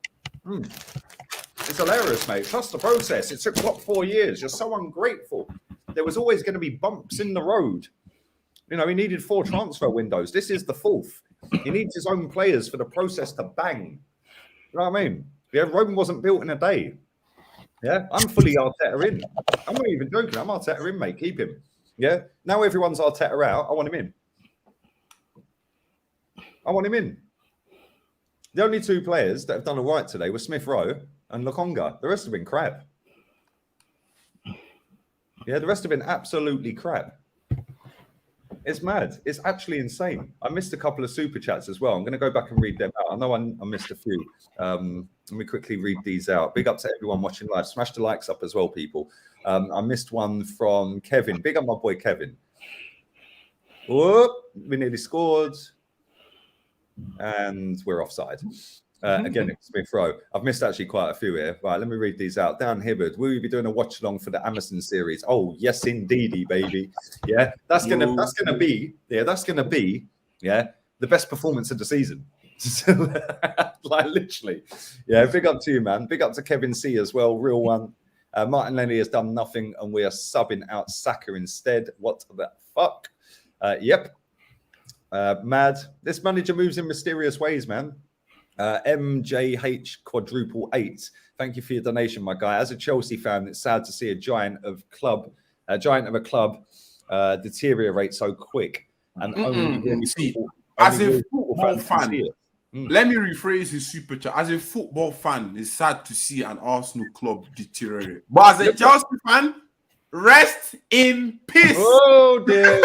[SPEAKER 1] It's hilarious, mate. Trust the process. It took 4 years. You're so ungrateful. There was always going to be bumps in the road. You know, he needed 4 transfer windows. This is the 4th. He needs his own players for the process to bang. You know what I mean? Yeah, Rome wasn't built in a day. Yeah, I'm fully Arteta in. I'm not even joking. I'm Arteta in, mate. Keep him. Yeah. Now everyone's Arteta out. I want him in. I want him in. The only 2 players that have done all right today were Smith Rowe and Lukonga. The rest have been crap. Yeah, the rest have been absolutely crap. It's mad. It's actually insane. I missed a couple of super chats as well. I'm going to go back and read them out. I know I missed a few. Let me quickly read these out. Big up to everyone watching live. Smash the likes up as well, people. I missed one from Kevin. Big up my boy Kevin. Whoop, we nearly scored. And we're offside. Again, it's been throw. I've missed actually quite a few here. Right, let me read these out. Dan Hibbard, will you be doing a watch along for the Amazon series? Oh, yes, indeedy, baby. Yeah, that's gonna be the best performance of the season. Like literally. Yeah, big up to you, man. Big up to Kevin C as well, real one. Martin Lenny has done nothing and we are subbing out Saka instead. What the fuck? Yep. Mad. This manager moves in mysterious ways, man. MJH quadruple 8. Thank you for your donation, my guy. As a Chelsea fan, it's sad to see a giant of a club deteriorate so quick. And
[SPEAKER 3] as a football fan, let me rephrase his super chat. As a football fan, it's sad to see an Arsenal club deteriorate. But as a Chelsea fan, rest in peace.
[SPEAKER 1] Oh dear.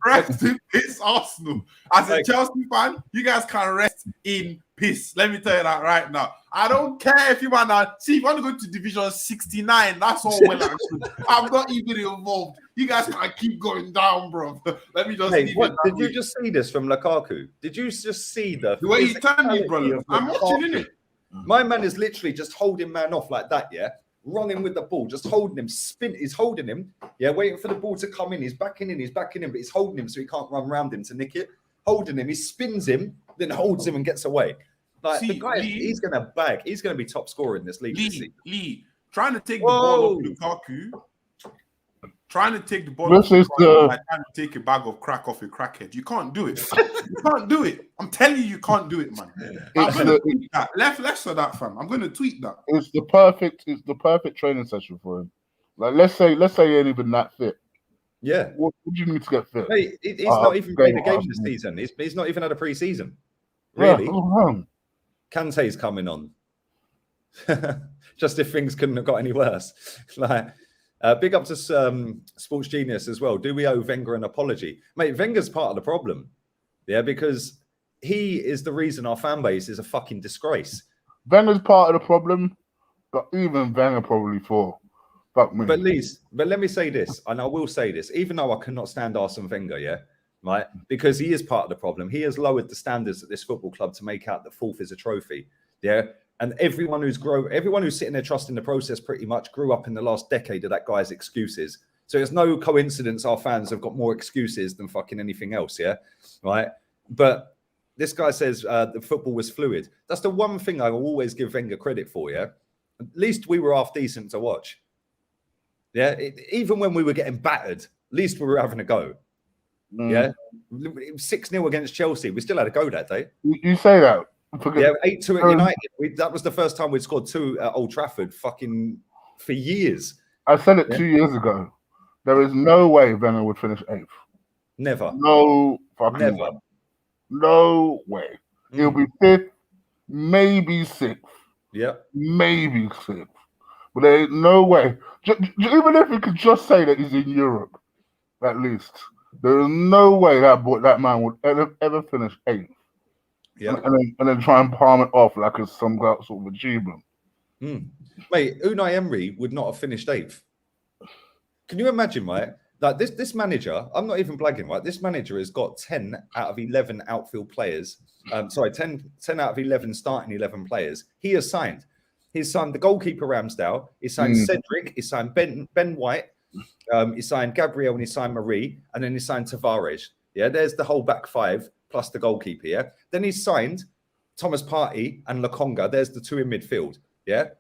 [SPEAKER 3] Rest in peace, Arsenal. As a Chelsea fan, you guys can rest in peace. Let me tell you that right now. I don't care if you want to see if you want to go to Division 69. That's all well and good. I'm not even involved. You guys can keep going down, bro. Let me just.
[SPEAKER 1] Hey, did you just see this from Lukaku? Did you just see the
[SPEAKER 3] way you turned me, brother? I'm watching it.
[SPEAKER 1] My man is literally just holding man off like that, yeah. Running with the ball, just holding him, he's holding him, yeah, waiting for the ball to come in. He's backing in, but he's holding him so he can't run around him to nick it. Holding him, he spins him, then holds him and gets away. Like the guy, he's gonna bag. He's gonna be top scorer in this league.
[SPEAKER 3] Lee, trying to take the ball off Lukaku. Trying to take the ball
[SPEAKER 4] off Lukaku,
[SPEAKER 3] like trying to take a bag of crack off a crackhead. You can't do it. You can't do it. I'm telling you can't do it, man. I'm gonna tweet that. Less for that, fam. I'm gonna tweet that.
[SPEAKER 4] It's the perfect training session for him. Like let's say he ain't even that fit.
[SPEAKER 1] Yeah.
[SPEAKER 4] What do you need to get fit?
[SPEAKER 1] Hey, he's not even played a game this season. He's not even had a pre-season. Really?
[SPEAKER 4] Yeah,
[SPEAKER 1] Kante's coming on. Just if things couldn't have got any worse. Like, big up to Sports Genius as well. Do we owe Wenger an apology? Mate, Wenger's part of the problem. Yeah, because he is the reason our fan base is a fucking disgrace.
[SPEAKER 4] Wenger's part of the problem, but even Wenger probably for fuck me.
[SPEAKER 1] But let me say this, and I will say this, even though I cannot stand Arsene Wenger, yeah, right? Because he is part of the problem. He has lowered the standards at this football club to make out that fourth is a trophy. Yeah. And everyone who's sitting there trusting the process pretty much grew up in the last decade of that guy's excuses. So it's no coincidence our fans have got more excuses than fucking anything else, yeah? Right? But this guy says the football was fluid. That's the one thing I will always give Wenger credit for, yeah? At least we were half decent to watch. Yeah? Even when we were getting battered, at least we were having a go. Yeah? 6-0 against Chelsea. We still had a go that day.
[SPEAKER 4] You say that.
[SPEAKER 1] Yeah, 8-2 at United. That was the first time we'd scored 2 at Old Trafford fucking for years.
[SPEAKER 4] I said it 2 years ago. There is no way Wenger would finish 8th.
[SPEAKER 1] Never.
[SPEAKER 4] No fucking way. No way. He'll be 5th, maybe 6th.
[SPEAKER 1] Yeah.
[SPEAKER 4] Maybe 6th. But there ain't no way. Even if he could just say that he's in Europe, at least, there is no way that man would ever finish 8th.
[SPEAKER 1] Yeah,
[SPEAKER 4] and then try and palm it off like it's some sort of achievement.
[SPEAKER 1] Mate, Unai Emery would not have finished 8th. Can you imagine, right? Like this manager, I'm not even blagging, right? This manager has got 10 out of 11 outfield players. 10 out of 11 starting 11 players. He's signed the goalkeeper Ramsdale. He signed Cedric. He signed Ben White. He signed Gabriel and he signed Marie, and then he signed Tavares. Yeah, there's the whole back 5 plus the goalkeeper. Yeah, then he signed Thomas Partey and Lokonga. There's the 2 in midfield. Yeah.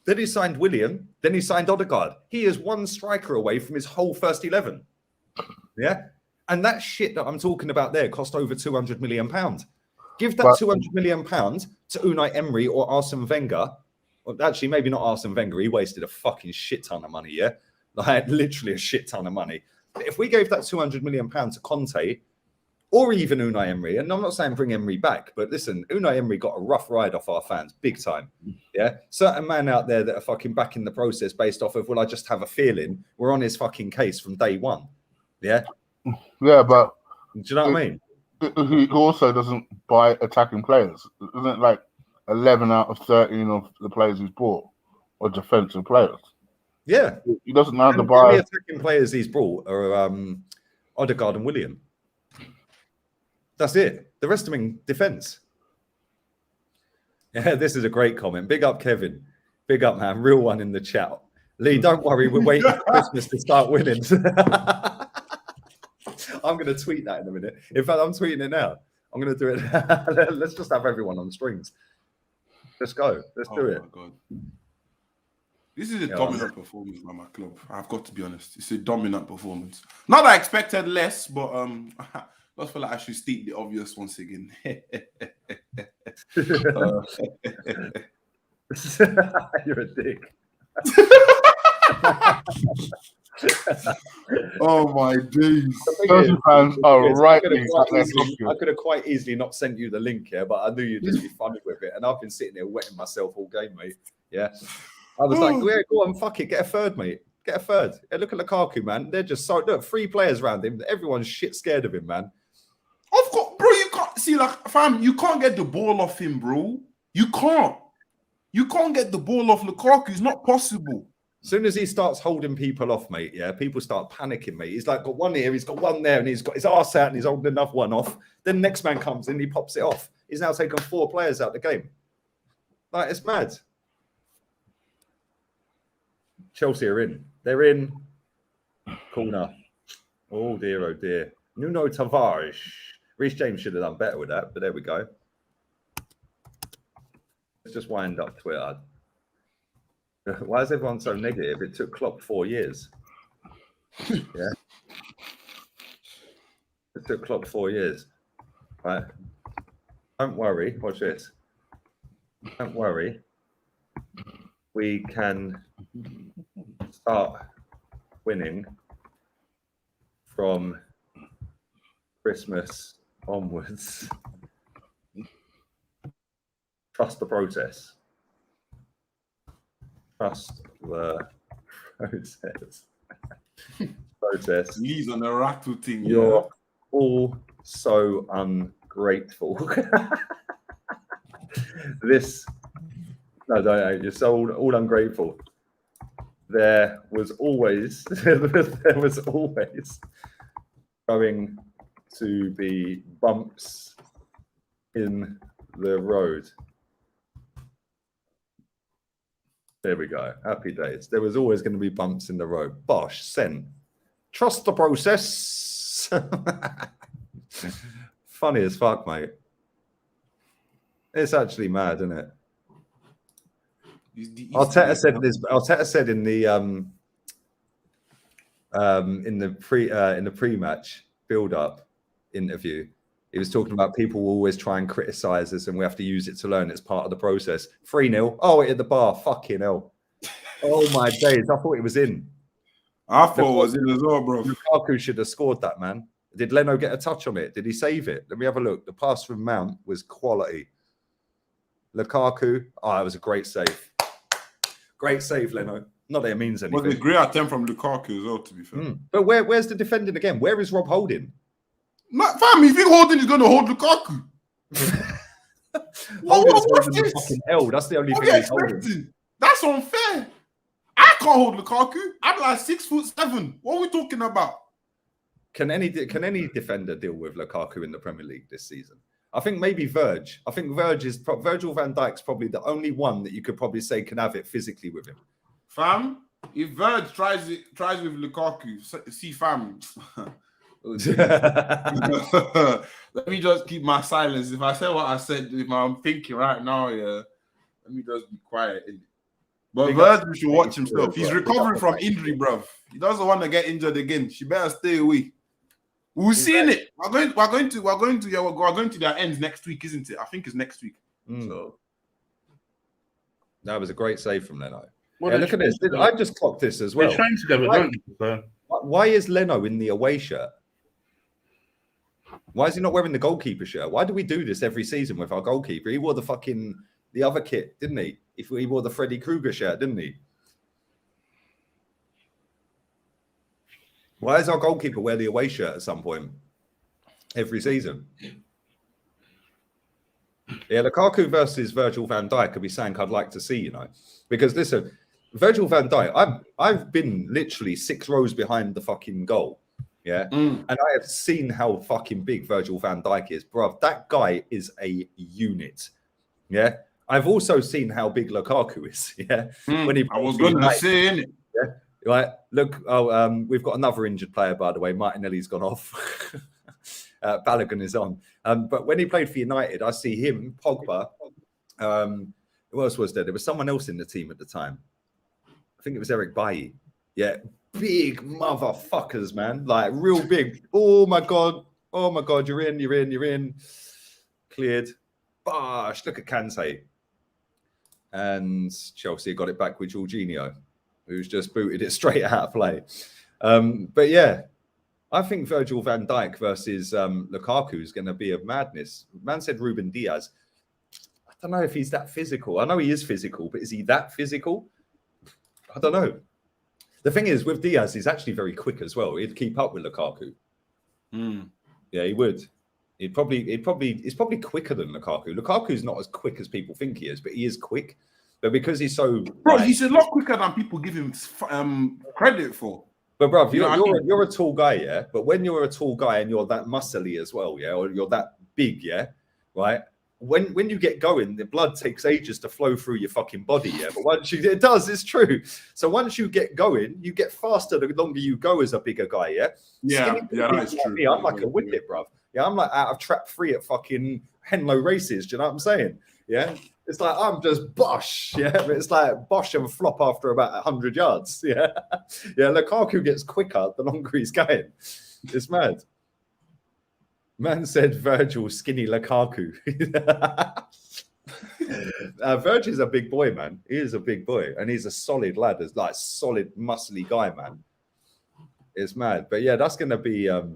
[SPEAKER 1] Then he signed William. Then he signed Odegaard. He is 1 striker away from his whole first 11. Yeah. And that shit that I'm talking about there cost over £200 million. Give that £200 million to Unai Emery or Arsene Wenger. Well, actually, maybe not Arsene Wenger. He wasted a fucking shit ton of money. Yeah. Like literally a shit ton of money. But if we gave that £200 million to Conte or even Unai Emery, and I'm not saying bring Emery back, but listen, Unai Emery got a rough ride off our fans, big time. Yeah, certain man out there that are fucking back in the process based off of, well, I just have a feeling we're on his fucking case from day one. Yeah,
[SPEAKER 4] but
[SPEAKER 1] do you know what I mean?
[SPEAKER 4] He also doesn't buy attacking players. Isn't it like 11 out of 13 of the players he's bought are defensive players?
[SPEAKER 1] Yeah,
[SPEAKER 4] he doesn't know how to buy.
[SPEAKER 1] The attacking players he's brought are Odegaard and William. That's it. The rest of them in defence. Yeah, this is a great comment. Big up, Kevin. Big up, man. Real one in the chat. Lee, don't worry. We're waiting for Christmas to start winning. I'm going to tweet that in a minute. In fact, I'm tweeting it now. I'm going to do it. Let's just have everyone on strings. Let's go. Let's do it.
[SPEAKER 3] God. This is a dominant performance by my club. I've got to be honest. It's a dominant performance. Not that I expected less, but I just feel like I should state the obvious once again.
[SPEAKER 1] You're a dick.
[SPEAKER 3] Oh my days.
[SPEAKER 4] Chelsea fans are right.
[SPEAKER 1] I could have quite easily not sent you the link here, but I knew you'd just be funny with it. And I've been sitting there wetting myself all game, mate. Yeah. I was like, yeah, go on, fuck it, get a third, mate. Get a third. Yeah, look at Lukaku, man. They're just so look, 3 players around him. Everyone's shit scared of him, man.
[SPEAKER 3] Of course, bro, you can't see, like, fam, you can't get the ball off him, bro. You can't. You can't get the ball off Lukaku. It's not possible.
[SPEAKER 1] As soon as he starts holding people off, mate, yeah, people start panicking, mate. He's like got one here, he's got one there, and he's got his arse out and he's holding another one off. Then the next man comes in, he pops it off. He's now taken 4 players out of the game. Like, it's mad. Chelsea are in. They're in. Corner. Oh, dear, oh, dear. Nuno Tavares. Reece James should have done better with that, but there we go. Let's just wind up Twitter. Why is everyone so negative? It took Klopp 4 years. Yeah. It took Klopp 4 years. Right. Don't worry. Watch this. Don't worry. We can start winning from Christmas onwards. Trust the process. Trust the process.
[SPEAKER 3] Lee's on the rattle thing.
[SPEAKER 1] You're all so ungrateful. No, you're so all ungrateful. There was always going to be bumps in the road. There we go. Happy days. There was always going to be bumps in the road. Bosh, sent. Trust the process. Funny as fuck, mate. It's actually mad, isn't it? Arteta said this. Arteta said in the pre-match build-up interview, he was talking about people will always try and criticize us, and we have to use it to learn. It's part of the process. 3-0. Oh, it hit the bar. Fucking hell. Oh my days! I thought it was in.
[SPEAKER 3] I thought it was in as well, bro.
[SPEAKER 1] Lukaku should have scored that, man. Did Leno get a touch on it? Did he save it? Let me have a look. The pass from Mount was quality. Lukaku. Oh, it was a great save. Great save, Leno. Not that it means anything.
[SPEAKER 3] Well, a great attempt from Lukaku as well, to be fair.
[SPEAKER 1] But where's the defending again? Where is Rob Holding?
[SPEAKER 3] Not, fam, if you're holding, he's going to hold Lukaku.
[SPEAKER 1] What's this? Fucking hell. That's the only thing he's holding.
[SPEAKER 3] That's unfair. I can't hold Lukaku. I'm like 6'7". What are we talking about?
[SPEAKER 1] Can any defender deal with Lukaku in the Premier League this season? I think maybe Virgil. I think Virgil van Dijk's probably the only one that you could probably say can have it physically with him.
[SPEAKER 3] Fam, if Virgil tries with Lukaku, see fam. Let me just keep my silence. If I say what I said, if I'm thinking right now, yeah, let me just be quiet. But Virgil should watch himself. He's recovering from injury, bruv. He doesn't want to get injured again. She better stay away. We're seeing it. We're going to their ends next week, isn't it? I think it's next week. So
[SPEAKER 1] that was a great save from Leno. Well, yeah, look at this. I just clocked this as well.
[SPEAKER 4] They train together, don't they?
[SPEAKER 1] Why is Leno in the away shirt? Why is he not wearing the goalkeeper shirt? Why do we do this every season with our goalkeeper? He wore the other kit, didn't he? He wore the Freddy Krueger shirt, didn't he? Why does our goalkeeper wear the away shirt at some point every season? Yeah, Lukaku versus Virgil van Dijk could be something I'd like to see, you know. Because listen, Virgil van Dijk, I've been literally 6 rows behind the fucking goal. Yeah. And I have seen how fucking big Virgil van Dijk is. Bruv, that guy is a unit. Yeah. I've also seen how big Lukaku is. Yeah. When he
[SPEAKER 3] I was going to say, innit?
[SPEAKER 1] Yeah. Right. Look, we've got another injured player, by the way. Martinelli's gone off. Balogun is on. But when he played for United, I see him, Pogba. Who else was there? There was someone else in the team at the time. I think it was Eric Bailly. Yeah. Big motherfuckers, man. Like real big. Oh my God. Oh my God. You're in. Cleared. Bosh. Look at Kante. And Chelsea got it back with Jorginho, who's just booted it straight out of play. But yeah, I think Virgil van Dijk versus Lukaku is going to be a madness. Man said Ruben Diaz. I don't know if he's that physical. I know he is physical, but is he that physical? I don't know. The thing is, with Diaz, he's actually very quick as well. He'd keep up with Lukaku. Yeah, he would. He's probably quicker than Lukaku. Lukaku's not as quick as people think he is, but he is quick. But because he's so
[SPEAKER 3] bro, he's a lot quicker than people give him credit for.
[SPEAKER 1] But bruv, you're a tall guy, yeah. But when you're a tall guy and you're that muscly as well, yeah, or you're that big, yeah, right. When you get going, the blood takes ages to flow through your fucking body, yeah. But once it does, it's true. So once you get going, you get faster the longer you go as a bigger guy, yeah.
[SPEAKER 3] Yeah, that's true.
[SPEAKER 1] Me, I'm like a whippet, bruv. Yeah, I'm like out of trap 3 at fucking Henlow races. Do you know what I'm saying? Yeah. It's like I'm just bosh, yeah. But it's like bosh and flop after about 100 yards, yeah. Yeah, Lukaku gets quicker the longer he's going. It's mad. Man said Virgil skinny Lukaku. Virgil's a big boy, man. He is a big boy, and he's a solid lad. As like solid, muscly guy, man. It's mad, but yeah, that's gonna be a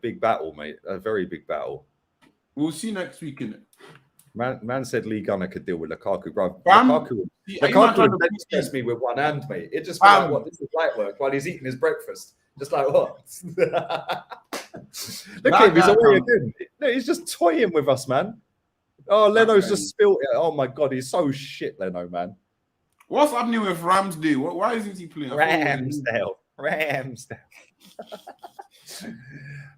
[SPEAKER 1] big battle, mate. A very big battle.
[SPEAKER 3] We'll see next week, innit?
[SPEAKER 1] Man said Lee Gunner could deal with Lukaku, bro. Lukaku would excuse me with one hand, mate. It just felt like, what, this is light work while he's eating his breakfast. Just like, what? Look at him, he's away again. No, he's just toying with us, man. Oh, Leno's just spilled it. Oh, my God, he's so shit, Leno, man.
[SPEAKER 3] What's happening with Ramsdale? Why isn't he playing?
[SPEAKER 1] Ramsdale.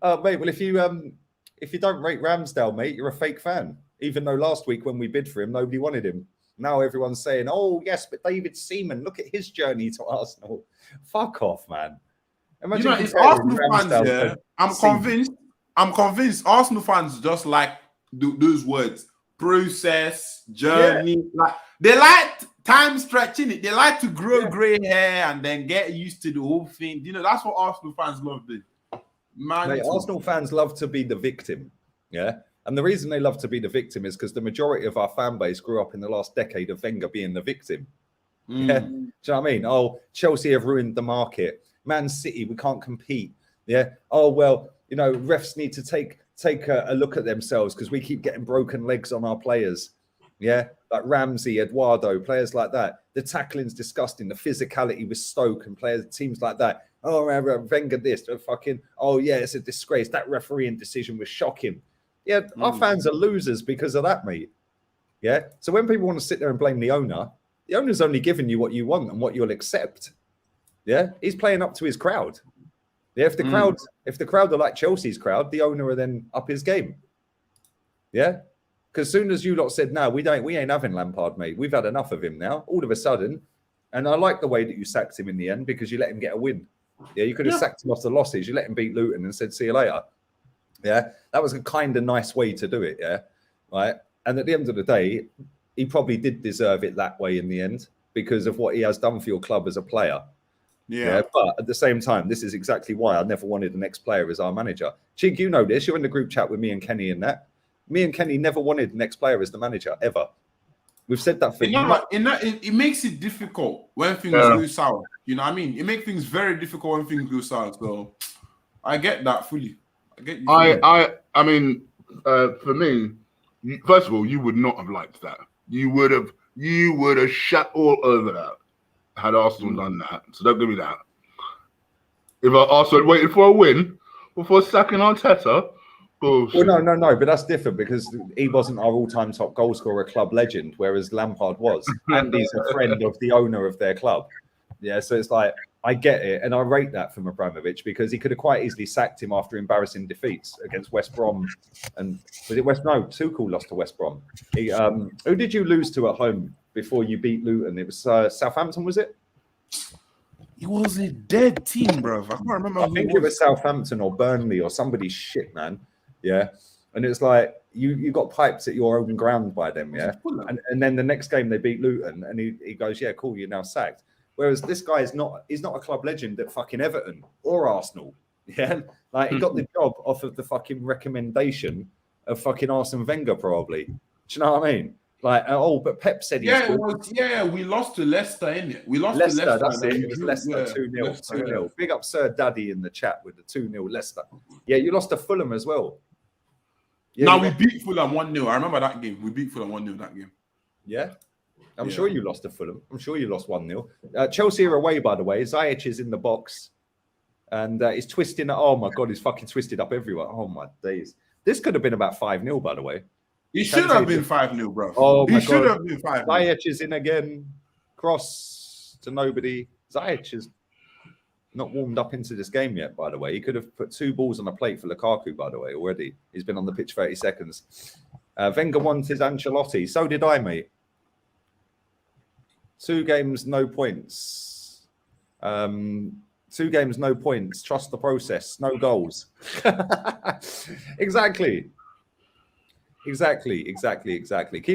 [SPEAKER 1] Oh, mate, well, if you don't rate Ramsdale, mate, you're a fake fan. Even though last week when we bid for him, nobody wanted him. Now everyone's saying, oh, yes, but David Seaman, look at his journey to Arsenal. Fuck off, man. Imagine
[SPEAKER 3] it's Arsenal fans, yeah. I'm convinced Arsenal fans just like those words. Process, journey. Yeah. Like they like time stretching it. They like to grow grey hair and then get used to the whole thing. You know, that's what Arsenal fans love doing.
[SPEAKER 1] Mate, Arsenal fans love to be the victim. Yeah. And the reason they love to be the victim is because the majority of our fan base grew up in the last decade of Wenger being the victim. Yeah. Do you know what I mean? Oh, Chelsea have ruined the market. Man City, we can't compete. Yeah. Oh, well, you know, refs need to take a look at themselves because we keep getting broken legs on our players. Yeah. Like Ramsey, Eduardo, players like that. The tackling's disgusting. The physicality with Stoke and teams like that. Oh, Wenger this. Fucking, oh, yeah, it's a disgrace. That refereeing decision was shocking. Yeah, our fans are losers because of that, mate. Yeah. So when people want to sit there and blame the owner's only giving you what you want and what you'll accept. Yeah. He's playing up to his crowd. Yeah. If the crowd are like Chelsea's crowd, the owner will then up his game. Yeah. Because as soon as you lot said, no, we ain't having Lampard, mate. We've had enough of him now. All of a sudden. And I like the way that you sacked him in the end because you let him get a win. Yeah. You could have sacked him off the losses. You let him beat Luton and said, see you later. Yeah, that was a kind of nice way to do it. Yeah, right. And at the end of the day, he probably did deserve it that way in the end because of what he has done for your club as a player. Yeah. But at the same time, this is exactly why I never wanted the next player as our manager. Chig, you know this. You're in the group chat with me and Kenny and that. Me and Kenny never wanted the next player as the manager ever. We've said that for
[SPEAKER 3] it makes it difficult when things go south. You know what I mean? It makes things very difficult when things go south. So I get that fully.
[SPEAKER 4] I mean, for me, first of all, you would not have liked that. You would have shut all over that had Arsenal done that. So don't give me that. If Arsenal had waited for a win before sacking Arteta, bullshit.
[SPEAKER 1] Well, no, but that's different because he wasn't our all-time top goal scorer, club legend, whereas Lampard was, and he's a friend of the owner of their club. Yeah, so it's like I get it, and I rate that from Abramovich because he could have quite easily sacked him after embarrassing defeats against West Brom, and was it West? No, Tuchel lost to West Brom. Who did you lose to at home before you beat Luton? It was Southampton, was it?
[SPEAKER 3] It was a dead team, bro. I can't remember.
[SPEAKER 1] I think it was Southampton or Burnley or somebody's shit, man. Yeah, and it's like you got piped at your own ground by them, yeah. And then the next game they beat Luton, and he goes, yeah, cool, you're now sacked. Whereas this guy is not, he's not a club legend at fucking Everton or Arsenal. Yeah. Like he got the job off of the fucking recommendation of fucking Arsene Wenger, probably. Do you know what I mean? Like, oh, but Pep said he's
[SPEAKER 3] we lost to Leicester, innit? We lost
[SPEAKER 1] Leicester,
[SPEAKER 3] to Leicester.
[SPEAKER 1] that's it. It was Leicester 2-0. 2-0. Big up Sir Daddy in the chat with the 2-0 Leicester. Yeah, you lost to Fulham as well. Yeah,
[SPEAKER 3] no, we beat Fulham 1-0. I remember that game. We beat Fulham 1-0 that game.
[SPEAKER 1] Yeah. I'm sure you lost to Fulham. I'm sure you lost 1-0. Chelsea are away, by the way. Ziyech is in the box. And he's twisting. Oh, my God. He's fucking twisted up everywhere. Oh, my days. This could have been about 5-0, by the way.
[SPEAKER 3] It should have been 5-0, bro.
[SPEAKER 1] Oh, my God.
[SPEAKER 3] Should have been 5-0.
[SPEAKER 1] Ziyech is in again. Cross to nobody. Ziyech is not warmed up into this game yet, by the way. He could have put 2 balls on a plate for Lukaku, by the way, already. He's been on the pitch 30 seconds. Wenger wanted Ancelotti. So did I, mate. 2 games, no points. 2 games, no points. Trust the process. No goals. Exactly. Keep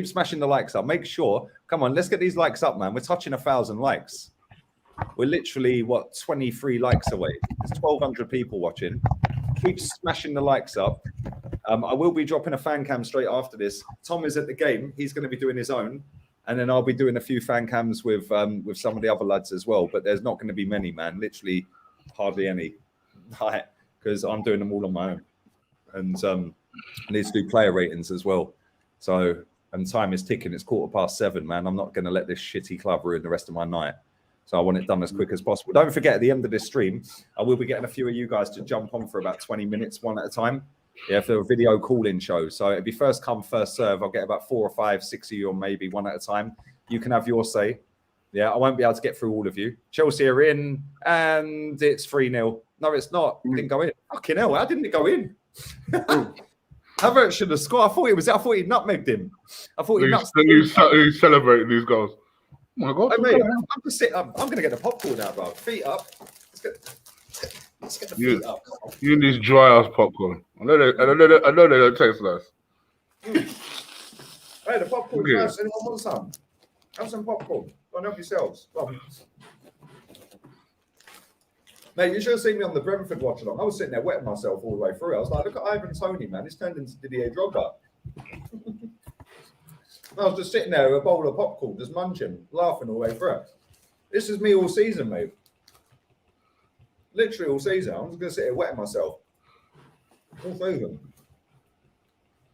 [SPEAKER 1] smashing the likes up. Make sure. Come on, let's get these likes up, man. We're touching 1,000 likes. We're literally, 23 likes away. There's 1,200 people watching. Keep smashing the likes up. I will be dropping a fan cam straight after this. Tom is at the game. He's going to be doing his own. And then I'll be doing a few fan cams with some of the other lads as well. But there's not going to be many, man. Literally hardly any. Because I'm doing them all on my own. And I need to do player ratings as well. So, and time is ticking. It's 7:15, man. I'm not going to let this shitty club ruin the rest of my night. So I want it done as quick as possible. Don't forget, at the end of this stream, I will be getting a few of you guys to jump on for about 20 minutes, one at a time. Yeah, for a video call-in show. So it'll be first come, first serve. I'll get about 4 or 5, 6 of you, or maybe one at a time. You can have your say. Yeah, I won't be able to get through all of you. Chelsea are in, and it's 3-0. No, it's not. It didn't go in. Fucking hell, how didn't it go in? Havertz should have scored. I thought he nutmegged him. I thought
[SPEAKER 4] he's celebrating these goals. Oh my God!
[SPEAKER 1] I'm just sitting up. I'm going to get the popcorn out, bro. Feet up. Let's get the feet up.
[SPEAKER 4] You need this dry ass popcorn. I know they don't taste nice.
[SPEAKER 1] Hey, the popcorn first. Anyone want some? Have some popcorn. Go and help yourselves. Mate, you should have seen me on the Brentford watch along. I was sitting there wetting myself all the way through. I was like, look at Ivan Toney, man. He's turned into Didier Drogba. I was just sitting there with a bowl of popcorn, just munching, laughing all the way through it. This is me all season, mate. Literally all season. I'm just going to sit here wetting myself. All season.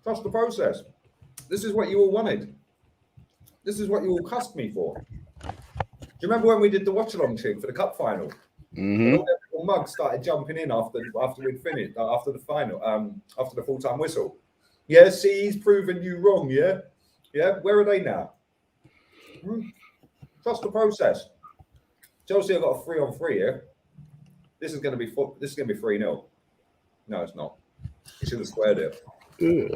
[SPEAKER 1] Trust the process. This is what you all wanted. This is what you all cussed me for. Do you remember when we did the watch-along thing for the cup final?
[SPEAKER 4] Mm-hmm.
[SPEAKER 1] All the little mugs started jumping in after we'd finished, after the final, after the full-time whistle. Yeah, see, he's proven you wrong, yeah? Yeah, where are they now? Trust the process. Chelsea have got a 3-on-3 here. This is going to be 3-0. No, it's not. He should have squared it.
[SPEAKER 4] Yeah.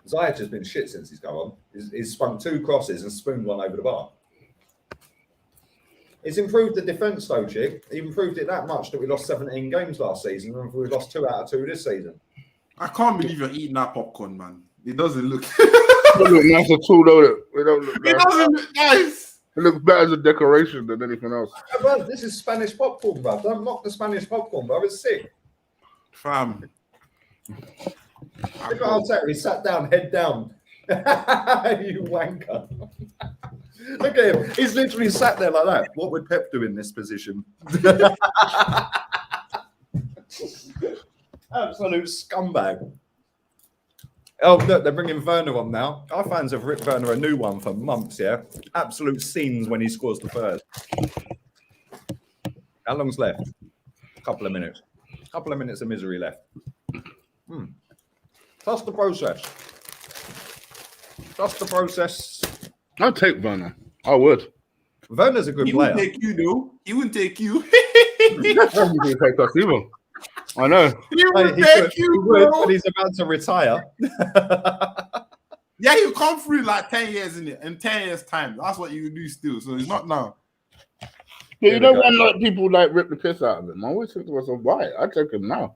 [SPEAKER 1] Ziyech has been shit since he's come on. He's spun 2 crosses and spooned one over the bar. He's improved the defence, though, Chick. He improved it that much that we lost 17 games last season, and we've lost 2 out of 2 this season.
[SPEAKER 3] I can't believe you're eating that popcorn, man. It doesn't look.
[SPEAKER 4] It doesn't look nice at all, though. It don't look nice.
[SPEAKER 3] It doesn't look nice.
[SPEAKER 4] It looks better as a decoration than anything else.
[SPEAKER 1] Oh, bro, this is Spanish popcorn, bro. Don't knock the Spanish popcorn, bro. It's sick.
[SPEAKER 3] Fam.
[SPEAKER 1] Look at Arteta. He sat down, head down. You wanker. Look at him. He's literally sat there like that. What would Pep do in this position? Absolute scumbag. Oh, look, they're bringing Werner on now. Our fans have ripped Werner a new one for months, yeah? Absolute scenes when he scores the first. How long's left? A couple of minutes. A couple of minutes of misery left. Trust the process. Trust the process.
[SPEAKER 4] I'd take Werner. I would.
[SPEAKER 1] Werner's a good player.
[SPEAKER 3] He wouldn't take you, though. He wouldn't take you.
[SPEAKER 4] He didn't take us either. I know.
[SPEAKER 3] He will
[SPEAKER 1] He
[SPEAKER 3] take you,
[SPEAKER 1] would,
[SPEAKER 3] bro.
[SPEAKER 1] but he's about to retire.
[SPEAKER 3] Yeah, he'll come through like 10 years in 10 years' time. That's what you do still. So it's not now.
[SPEAKER 4] But
[SPEAKER 1] Here
[SPEAKER 4] you
[SPEAKER 1] we
[SPEAKER 4] know
[SPEAKER 1] go.
[SPEAKER 4] when like people like rip the piss out of him. I always think to myself, why? I take him now.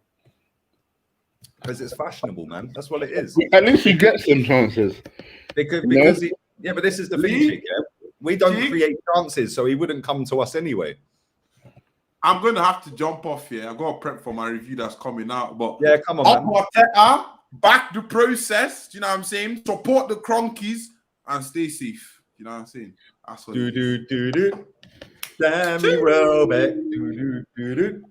[SPEAKER 1] Because it's fashionable, man. That's what it is.
[SPEAKER 4] At least he gets some chances.
[SPEAKER 1] Because yeah, but this is the thing,
[SPEAKER 3] Lee?
[SPEAKER 1] Chick, yeah? We don't
[SPEAKER 3] Chick?
[SPEAKER 1] create chances, so he wouldn't come to us anyway.
[SPEAKER 3] I'm going to have to jump off here. I've got to prep for my review that's coming out. But
[SPEAKER 1] Yeah, come on,
[SPEAKER 3] up
[SPEAKER 1] man.
[SPEAKER 3] Arteta, back the process. Do you know what I'm saying? Support the Cronkies and stay safe. You know what I'm saying? That's what
[SPEAKER 1] Do
[SPEAKER 3] it is.
[SPEAKER 1] do do do. Damn me well back. Do do do do.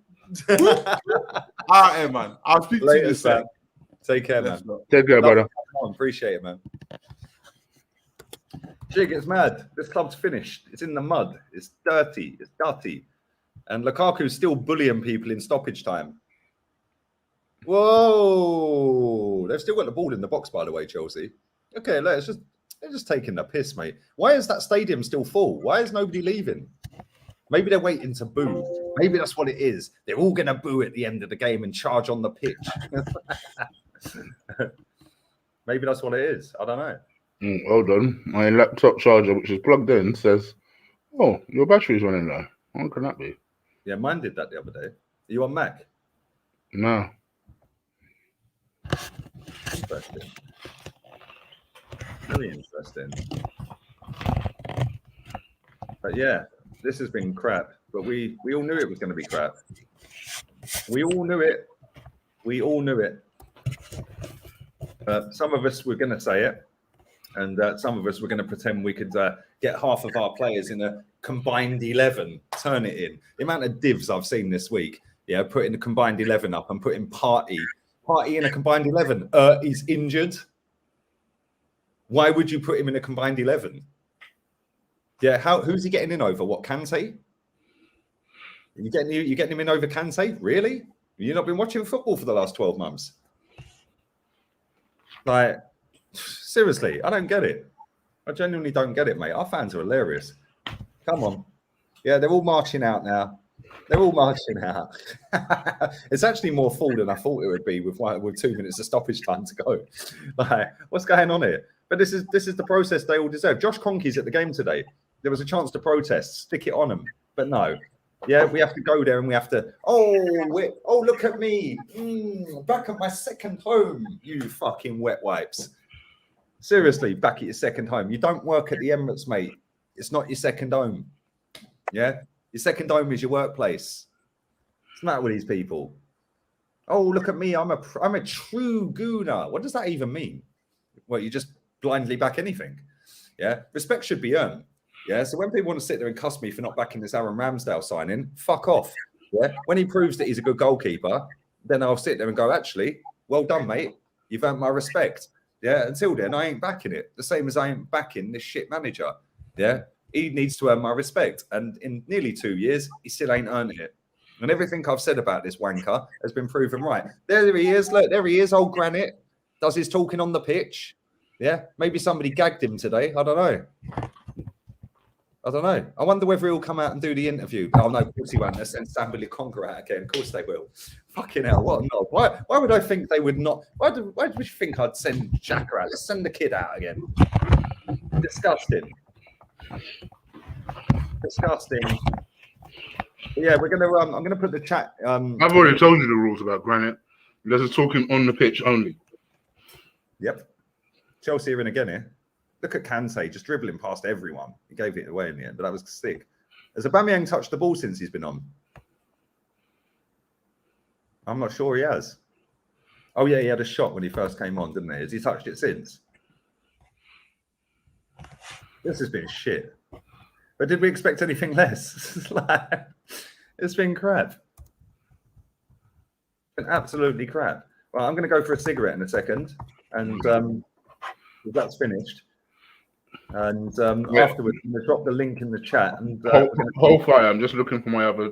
[SPEAKER 3] All right, man. I'll speak to you in a
[SPEAKER 1] Later,
[SPEAKER 3] sec.
[SPEAKER 1] man. Take care, man.
[SPEAKER 3] Let's go.
[SPEAKER 4] Take care, brother.
[SPEAKER 1] Come on, appreciate it, man. Jig, it's mad. This club's finished. It's in the mud. It's dirty. It's dirty. And Lukaku's still bullying people in stoppage time. Whoa! They've still got the ball in the box, by the way, Chelsea. Okay, look, they're just taking the piss, mate. Why is that stadium still full? Why is nobody leaving? Maybe they're waiting to boo. Maybe that's what it is. They're all going to boo at the end of the game and charge on the pitch. Maybe that's what it is. I don't know.
[SPEAKER 4] Hold on. My laptop charger, which is plugged in, says, "Oh, your battery's running low." How can that be?
[SPEAKER 1] Yeah, mine did that the other day. Are you on Mac?
[SPEAKER 4] No.
[SPEAKER 1] Interesting. Very interesting. But yeah, this has been crap. But we all knew it was going to be crap. We all knew it. We all knew it. Some of us were going to say it, and some of us were going to pretend we could get half of our players in a combined 11, turn it in. The amount of divs I've seen this week, yeah, putting a combined 11 up and putting Party in a combined 11. He's injured. Why would you put him in a combined 11? Yeah, who's he getting in over? What, Kante? You getting him in over Kante? Really? You've not been watching football for the last 12 months? Like, seriously, I don't get it. I genuinely don't get it, mate. Our fans are hilarious. Come on. Yeah, they're all marching out now. They're all marching out. It's actually more full than I thought it would be with 2 minutes of stoppage time to go. Like, what's going on here? But this is the process they all deserve. Josh Kroenke's at the game today. There was a chance to protest, stick it on them, but no. Yeah, we have to go there and we have to. Oh, look at me, back at my second home. You fucking wet wipes. Seriously, back at your second home. You don't work at the Emirates, mate. It's not your second home. Yeah, your second home is your workplace. What's the matter with these people? Oh, look at me. I'm a true gooner. What does that even mean? Well, you just blindly back anything. Yeah, respect should be earned. Yeah, so when people want to sit there and cuss me for not backing this Aaron Ramsdale signing, fuck off. Yeah, when he proves that he's a good goalkeeper, then I'll sit there and go, actually, well done, mate. You've earned my respect. Yeah, until then, I ain't backing it. The same as I ain't backing this shit manager. Yeah, he needs to earn my respect. And in nearly 2 years, he still ain't earned it. And everything I've said about this wanker has been proven right. There he is. Look, there he is, old Granite. Does his talking on the pitch. Yeah, maybe somebody gagged him today. I don't know. I wonder whether he'll come out and do the interview. Oh, no, of course he won't. They'll send Sam Billy Conqueror out again. Of course they will. Fucking hell, what a knob. Why would I think they would not? Why would you think I'd send Xhaka out? Let's send the kid out again. Disgusting. Disgusting. Yeah, we're gonna. I'm gonna put the chat.
[SPEAKER 4] I've already told you the rules about Granite. This is talking on the pitch only.
[SPEAKER 1] Yep. Chelsea are in again here. Look at Kante just dribbling past everyone. He gave it away in the end, but that was sick. Has Aubameyang touched the ball since he's been on? I'm not sure he has. Oh, yeah, he had a shot when he first came on, didn't he? Has he touched it since? This has been shit. But did we expect anything less? It's been crap. Been absolutely crap. Well, I'm going to go for a cigarette in a second, and that's finished. And afterwards, I'm going to drop the link in the chat. And
[SPEAKER 4] Whole fire. I'm just looking for my other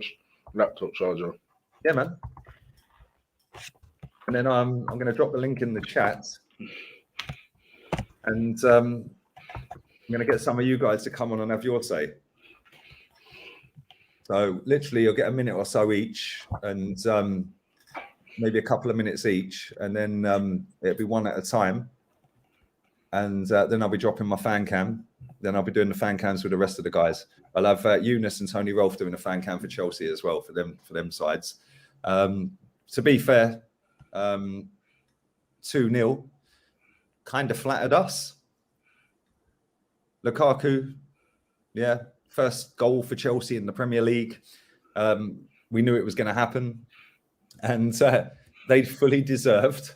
[SPEAKER 4] laptop charger.
[SPEAKER 1] Yeah, man. And then I'm going to drop the link in the chat, and I'm going to get some of you guys to come on and have your say. So literally, you'll get a minute or so each, and maybe a couple of minutes each, and then it'll be one at a time. And then I'll be dropping my fan cam. Then I'll be doing the fan cams with the rest of the guys. I'll have Eunice and Tony Rolfe doing a fan cam for Chelsea as well for them sides. To be fair, 2-0 kind of flattered us. Lukaku, yeah, first goal for Chelsea in the Premier League. We knew it was going to happen, and they fully deserved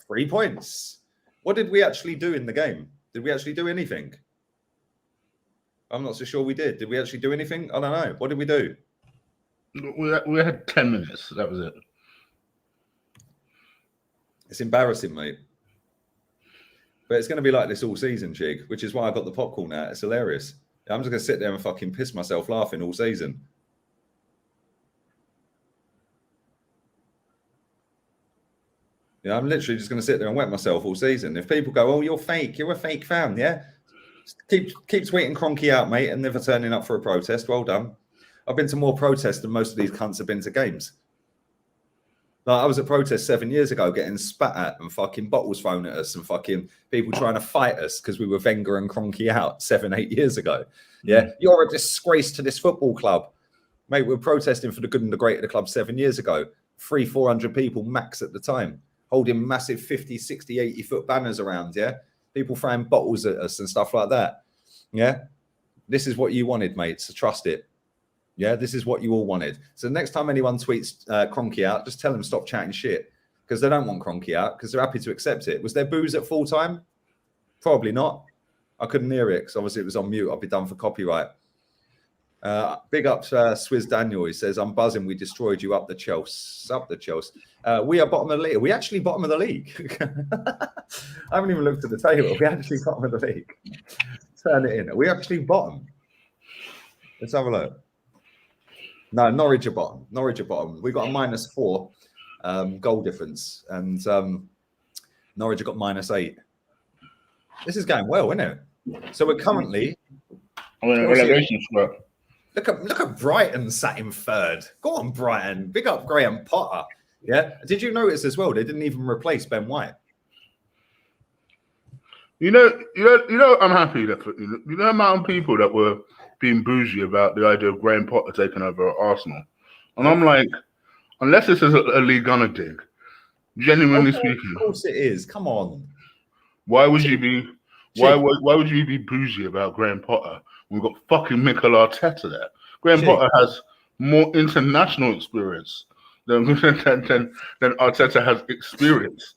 [SPEAKER 1] 3 points. What did we actually do in the game? Did we actually do anything? I'm not so sure we did. Did we actually do anything? I don't know. What did we do?
[SPEAKER 4] We had 10 minutes. That was it.
[SPEAKER 1] It's embarrassing, mate. But it's going to be like this all season, Chig, which is why I got the popcorn out. It's hilarious. I'm just going to sit there and fucking piss myself laughing all season. Yeah, I'm literally just going to sit there and wet myself all season. If people go, oh, you're fake, you're a fake fan, yeah? Keep tweeting Cronky out, mate, and never turning up for a protest. Well done. I've been to more protests than most of these cunts have been to games. Like, I was at protests 7 years ago getting spat at and fucking bottles thrown at us and fucking people trying to fight us because we were Wenger and Cronky out 7-8 years ago. Yeah, you're a disgrace to this football club. Mate, we were protesting for the good and the great of the club 7 years ago. 300-400 people max at the time, holding massive 50, 60, 80-foot banners around, yeah? People throwing bottles at us and stuff like that. Yeah? This is what you wanted, mate, so trust it. Yeah, this is what you all wanted. So next time anyone tweets Cronky out, just tell them stop chatting shit, because they don't want Cronky out, because they're happy to accept it. Was there booze at full time? Probably not. I couldn't hear it, because obviously it was on mute. I'll be done for copyright. Big up Swizz Daniel. He says, I'm buzzing. We destroyed you up the Chelsea. Up the Chelsea. We are bottom of the league. Are we actually bottom of the league? I haven't even looked at the table. We're actually bottom of the league. Turn it in. Are we actually bottom? Let's have a look. No, Norwich are bottom. Norwich are bottom. We've got a -4 goal difference, and Norwich have got -8. This is going well, isn't it? So we're currently. Look at Brighton sat in third. Go on, Brighton. Big up Graham Potter. Yeah. Did you notice as well? They didn't even replace Ben White.
[SPEAKER 4] You know, I'm happy that you know the amount of people that were being bougie about the idea of Graham Potter taking over at Arsenal, and I'm like, unless this is a League Gunner dig, genuinely speaking,
[SPEAKER 1] of course it is. Come on.
[SPEAKER 4] Why would you be? Why would you be bougie about Graham Potter? We've got fucking Mikel Arteta there. Graham Potter has more international experience than Arteta has experience.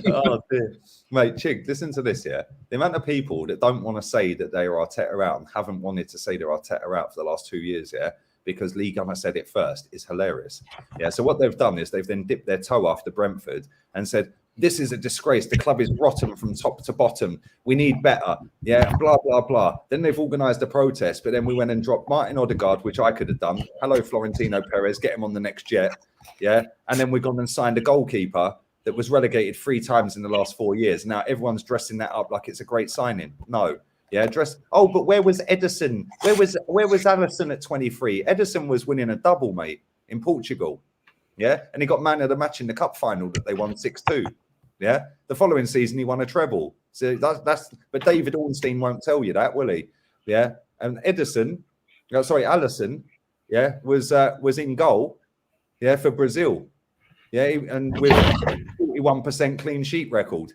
[SPEAKER 1] Oh, dear. Mate, Chig, listen to this, yeah? The amount of people that don't want to say that they are Arteta out and haven't wanted to say they're Arteta out for the last 2 years, yeah? Because Lee Gunner said it first, is hilarious. Yeah, so what they've done is they've then dipped their toe after Brentford and said, this is a disgrace. The club is rotten from top to bottom. We need better. Yeah, blah, blah, blah. Then they've organised a protest, but then we went and dropped Martin Odegaard, which I could have done. Hello, Florentino Perez, get him on the next jet. Yeah, and then we've gone and signed a goalkeeper that was relegated 3 times in the last 4 years. Now everyone's dressing that up like it's a great signing. No. Yeah, Oh, but where was Edison? Where was Alisson at 23? Edison was winning a double, mate, in Portugal. Yeah, and he got man of the match in the cup final that they won 6-2. Yeah, the following season he won a treble. So that's. But David Ornstein won't tell you that, will he? Yeah, and Alisson, yeah, was in goal. Yeah, for Brazil. Yeah, and with 41% clean sheet record.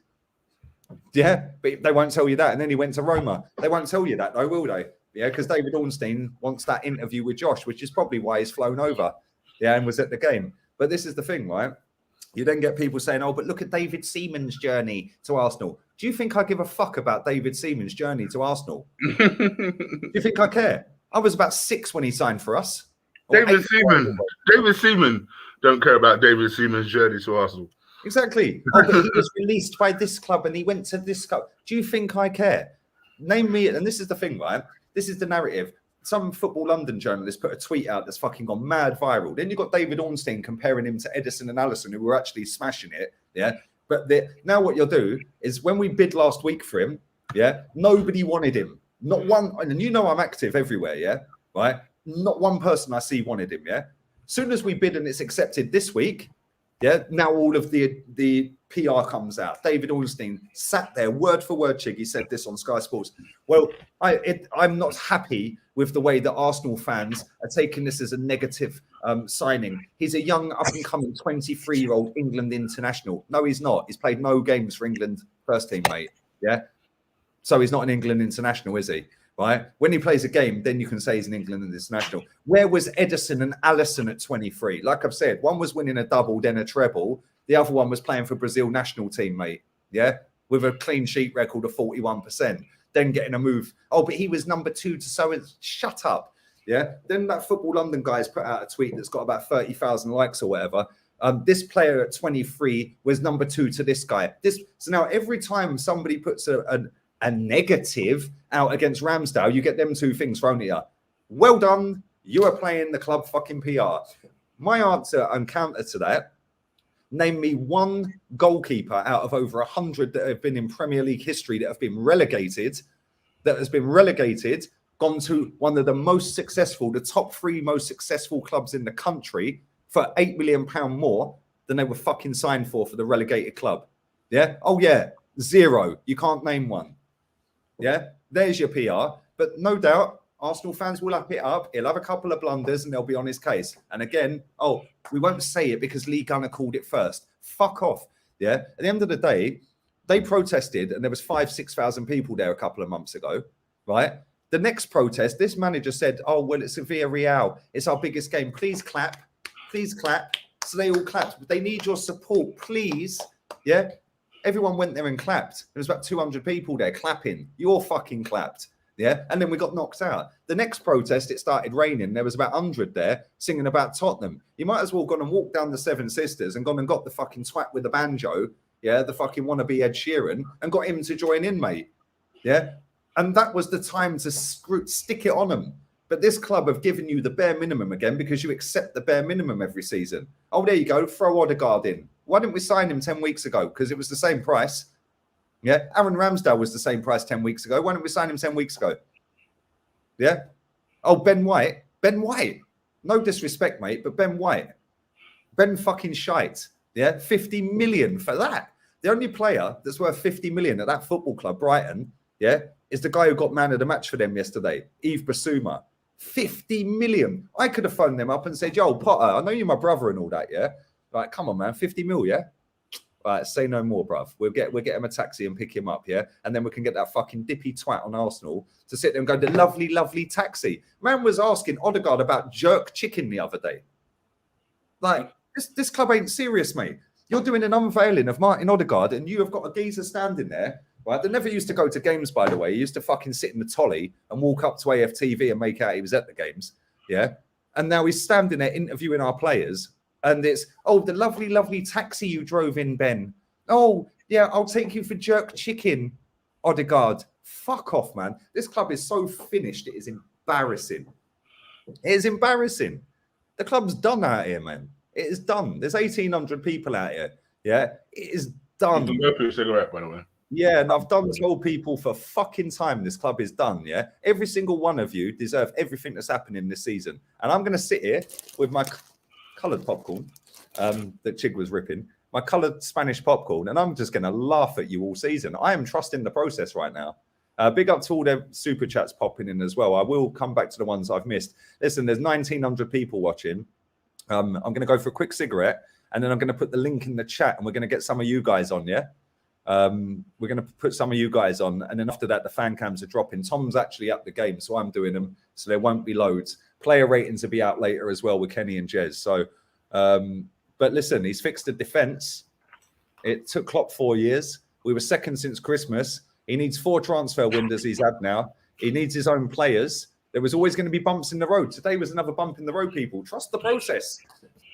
[SPEAKER 1] Yeah, but they won't tell you that. And then he went to Roma. They won't tell you that, though, will they? Yeah, because David Ornstein wants that interview with Josh, which is probably why he's flown over. Yeah, and was at the game. But this is the thing, right? You then get people saying, oh, but look at David Seaman's journey to Arsenal. Do you think I give a fuck about David Seaman's journey to Arsenal? Do you think I care? I was about 6 when he signed for us.
[SPEAKER 4] David Seaman don't care about David Seaman's journey to Arsenal.
[SPEAKER 1] Exactly. Oh, but he was released by this club and he went to this club. Do you think I care? Name me, and this is the thing, right? This is the narrative. Some Football London journalist put a tweet out that's fucking gone mad viral. Then you've got David Ornstein comparing him to Edison and Alisson, who were actually smashing it. Yeah. But now what you'll do is when we bid last week for him, yeah, nobody wanted him. Not one. And you know I'm active everywhere, yeah? Right? not one person I see wanted him. Yeah. Soon as we bid and it's accepted this week, yeah, now all of the PR comes out. David Ornstein sat there, word for word, Chiggy said this on Sky Sports. Well, I'm not happy with the way that Arsenal fans are taking this as a negative signing. He's a young, up-and-coming 23-year-old England international. No, he's not. He's played no games for England first team, mate. Yeah? So he's not an England international, is he? Right? When he plays a game, then you can say he's an England international. Where was Edison and Alisson at 23? Like I've said, one was winning a double, then a treble. The other one was playing for Brazil national team, mate. Yeah? With a clean sheet record of 41%. Then getting a move. Oh, but he was number 2 to so and shut up. Yeah. Then that Football London guy's put out a tweet that's got about 30,000 likes or whatever. This player at 23 was number 2 to this guy. So now every time somebody puts a negative out against Ramsdale, you get them two things thrown at you. Well done. You are playing the club fucking PR. My answer and counter to that, name me one goalkeeper out of over 100 that have been in Premier League history that has been relegated, gone to one of the most successful, the top 3 most successful clubs in the country for £8 million more than they were fucking signed for the relegated club. Yeah? Oh, yeah. 0. You can't name one. Yeah? There's your PR. But no doubt, Arsenal fans will up it up. He'll have a couple of blunders and they'll be on his case. And again, we won't say it because Lee Gunner called it first. Fuck off. Yeah. At the end of the day, they protested and there was 5,000-6,000 people there a couple of months ago. Right. The next protest, this manager said, oh, well, it's a Villarreal. It's our biggest game. Please clap. Please clap. So they all clapped. But they need your support, please. Yeah. Everyone went there and clapped. There was about 200 people there clapping. You all fucking clapped. Yeah. And then we got knocked out. The next protest, it started raining. There was about 100 there singing about Tottenham. You might as well gone and walked down the Seven Sisters and gone and got the fucking twat with the banjo. Yeah. The fucking wannabe Ed Sheeran and got him to join in, mate. Yeah. And that was the time to stick it on them. But this club have given you the bare minimum again because you accept the bare minimum every season. Oh, there you go. Throw Odegaard in. Why didn't we sign him 10 weeks ago? Because it was the same price. Yeah. Aaron Ramsdale was the same price 10 weeks ago. Why didn't we sign him 10 weeks ago? Yeah. Oh, Ben White. Ben White. No disrespect, mate, but Ben White. Ben fucking shite. Yeah. 50 million for that. The only player that's worth 50 million at that football club, Brighton, yeah, is the guy who got man of the match for them yesterday, Yves Bissouma. 50 million. I could have phoned them up and said, yo, Potter, I know you're my brother and all that, yeah? Like, come on, man, 50 mil, yeah? All right, say no more, bruv. We'll get him a taxi and pick him up, yeah? And then we can get that fucking dippy twat on Arsenal to sit there and go, the lovely, lovely taxi. Man was asking Odegaard about jerk chicken the other day. Like, this club ain't serious, mate. You're doing an unveiling of Martin Odegaard and you have got a geezer standing there, right? They never used to go to games, by the way. He used to fucking sit in the tolly and walk up to AFTV and make out he was at the games, yeah? And now he's standing there interviewing our players. And it's, oh, the lovely, lovely taxi you drove in, Ben. Oh, yeah, I'll take you for jerk chicken, Odegaard. Fuck off, man. This club is so finished. It is embarrassing. It is embarrassing. The club's done out here, man. It is done. There's 1,800 people out here. Yeah, it is done.
[SPEAKER 4] You can go for a cigarette, by the way.
[SPEAKER 1] Yeah, and I've done told people for fucking time this club is done, yeah? Every single one of you deserve everything that's happening this season. And I'm going to sit here with my coloured popcorn that Chig was ripping, my coloured Spanish popcorn, and I'm just going to laugh at you all season. I am trusting the process right now. Big up to all the super chats popping in as well. I will come back to the ones I've missed. Listen, there's 1,900 people watching. I'm going to go for a quick cigarette, and then I'm going to put the link in the chat, and we're going to get some of you guys on, yeah? We're going to put some of you guys on, and then after that, the fan cams are dropping. Tom's actually at the game, so I'm doing them, so there won't be loads. Player ratings will be out later as well with Kenny and Jez. So, but listen, he's fixed the defence. It took Klopp 4 years. We were second since Christmas. He needs 4 transfer windows he's had now. He needs his own players. There was always going to be bumps in the road. Today was another bump in the road, people. Trust the process.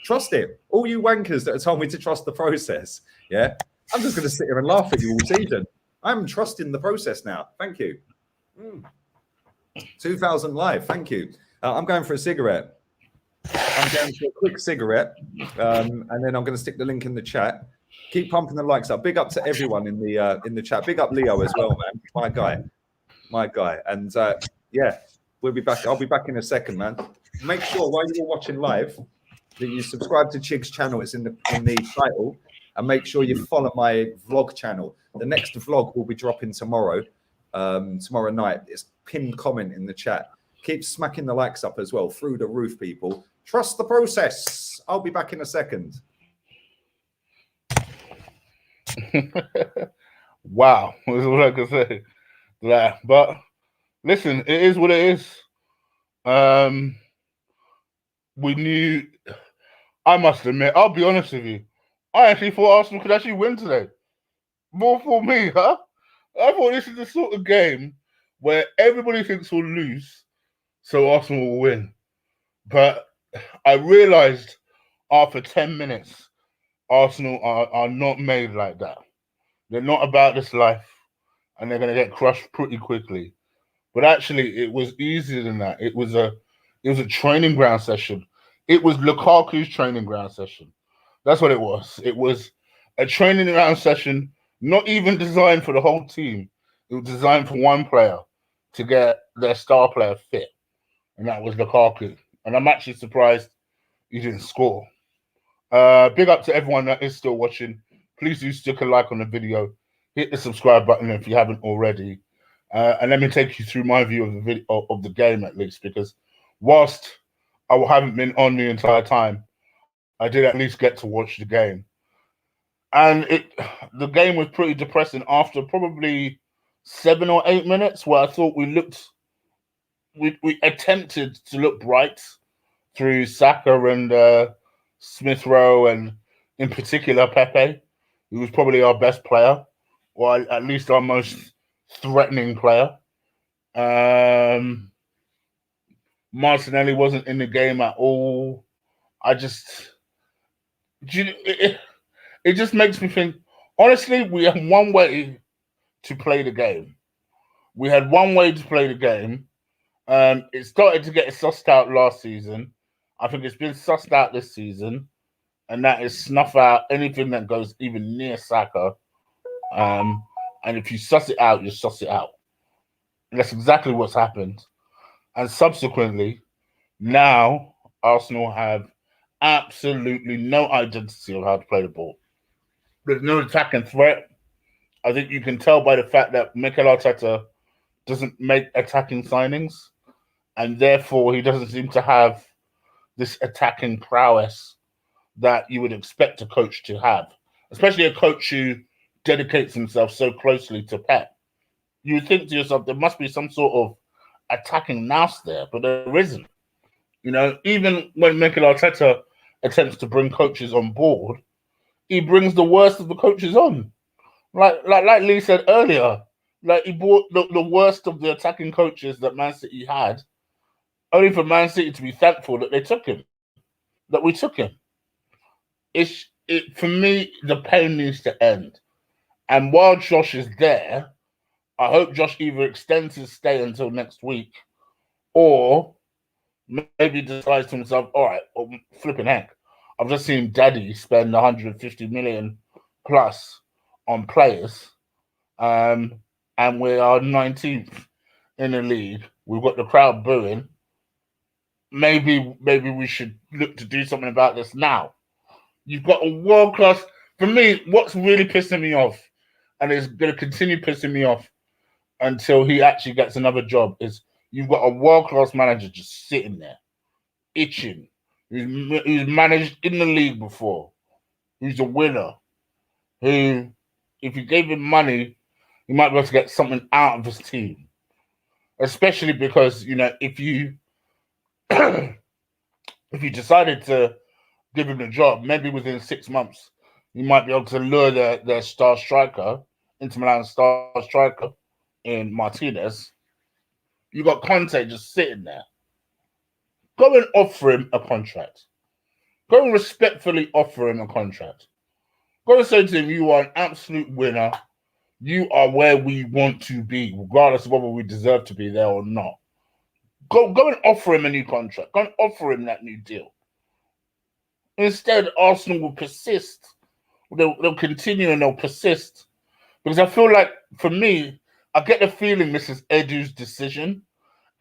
[SPEAKER 1] Trust it. All you wankers that have told me to trust the process, yeah? I'm just going to sit here and laugh at you all season. I'm trusting the process now. Thank you. 2,000 live. Thank you. I'm going for a cigarette. I'm going for a quick cigarette, and then I'm going to stick the link in the chat. Keep pumping the likes up. Big up to everyone in the chat. Big up Leo as well, man. My guy. And yeah, we'll be back. I'll be back in a second, man. make sure while you're watching live that you subscribe to Chig's channel. It's in the title, and make sure you follow my vlog channel. The next vlog will be dropping tomorrow. Tomorrow night. It's pinned comment in the chat. Keep smacking the likes up as well, through the roof, people. Trust the process. I'll be back in a second.
[SPEAKER 4] Wow, that's what I can say. Yeah, but listen, it is what it is. We knew. I must admit, I'll be honest with you. I actually thought Arsenal could actually win today. More for me, huh? I thought this is the sort of game where everybody thinks we'll lose, so Arsenal will win. But I realised after 10 minutes, Arsenal are not made like that. They're not about this life, and they're going to get crushed pretty quickly. But actually, it was easier than that. It was a training ground session. It was Lukaku's training ground session. That's what it was. It was a training ground session, not even designed for the whole team. It was designed for one player to get their star player fit, and that was Lukaku. And I'm actually surprised he didn't score. Big up to everyone that is still watching. Please do stick a like on the video. Hit the subscribe button if you haven't already. And let me take you through my view of the video of the game, at least, because whilst I haven't been on the entire time, I did at least get to watch the game. And the game was pretty depressing after probably 7 or 8 minutes, where I thought we attempted to look bright through Saka and Smith Rowe, and in particular Pepe, who was probably our best player, or at least our most threatening player. Martinelli wasn't in the game at all. It just makes me think, honestly, we had one way to play the game. It started to get sussed out last season. I think it's been sussed out this season, and that is snuff out anything that goes even near Saka. And if you suss it out, you suss it out. And that's exactly what's happened. And subsequently, now Arsenal have absolutely no identity of how to play the ball. There's no attacking threat. I think you can tell by the fact that Mikel Arteta doesn't make attacking signings, and therefore he doesn't seem to have this attacking prowess that you would expect a coach to have, especially a coach who dedicates himself so closely to Pep. You would think to yourself, there must be some sort of attacking nous there, but there isn't. You know, even when Mikel Arteta attempts to bring coaches on board, he brings the worst of the coaches on. Like Lee said earlier, like he brought the worst of the attacking coaches that Man City had, only for Man City to be thankful that we took him. For me, the pain needs to end. And while Josh is there, I hope Josh either extends his stay until next week, or maybe decides to himself, all right, flipping heck, I've just seen Daddy spend 150 million plus on players, and we are 19th in the league. We've got the crowd booing. Maybe we should look to do something about this now. You've got a world-class... For me, what's really pissing me off, and it's going to continue pissing me off until he actually gets another job, is you've got a world-class manager just sitting there, itching, who's managed in the league before, who's a winner, who, if you gave him money, he might be able to get something out of his team. Especially because, you know, if you if you decided to give him the job, maybe within 6 months, you might be able to lure their star striker, Inter Milan's star striker in Martinez. You got Conte just sitting there. Go and offer him a contract. Go and respectfully offer him a contract. Go and say to him, you are an absolute winner. You are where we want to be, regardless of whether we deserve to be there or not. Go and offer him a new contract. Go and offer him that new deal. Instead, Arsenal will persist. They'll continue and they'll persist. Because I feel like, for me, I get the feeling this is Edu's decision.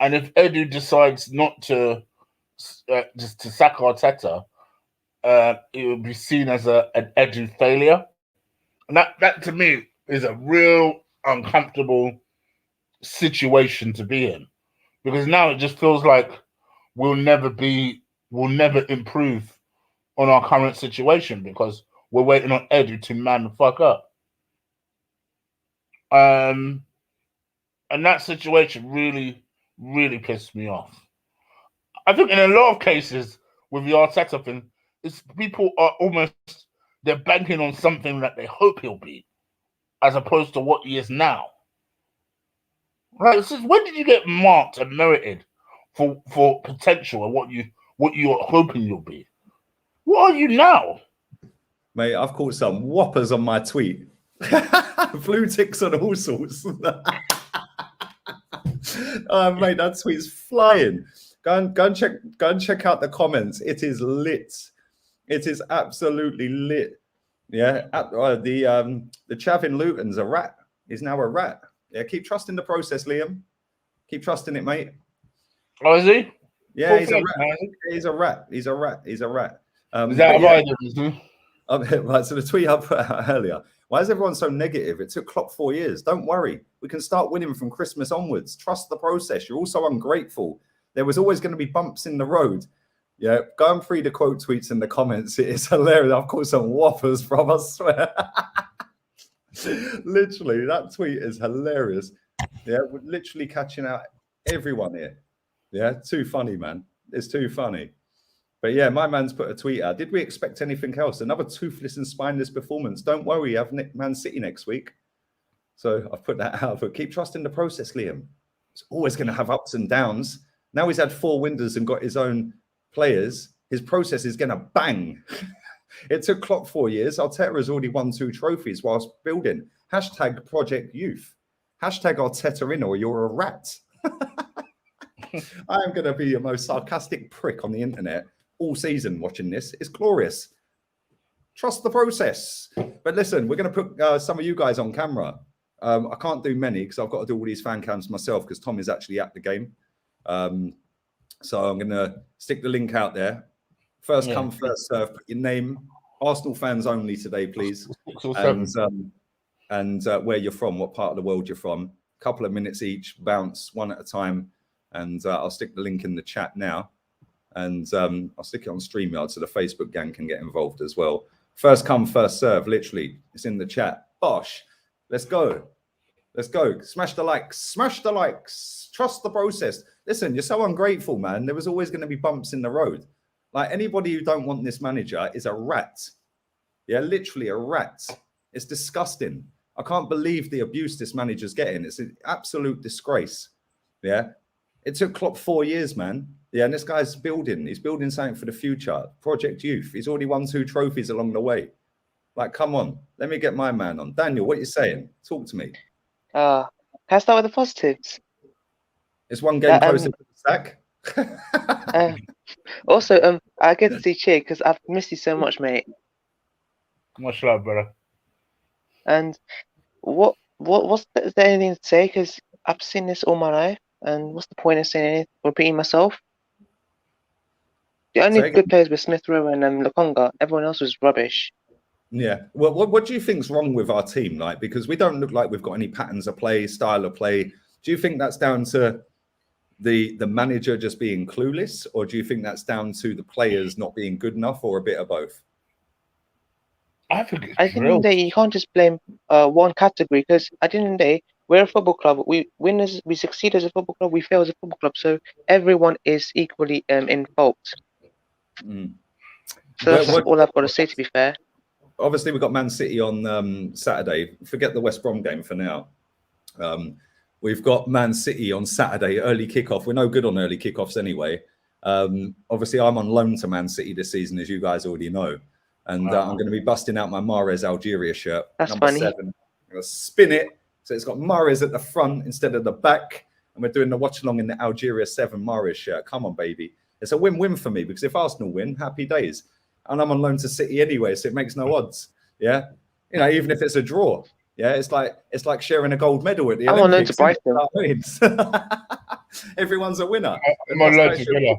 [SPEAKER 4] And if Edu decides not to just to sack Arteta, it would be seen as an Edu failure, and that to me is a real uncomfortable situation to be in, because now it just feels like we'll never improve on our current situation because we're waiting on Edu to man the fuck up. And that situation really, really pissed me off. I think in a lot of cases with the Arteta thing, it's people are almost, they're banking on something that they hope he'll be, as opposed to what he is now. Right? Since when did you get marked and merited for potential and what you're hoping you'll be? What are you now?
[SPEAKER 1] Mate, I've caught some whoppers on my tweet. Blue ticks and all sorts. Mate, that tweet's flying. Go and check out the comments. It is lit. It is absolutely lit. Yeah. The chav in Luton's a rat. He's now a rat. Yeah, keep trusting the process, Liam. Keep trusting it, mate.
[SPEAKER 4] Oh, is he?
[SPEAKER 1] Yeah, he's a rat. He's a rat. He's a rat. He's a rat.
[SPEAKER 4] Is that right?
[SPEAKER 1] Right, so the tweet I put out earlier. Why is everyone so negative? It took Klopp 4 years. Don't worry. We can start winning from Christmas onwards. Trust the process. You're also ungrateful. There was always going to be bumps in the road. Yeah, go and read the quote tweets in the comments. It is hilarious. I've caught some whoppers from, I swear. Literally, that tweet is hilarious. Yeah, we're literally catching out everyone here. Yeah, too funny, man. It's too funny. But yeah, my man's put a tweet out. Did we expect anything else? Another toothless and spineless performance. Don't worry, I've Man City next week. So I've put that out. But keep trusting the process, Liam. It's always going to have ups and downs. Now he's had 4 winders and got his own players. His process is going to bang. It took Klopp 4 years. Arteta has already won 2 trophies whilst building. Hashtag Project Youth. Hashtag Arteta in or you're a rat. I am going to be your most sarcastic prick on the internet all season watching this. It's glorious. Trust the process. But listen, we're going to put some of you guys on camera. I can't do many because I've got to do all these fan cams myself because Tom is actually at the game. So I'm going to stick the link out there. First come, first serve. Put your name. Arsenal fans only today, please. And where you're from, what part of the world you're from. A couple of minutes each, bounce one at a time. And I'll stick the link in the chat now. And I'll stick it on StreamYard so the Facebook gang can get involved as well. First come, first serve, literally. It's in the chat. Bosh. Let's go. Let's go. Smash the likes. Smash the likes. Trust the process. Listen, you're so ungrateful, man. There was always going to be bumps in the road. Like, anybody who don't want this manager is a rat. Yeah, literally a rat. It's disgusting. I can't believe the abuse this manager's getting. It's an absolute disgrace. Yeah. It took Klopp 4 years, man. Yeah, and this guy's building. He's building something for the future. Project Youth. He's already won 2 trophies along the way. Like, come on. Let me get my man on. Daniel, what are you saying? Talk to me.
[SPEAKER 5] Can I start with the positives?
[SPEAKER 1] It's one game closer to the sack.
[SPEAKER 5] Also, I get to see Che because I've missed you so much, mate.
[SPEAKER 4] Much love, brother.
[SPEAKER 5] And is there anything to say? Because I've seen this all my life. And what's the point of saying anything? Repeating myself? The only good players were Smith Rowe and Lukaku. Everyone else was rubbish. Yeah.
[SPEAKER 1] Well, what do you think's wrong with our team? Like, because we don't look like we've got any patterns of play, style of play. Do you think that's down to the manager just being clueless, or do you think that's down to the players not being good enough, or a bit of both?
[SPEAKER 5] I think at the end of the day, you can't just blame one category, because at the end of the day, we're a football club. We win as we succeed as a football club. We fail as a football club. So everyone is equally in fault. So that's all I've got to say. To be fair,
[SPEAKER 1] obviously we've got Man City on Saturday. Forget the West Brom game for now. We've got Man City on Saturday, early kickoff. We're no good on early kickoffs anyway. Obviously, I'm on loan to Man City this season, as you guys already know, and I'm going to be busting out my Mahrez Algeria shirt.
[SPEAKER 5] That's
[SPEAKER 1] number
[SPEAKER 5] funny.
[SPEAKER 1] 7. I'm going to spin it. So it's got Mahrez at the front instead of the back. And we're doing the watch along in the Algeria 7 Mahrez shirt. Come on, baby. It's a win-win for me because if Arsenal win, happy days. And I'm on loan to City anyway, so it makes no odds. Yeah. You know, even if it's a draw. Yeah, it's like sharing a gold medal at the
[SPEAKER 5] I'm
[SPEAKER 1] Olympics.
[SPEAKER 5] on loan to Brighton.
[SPEAKER 1] Everyone's a winner.
[SPEAKER 4] I'm on loan to Villa.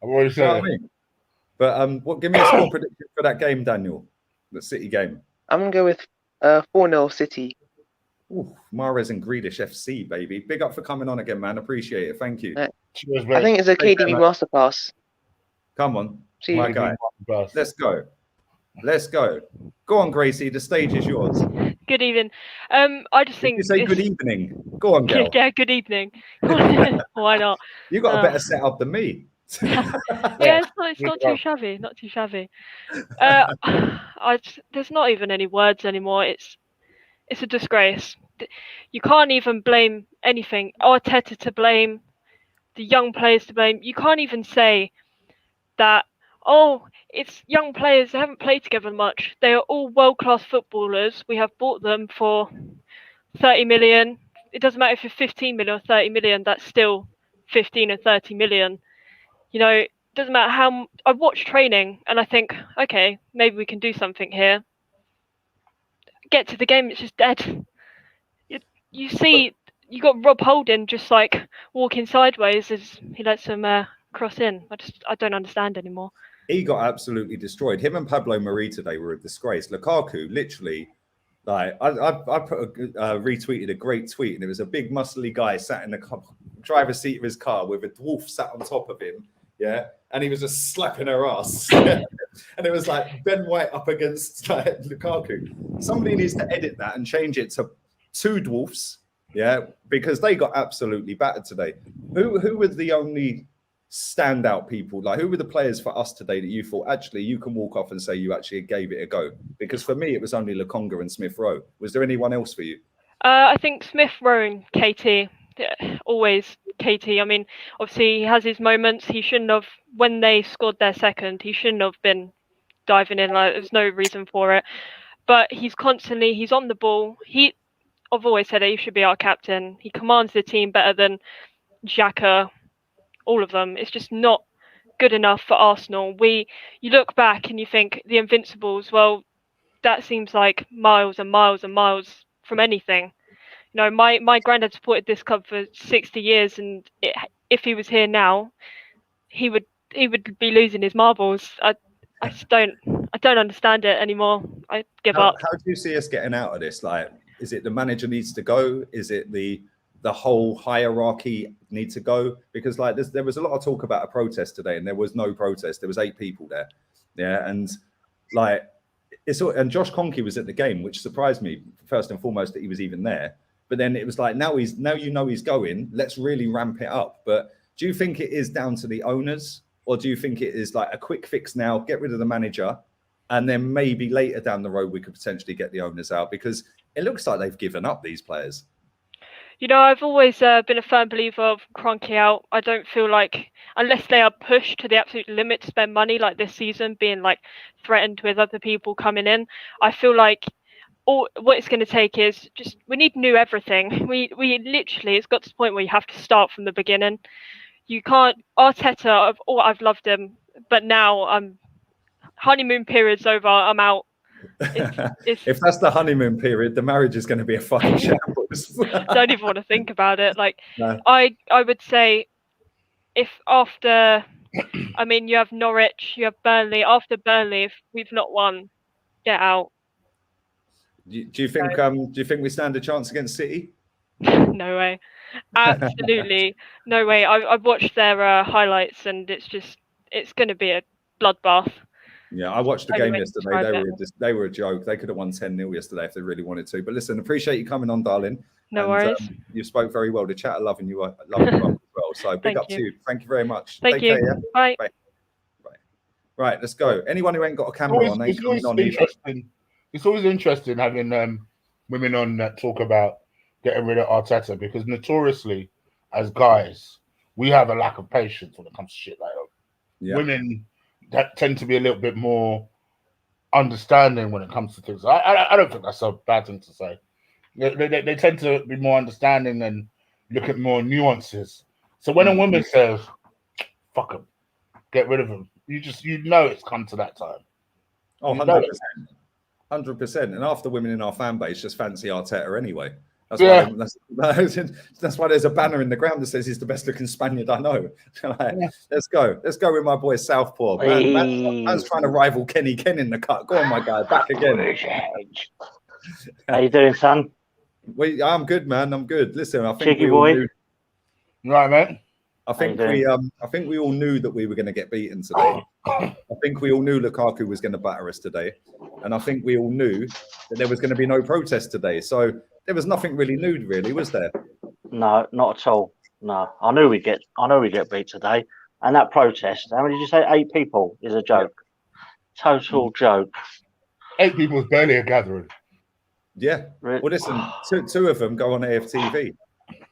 [SPEAKER 4] I've already
[SPEAKER 1] You know
[SPEAKER 4] said
[SPEAKER 1] what I
[SPEAKER 4] it.
[SPEAKER 1] mean? But give me a score prediction for that game, Daniel. The City game.
[SPEAKER 5] I'm gonna go with 4-0 City.
[SPEAKER 1] Ooh, Mahrez and Grealish FC, baby. Big up for coming on again, man. Appreciate it. Thank you.
[SPEAKER 4] Cheers,
[SPEAKER 5] I
[SPEAKER 4] mate.
[SPEAKER 5] think it's a
[SPEAKER 1] Take care,
[SPEAKER 5] KDB
[SPEAKER 1] man.
[SPEAKER 5] masterclass.
[SPEAKER 1] Come on,
[SPEAKER 5] See
[SPEAKER 1] my
[SPEAKER 5] you.
[SPEAKER 1] guy.
[SPEAKER 4] Let's
[SPEAKER 1] Let's go. Let's go. Go on, Gracie. The stage is yours.
[SPEAKER 6] Good evening. I just
[SPEAKER 1] Did
[SPEAKER 6] think
[SPEAKER 1] you say good evening? Go on, girl.
[SPEAKER 6] Yeah, good evening. Why not?
[SPEAKER 1] You got a better setup than me.
[SPEAKER 6] Yeah, it's not too shabby. Not too shabby. There's not even any words anymore. It's a disgrace. You can't even blame anything. Arteta to blame, the young players to blame. You can't even say that, oh, it's young players, they haven't played together much. They are all world-class footballers. We have bought them for 30 million. It doesn't matter if you're 15 million or 30 million, that's still 15 and 30 million. You know, it doesn't matter how. I watch training and I think, okay, maybe we can do something here. Get to the game, it's just dead. You see, you got Rob Holding just like walking sideways as he lets him cross in. I don't understand anymore.
[SPEAKER 1] He got absolutely destroyed. Him and Pablo Mari today were a disgrace. Lukaku, literally, like I retweeted a great tweet, and it was a big muscly guy sat in the driver's seat of his car with a dwarf sat on top of him. Yeah, and he was just slapping her ass. And it was like Ben White up against like, Lukaku. Somebody needs to edit that and change it to 2 dwarfs. Yeah, because they got absolutely battered today. Who were the only standout people? Like, who were the players for us today that you thought actually you can walk off and say you actually gave it a go? Because for me, it was only Lukonga and Smith Rowe. Was there anyone else for you?
[SPEAKER 6] I think Smith Rowe and KT. Always KT. I mean, obviously he has his moments. He shouldn't have, when they scored their second, he shouldn't have been diving in. Like, there's no reason for it. But he's on the ball. I've always said that he should be our captain. He commands the team better than Xhaka, all of them. It's just not good enough for Arsenal. You look back and you think the Invincibles, well, that seems like miles and miles and miles from anything. You know, my granddad supported this club for 60 years, and if he was here now, he would be losing his marbles. I just don't understand it anymore. I give up.
[SPEAKER 1] How do you see us getting out of this? Like, is it the manager needs to go? Is it the whole hierarchy need to go? Because like there was a lot of talk about a protest today, and there was no protest. There was 8 people there. Yeah, and like and Josh Conkey was at the game, which surprised me first and foremost that he was even there. But then it was like now he's going. Let's really ramp it up. But do you think it is down to the owners, or do you think it is like a quick fix now? Get rid of the manager, and then maybe later down the road we could potentially get the owners out, because it looks like they've given up, these players.
[SPEAKER 6] You know, I've always been a firm believer of Kroenke out. I don't feel like, unless they are pushed to the absolute limit to spend money, like this season, being like threatened with other people coming in, I feel like what it's going to take is just, we need new everything. We literally, it's got to the point where you have to start from the beginning. You can't, Arteta, I've loved him, but now honeymoon period's over, I'm out.
[SPEAKER 1] If that's the honeymoon period, the marriage is going to be a fucking shambles.
[SPEAKER 6] Don't even want to think about it. Like,
[SPEAKER 1] no.
[SPEAKER 6] I would say, if after, I mean, you have Norwich, you have Burnley. After Burnley, if we've not won, get out.
[SPEAKER 1] Do you think we stand a chance against City?
[SPEAKER 6] No way, absolutely no way. I've watched their highlights, and it's going to be a bloodbath.
[SPEAKER 1] Yeah, I watched the game yesterday. They were a joke. They could have won 10-0 yesterday if they really wanted to. But listen, appreciate you coming on, darling.
[SPEAKER 6] No worries.
[SPEAKER 1] You spoke very well. The chat are loving you up as well. So big up to you. Thank you very much.
[SPEAKER 6] Thank you.
[SPEAKER 1] Care, yeah?
[SPEAKER 6] Bye.
[SPEAKER 1] Bye. Right, let's go. Anyone who ain't got a camera on,
[SPEAKER 4] it's always interesting having women on that talk about getting rid of Arteta, because notoriously, as guys, we have a lack of patience when it comes to shit like that. Yeah. Women that tend to be a little bit more understanding when it comes to things. I don't think that's a bad thing to say. They tend to be more understanding and look at more nuances. So when a woman says, fuck him, get rid of him, you know it's come to that time.
[SPEAKER 1] Oh, 100%. 100%. And half the women in our fan base just fancy Arteta anyway. That's That's why there's a banner in the ground that says he's the best looking Spaniard I know. Like, let's go with my boy Southpaw. Man's trying to rival Kenny Ken in the cut. Go on, my guy, back again.
[SPEAKER 7] How you doing, son?
[SPEAKER 1] I'm good, man. I'm good. Listen, I think
[SPEAKER 7] Cheeky boy.
[SPEAKER 4] Right, mate.
[SPEAKER 1] I think we all knew that we were going to get beaten today. I think we all knew Lukaku was going to batter us today, and I think we all knew that there was going to be no protest today. So there was nothing really new, really, was there?
[SPEAKER 7] No, not at all. No, I knew we get beat today, and that protest. How many did you say? 8 people is a joke. Yeah. Total joke.
[SPEAKER 4] 8 people is barely a gathering.
[SPEAKER 1] Yeah. Well, listen, two of them go on AFTV.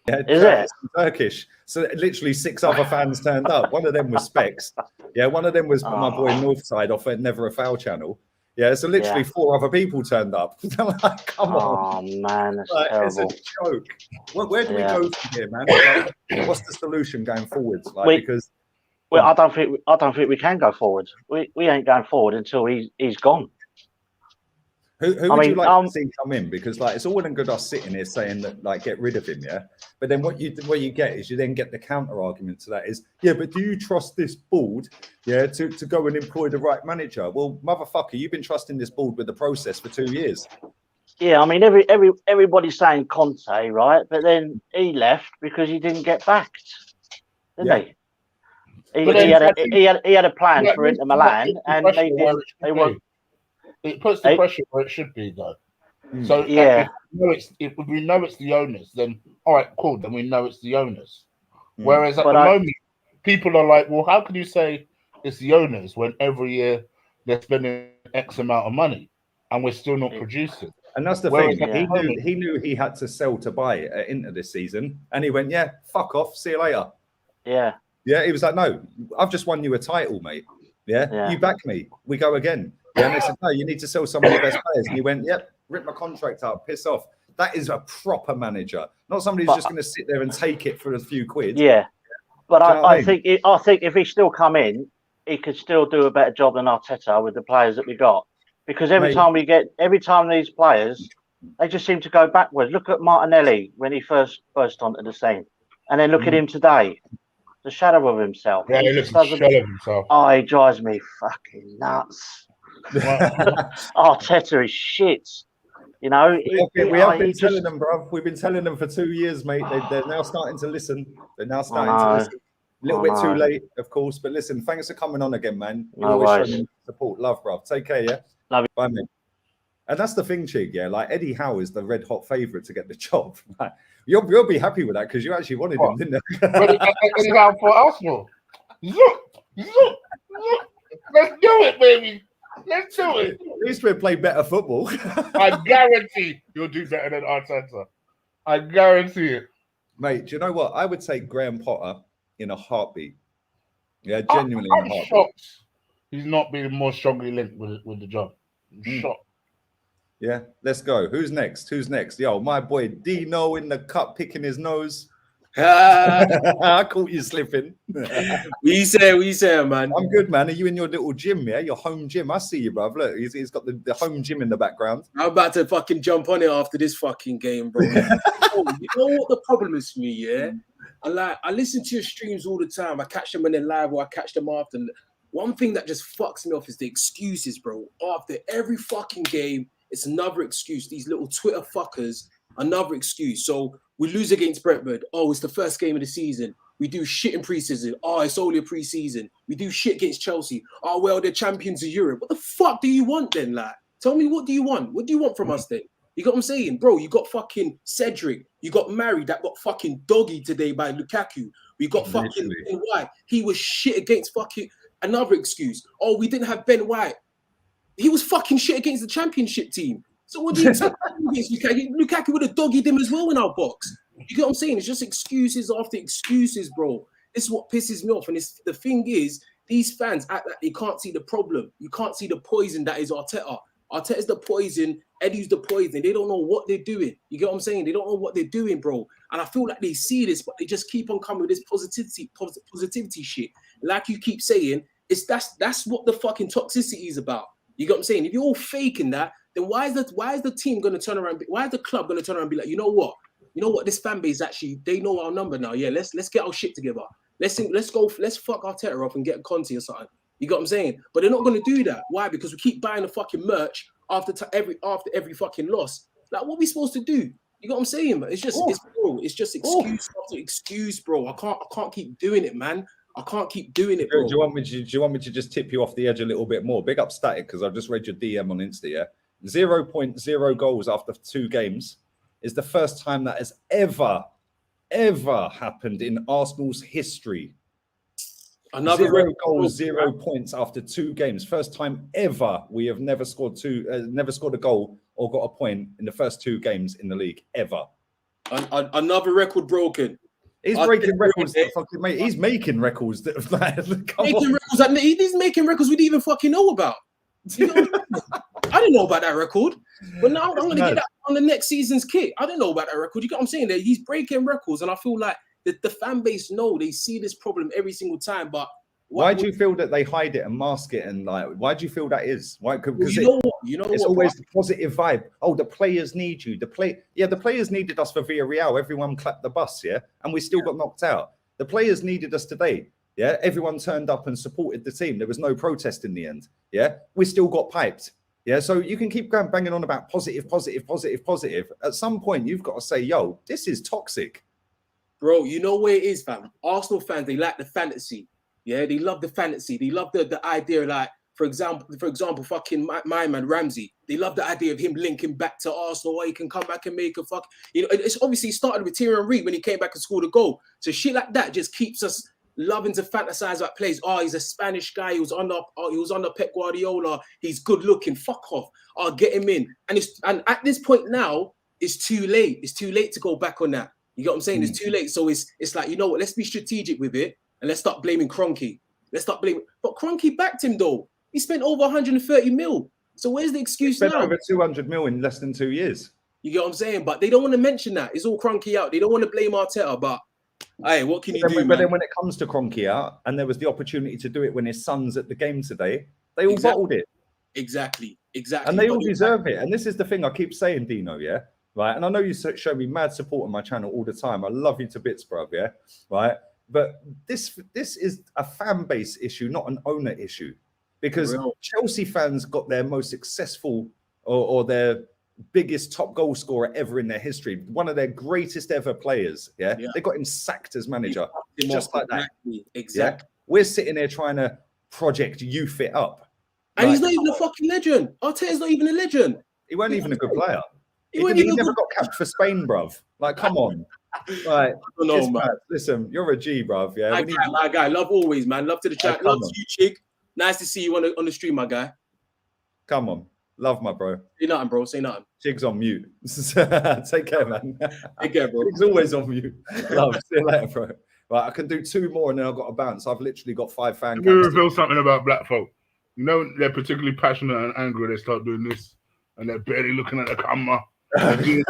[SPEAKER 1] Yeah,
[SPEAKER 7] is it
[SPEAKER 1] Turkish? So literally 6 other fans turned up. One of them was Specs. Yeah, one of them was my boy Northside off at Never a Foul channel. Yeah, so literally 4 other people turned up. Like, come on.
[SPEAKER 7] Oh man, that's
[SPEAKER 1] like,
[SPEAKER 7] terrible.
[SPEAKER 1] It's a joke. Where do we go from here, man? Like, what's the solution going forward? Like, because
[SPEAKER 7] I don't think we can go forward. We ain't going forward until he's gone.
[SPEAKER 1] Who would you like to see come in? Because like it's all well and good us sitting here saying that like get rid of him, yeah. But then what you get is you then get the counter argument to that is but do you trust this board, to go and employ the right manager? Well, motherfucker, you've been trusting this board with the process for 2 years.
[SPEAKER 7] Yeah, I mean everybody's saying Conte, right? But then he left because he didn't get backed, didn't he? He had a plan for Inter Milan, and they weren't.
[SPEAKER 4] It puts the pressure where it should be, though. So if we know it's the owners, then all right, cool. Then we know it's the owners. Whereas at the moment, people are like, well, how can you say it's the owners when every year they're spending X amount of money and we're still not producing?
[SPEAKER 1] And that's the thing. He knew he had to sell to buy into this season, and he went, fuck off, see you later.
[SPEAKER 7] Yeah.
[SPEAKER 1] He was like, no, I've just won you a title, mate. You back me, we go again. And they said, no, you need to sell some of your best players. And he went, rip my contract up, piss off. That is a proper manager, not somebody who's just going to sit there and take it for a few quid.
[SPEAKER 7] Yeah, but I think if he still come in, he could still do a better job than Arteta with the players that we got. Because every time these players, they just seem to go backwards. Look at Martinelli when he first onto the scene, and then look at him today. The shadow of himself.
[SPEAKER 4] Yeah, he looks the shadow of himself.
[SPEAKER 7] Oh, he drives me fucking nuts. Arteta is shit. You know,
[SPEAKER 1] we have been telling them, bro. We've been telling them for 2 years, mate. They're now starting to listen. They're now starting to listen. A little bit too late, of course. But listen, thanks for coming on again, man. You always show me support. Love, bro. Take care, yeah?
[SPEAKER 7] Love you.
[SPEAKER 1] Bye, mate. And that's the thing, Chig, Like, Eddie Howe is the red hot favourite to get the job. Like, you'll be happy with that because you actually wanted him, didn't you?
[SPEAKER 4] Eddie Howe for Arsenal. Look. Let's do it, baby. Let's do it.
[SPEAKER 1] At least we'll play better football.
[SPEAKER 4] I guarantee you'll do better than Arteta. I guarantee it.
[SPEAKER 1] Mate, do you know what? I would take Graham Potter in a heartbeat. Yeah, genuinely
[SPEAKER 4] I'm
[SPEAKER 1] in a heartbeat.
[SPEAKER 4] Shocked he's not being more strongly linked with the job. I'm shocked.
[SPEAKER 1] Yeah, let's go. Who's next? Yo, my boy Dino in the cup picking his nose. I caught you slipping.
[SPEAKER 8] What you say, man?
[SPEAKER 1] I'm good, man. Are you in your little gym, your home gym? I see you, bro. Look, he's got the home gym in the background.
[SPEAKER 8] I'm about to fucking jump on it after this fucking game, bro. You know what the problem is for me, I listen to your streams all the time. I catch them when they're live or I catch them after. One thing that just fucks me off is the excuses, bro. After every fucking game, it's another excuse. These little Twitter fuckers, another excuse. So we lose against Brentford. Oh, it's the first game of the season. We do shit in pre-season. Oh, it's only a pre-season. We do shit against Chelsea. Oh, well, they're champions of Europe. What the fuck do you want then, lad? Tell me, what do you want? What do you want from us then? You got what I'm saying? Bro, you got fucking Cedric. You got Mary that got fucking doggy today by Lukaku. We got fucking Ben White. He was shit against fucking another excuse. Oh, we didn't have Ben White. He was fucking shit against the championship team. So what do you expect against Lukaku? Lukaku would have doggied him as well in our box. You get what I'm saying? It's just excuses after excuses, bro. This is what pisses me off. And the thing is, these fans act like they can't see the problem. You can't see the poison that is Arteta. Arteta's the poison. Eddie's the poison. They don't know what they're doing. You get what I'm saying? They don't know what they're doing, bro. And I feel like they see this, but they just keep on coming with this positivity shit. Like you keep saying, that's what the fucking toxicity is about. You get what I'm saying? If you're all faking that, then why is the team going to turn around? Why is the club going to turn around and be like, you know what? you know what, this fan base actually, they know our number now. Yeah, let's get our shit together. Let's fuck our tether off and get Conti or something. You got what I'm saying? But they're not going to do that. Why? Because we keep buying the fucking merch after every fucking loss. Like, what are we supposed to do? You got what I'm saying? It's just excuse after excuse, bro. I can't keep doing it, man. I can't keep doing it, bro.
[SPEAKER 1] Do you want me to just tip you off the edge a little bit more? Big up Static, because I've just read your DM on Insta. Yeah, 0.0 goals after 2 games is the first time that has ever happened in Arsenal's history.
[SPEAKER 8] Another
[SPEAKER 1] 0 goals, 0 points after 2 games. First time ever we have never scored a goal or got a point in the first 2 games in the league ever.
[SPEAKER 8] Another record broken.
[SPEAKER 1] He's breaking records. Mate, he's making records. He's
[SPEAKER 8] making records we didn't even fucking know about. You know, I didn't know about that record, but now I'm going to get that on the next season's kit. I didn't know about that record. You get what I'm saying? That he's breaking records, and I feel like the fan base they see this problem every single time. But
[SPEAKER 1] why do you feel that they hide it and mask it? And like, why do you feel that is? Why? Because it's always the positive vibe. Oh, the players need you. The players needed us for Villarreal. Everyone clapped the bus, and we still got knocked out. The players needed us today. Yeah, everyone turned up and supported the team. There was no protest in the end. Yeah, we still got piped. Yeah, so you can keep going banging on about positive. At some point, you've got to say, yo, this is toxic.
[SPEAKER 8] Bro, you know where it is, fam? Arsenal fans, they like the fantasy. Yeah, they love the fantasy. They love the idea, like, for example, fucking my man Ramsey. They love the idea of him linking back to Arsenal, or he can come back and make a fuck. You know, it's obviously started with Thierry Henry when he came back and scored a goal. So shit like that just keeps us loving to fantasize about players. Oh, he's a Spanish guy. He was under Pep Guardiola. He's good looking. Fuck off. I'll get him in. And at this point now, it's too late. It's too late to go back on that. You get what I'm saying? It's too late. So it's like, you know what? Let's be strategic with it and let's start blaming Kroenke. But Kroenke backed him though. He spent over 130 mil. So where's the excuse now?
[SPEAKER 1] Spent over 200 mil in less than 2 years.
[SPEAKER 8] You get what I'm saying? But they don't want to mention that. It's all Kroenke out. They don't want to blame Arteta, but hey, what can you do, man?
[SPEAKER 1] But then when it comes to Kroenke out, and there was the opportunity to do it when his son's at the game today, they all bottled it.
[SPEAKER 8] Exactly.
[SPEAKER 1] And they all deserve it. And this is the thing I keep saying, Dino, yeah? Right? And I know you show me mad support on my channel all the time. I love you to bits, bruv, yeah? Right? But this is a fan base issue, not an owner issue. Because Chelsea fans got their most successful or their biggest top goal scorer ever in their history, one of their greatest ever players. Yeah, they got him sacked as manager, just like that.
[SPEAKER 8] Exactly.
[SPEAKER 1] Yeah? We're sitting there trying to project youth it up,
[SPEAKER 8] and he's not even a fucking legend. Arteta's not even a legend.
[SPEAKER 1] He weren't even a good player. He never got capped for Spain, bruv. Like, come on. Right, listen, you're a G, bruv. Yeah,
[SPEAKER 8] my guy, love always, man. Love to the chat. Love to you, Chig. Nice to see you on the stream, my guy.
[SPEAKER 1] Come on. Love my bro.
[SPEAKER 8] Say nothing, bro. Say nothing.
[SPEAKER 1] Chig's on mute. Take care, man.
[SPEAKER 8] Take care, bro.
[SPEAKER 1] Chig's always on mute. Love. See you later, bro. Right, I can do 2 more and then I've got to bounce. I've literally got 5 fan cams.
[SPEAKER 4] Let me reveal something about black folk. You know, they're particularly passionate and angry. They start doing this and they're barely looking at the camera. And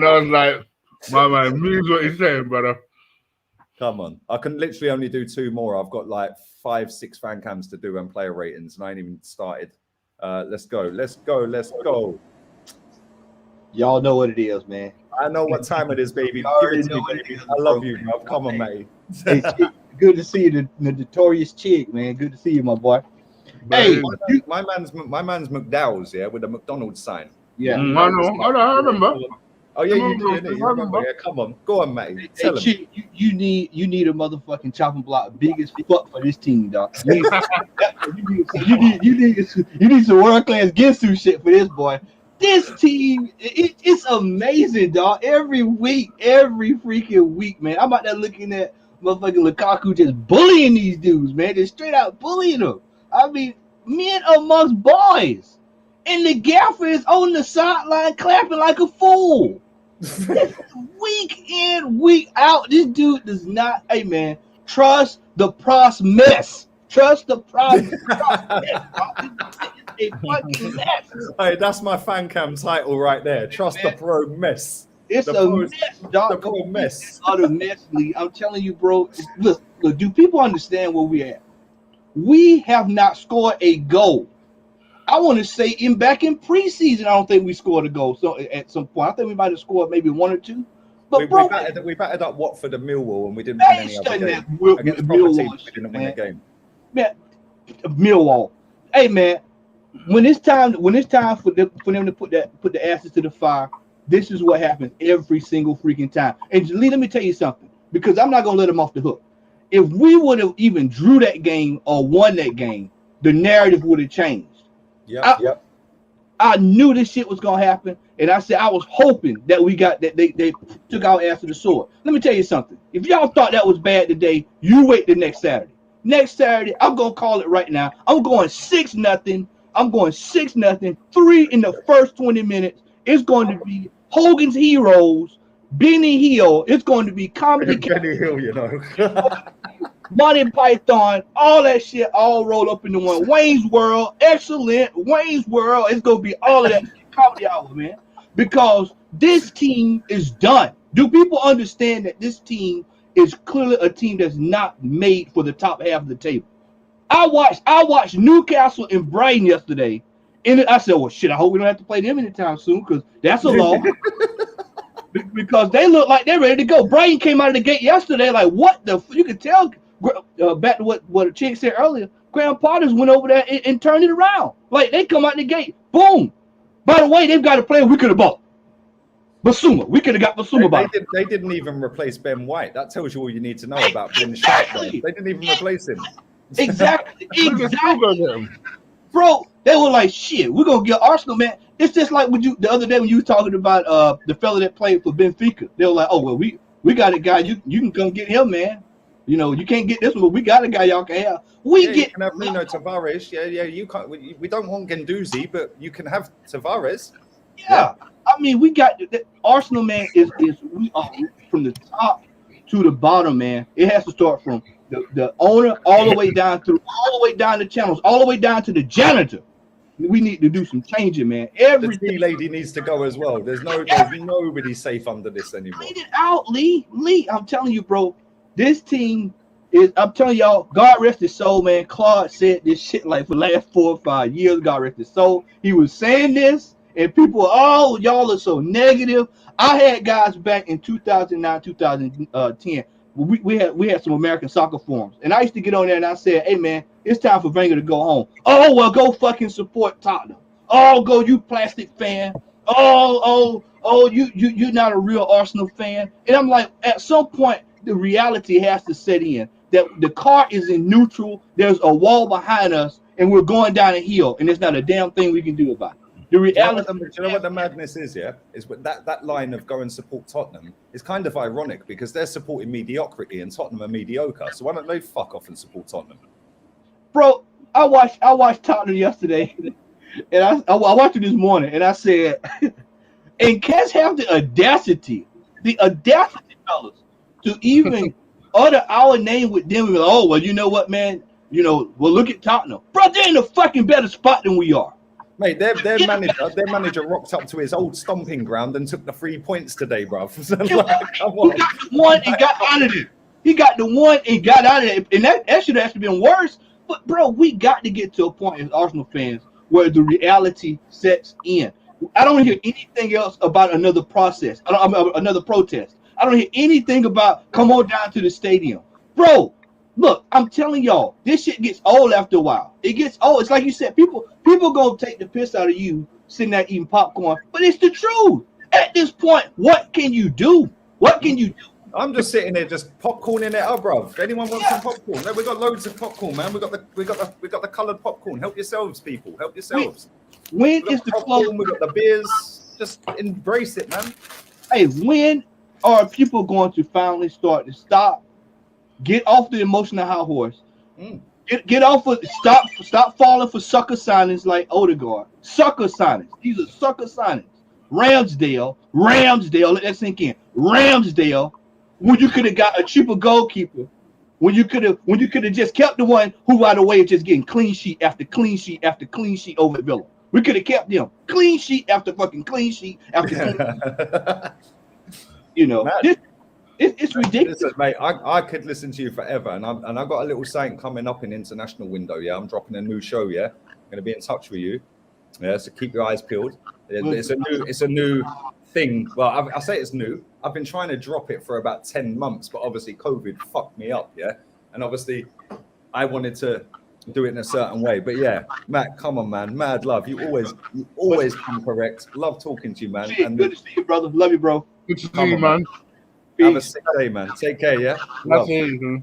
[SPEAKER 4] I was like, my man, means what he's saying, brother.
[SPEAKER 1] Come on. I can literally only do 2 more. I've got like 5, 6 fan cams to do and player ratings, and I ain't even started. Let's go.
[SPEAKER 9] Y'all know what it is, man.
[SPEAKER 1] I know what time it is, baby. I love you, bro. Come on, mate.
[SPEAKER 9] Hey, good to see you, the notorious Chig, man. Good to see you, my boy.
[SPEAKER 1] Hey, my man's McDowell's, yeah, with a McDonald's sign.
[SPEAKER 4] Yeah, I know. I remember.
[SPEAKER 1] Oh yeah, you do. You remember? Yeah, come on, go on, mate. Tell him.
[SPEAKER 9] Chig, you need a motherfucking chopping block big as fuck for this team, dog. You need some world class Ginsu shit for this boy. This team, it's amazing, dog. Every freaking week, man. I'm out there looking at motherfucking Lukaku just bullying these dudes, man. Just straight out bullying them. I mean, men amongst boys. And the gaffer is on the sideline clapping like a fool. Week in, week out, this dude does not, hey man, trust the process. Trust the process. It's a fucking mess.
[SPEAKER 1] Hey, that's my fan cam title right there. Trust the pro mess.
[SPEAKER 9] It's a mess, dog.
[SPEAKER 1] The pro mess.
[SPEAKER 9] It's utter mess league. I'm telling you, bro. Look, do people understand where we at? We have not scored a goal I want to say back in preseason, I don't think we scored a goal. So at some point, I think we might have scored maybe 1 or 2. But
[SPEAKER 1] we battered up Watford and Millwall, and we didn't win any other game. Against proper teams, we didn't win a game.
[SPEAKER 9] Man, Millwall. Hey man, when it's time for them to put the asses to the fire, this is what happens every single freaking time. And Lee, let me tell you something, because I'm not gonna let them off the hook. If we would have even drew that game or won that game, the narrative would have changed.
[SPEAKER 1] Yep.
[SPEAKER 9] I knew this shit was gonna happen, and I said I was hoping that we got that they took our ass to the sword. Let me tell you something. If y'all thought that was bad today, you wait the next Saturday. Next Saturday, I'm gonna call it right now. I'm going 6-0. I'm going 6-0. 3 in the first 20 minutes. It's going to be Hogan's Heroes, Benny Hill. It's going to be comedy.
[SPEAKER 1] Benny Hill, you know.
[SPEAKER 9] Monty Python, all that shit, all rolled up into one. Wayne's World, excellent. Wayne's World. It's gonna be all of that comedy hour, man. Because this team is done. Do people understand that this team is clearly a team that's not made for the top half of the table? I watched Newcastle and Brighton yesterday, and I said, well, shit, I hope we don't have to play them anytime soon, because that's a loss. Because they look like they're ready to go. Brighton came out of the gate yesterday, like, what the you could tell. Back to what the chick said earlier, Graham Potters went over there and turned it around. Like, they come out the gate, boom. By the way, they've got a player we could have bought. Basuma. We could have got Basuma.
[SPEAKER 1] They didn't even replace Ben White. That tells you all you need to know about Ben White. They didn't even replace him.
[SPEAKER 9] Exactly. Bro, they were like, shit, we're going to get Arsenal, man. It's just like the other day when you were talking about the fella that played for Benfica. They were like, oh, well, we got a guy. You can come get him, man. You know, you can't get this one, but we got a guy y'all can have.
[SPEAKER 1] You can have Nuno Tavares. Yeah, you can't. We don't want Guendouzi, but you can have Tavares.
[SPEAKER 9] Yeah. I mean, we got the Arsenal, man. We are from the top to the bottom, man. It has to start from the owner all the way down the channels, all the way down to the janitor. We need to do some changing, man.
[SPEAKER 1] The tea lady needs to go as well. There's nobody safe under this anymore.
[SPEAKER 9] Clean it out, Lee. I'm telling you, bro. This team is, I'm telling y'all, God rest his soul, man. Claude said this shit like for the last 4 or 5 years, God rest his soul. He was saying this, and people, y'all are so negative. I had guys back in 2009, 2010. We had some American soccer forums, and I used to get on there and I said, hey, man, it's time for Wenger to go home. Oh, well, go fucking support Tottenham. Oh, go, you plastic fan. You're not a real Arsenal fan. And I'm like, at some point, the reality has to set in that the car is in neutral. There's a wall behind us, and we're going down a hill, and there's not a damn thing we can do about it. The reality.
[SPEAKER 1] Do you know what the madness is? Yeah, is with that line of go and support Tottenham is kind of ironic because they're supporting mediocrity and Tottenham are mediocre. So why don't they fuck off and support Tottenham?
[SPEAKER 9] Bro, I watched Tottenham yesterday, and I watched it this morning, and I said, and cats have the audacity, fellas, to even utter our name with them. Like, oh, well, you know what, man? You know, well, look at Tottenham. Bro, they're in a fucking better spot than we are.
[SPEAKER 1] Mate, their manager rocked up to his old stomping ground and took the 3 points today, bro.
[SPEAKER 9] He got the one and got out of it. He got the one and got out of it. And that should have actually been worse. But, bro, we got to get to a point as Arsenal fans where the reality sets in. I don't hear anything else about another process, another protest. I don't hear anything about come on down to the stadium. Bro, look, I'm telling y'all, this shit gets old after a while. It gets old. It's like you said, people gonna take the piss out of you sitting there eating popcorn, but it's the truth. At this point, what can you do? What can you do?
[SPEAKER 1] I'm just sitting there, just popcorning it up, bro. Anyone want some popcorn? No, we got loads of popcorn, man. We got the coloured popcorn. Help yourselves, people. Help yourselves.
[SPEAKER 9] When is the club?
[SPEAKER 1] We got the beers. Just embrace it, man.
[SPEAKER 9] Hey, when are people going to finally start to get off the emotional high horse? Get off of stop falling for sucker signings like Odegaard. Sucker signings. These are sucker signings. Ramsdale, let that sink in. Ramsdale, when you could have got a cheaper goalkeeper, when you could have just kept the one who, by the way, is just getting clean sheet after clean sheet after clean sheet over at Villa. We could have kept them clean sheet after fucking clean sheet after clean sheet. You know, it's ridiculous.
[SPEAKER 1] Listen, mate, I could listen to you forever, and I've got a little saying coming up in international window. Yeah, I'm dropping a new show. Yeah, I'm gonna be in touch with you. Yeah, so keep your eyes peeled. It's a new thing. Well, I say it's new. I've been trying to drop it for about 10 months, but obviously COVID fucked me up. Yeah, and obviously I wanted to do it in a certain way. But yeah, Matt, come on, man. Mad love. You always come correct. Love talking to you, man.
[SPEAKER 9] And good to see you, brother. Love you, bro.
[SPEAKER 4] Good to see you, man.
[SPEAKER 1] Have a sick day, man. Take care, yeah?
[SPEAKER 4] Love you.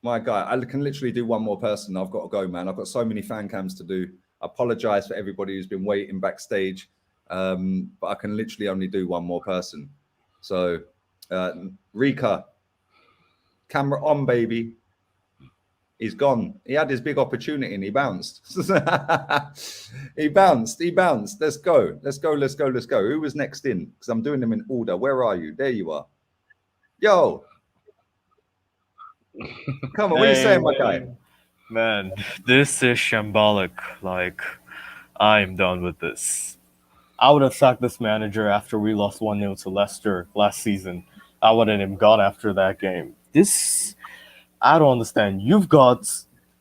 [SPEAKER 1] My guy, I can literally do one more person. I've got to go, man. I've got so many fan cams to do. I apologize for everybody who's been waiting backstage, but I can literally only do one more person. So, Rika, camera on, baby. He's gone. He had his big opportunity and he bounced. He bounced. Let's go. Who was next in? Because I'm doing them in order. Where are you? There you are. Yo. Come on, what are you saying, my guy?
[SPEAKER 10] Man, this is shambolic. Like, I'm done with this. I would have sacked this manager after we lost 1-0 to Leicester last season. I wouldn't have gone after that game. I don't understand.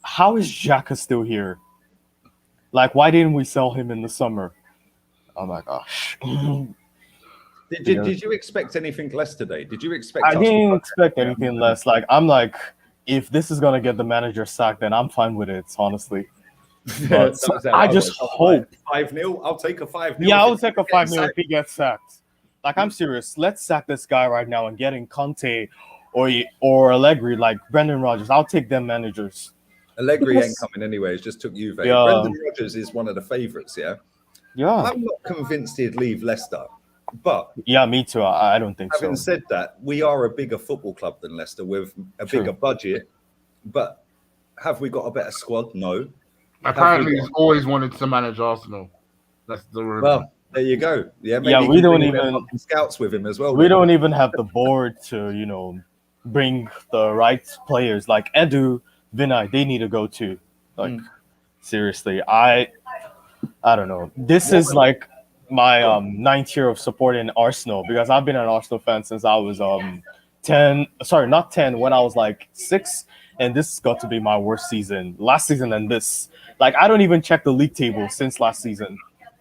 [SPEAKER 10] How is Xhaka still here? Like, why didn't we sell him in the summer? Oh my gosh.
[SPEAKER 1] Did you expect anything less today? Did you expect?
[SPEAKER 10] I didn't expect anything less. Like, I'm like, if this is gonna get the manager sacked, then I'm fine with it, honestly. But I just hope
[SPEAKER 1] 5-0. I'll take a 5-0.
[SPEAKER 10] Yeah, I'll take a 5-0 if he gets sacked. Like, I'm serious. Let's sack this guy right now and get in Conte or Allegri, like Brendan Rodgers. I'll take them managers.
[SPEAKER 1] Allegri ain't coming anyway. It's just took Juve.
[SPEAKER 10] Yeah.
[SPEAKER 1] Brendan Rodgers is one of the favourites. Yeah. I'm not convinced he'd leave Leicester. But
[SPEAKER 10] yeah, me too. I don't think so.
[SPEAKER 1] Having said that, we are a bigger football club than Leicester with a bigger budget. But have we got a better squad? No.
[SPEAKER 4] Apparently, he's always wanted to manage Arsenal. That's the rumor.
[SPEAKER 1] Well, there you go. Yeah,
[SPEAKER 10] we don't even
[SPEAKER 1] scouts with him as well.
[SPEAKER 10] We don't even have the board to, bring the right players. Like Edu, Vinay, they need to go too. Like seriously, I don't know. This is like my 9th year of supporting Arsenal because I've been an Arsenal fan since I was 10. Sorry, not 10. When I was like 6, and this has got to be my worst season. Last season and this. Like, I don't even check the league table since last season.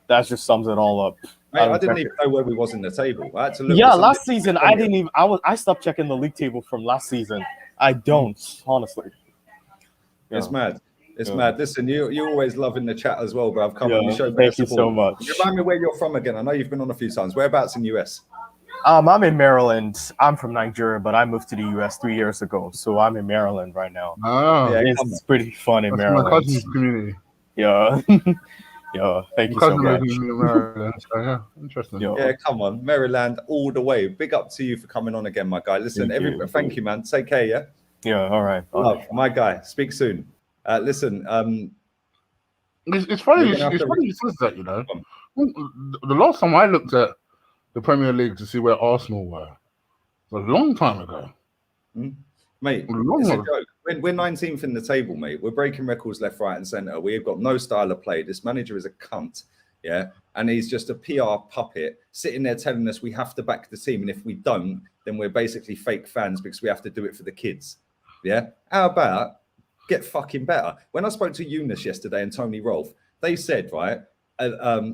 [SPEAKER 10] That just sums it all up.
[SPEAKER 1] Mate, I didn't even know where we was in the table. I had to look.
[SPEAKER 10] Yeah, last season I didn't even. I stopped checking the league table from last season. I don't, honestly. Yeah.
[SPEAKER 1] It's mad. It's mad. Listen, you always love in the chat as well, bro. I've come on the show.
[SPEAKER 10] Thank you so much.
[SPEAKER 1] Remind me where you're from again. I know you've been on a few times. Whereabouts in US?
[SPEAKER 10] I'm in Maryland. I'm from Nigeria, but I moved to the US 3 years ago, so I'm in Maryland right now.
[SPEAKER 4] Oh,
[SPEAKER 10] yeah, it's pretty fun in Maryland.
[SPEAKER 4] My cousin's community.
[SPEAKER 10] Yeah. Yeah, thank you so much.
[SPEAKER 4] Maryland, so yeah, interesting.
[SPEAKER 1] Yeah, come on, Maryland all the way. Big up to you for coming on again, my guy. Listen, thank you, man. Take care, yeah?
[SPEAKER 10] Yeah, all right.
[SPEAKER 1] Love, my guy. Speak soon. Listen,
[SPEAKER 4] it's funny. It's funny you said that. The last time I looked at the Premier League to see where Arsenal were, it was a long time ago.
[SPEAKER 1] Mate, it's a joke. We're 19th in the table, mate. We're breaking records left, right, and centre. We've got no style of play. This manager is a cunt, yeah? And he's just a PR puppet sitting there telling us we have to back the team. And if we don't, then we're basically fake fans because we have to do it for the kids, yeah? How about get fucking better? When I spoke to Eunice yesterday and Tony Rolfe, they said, right,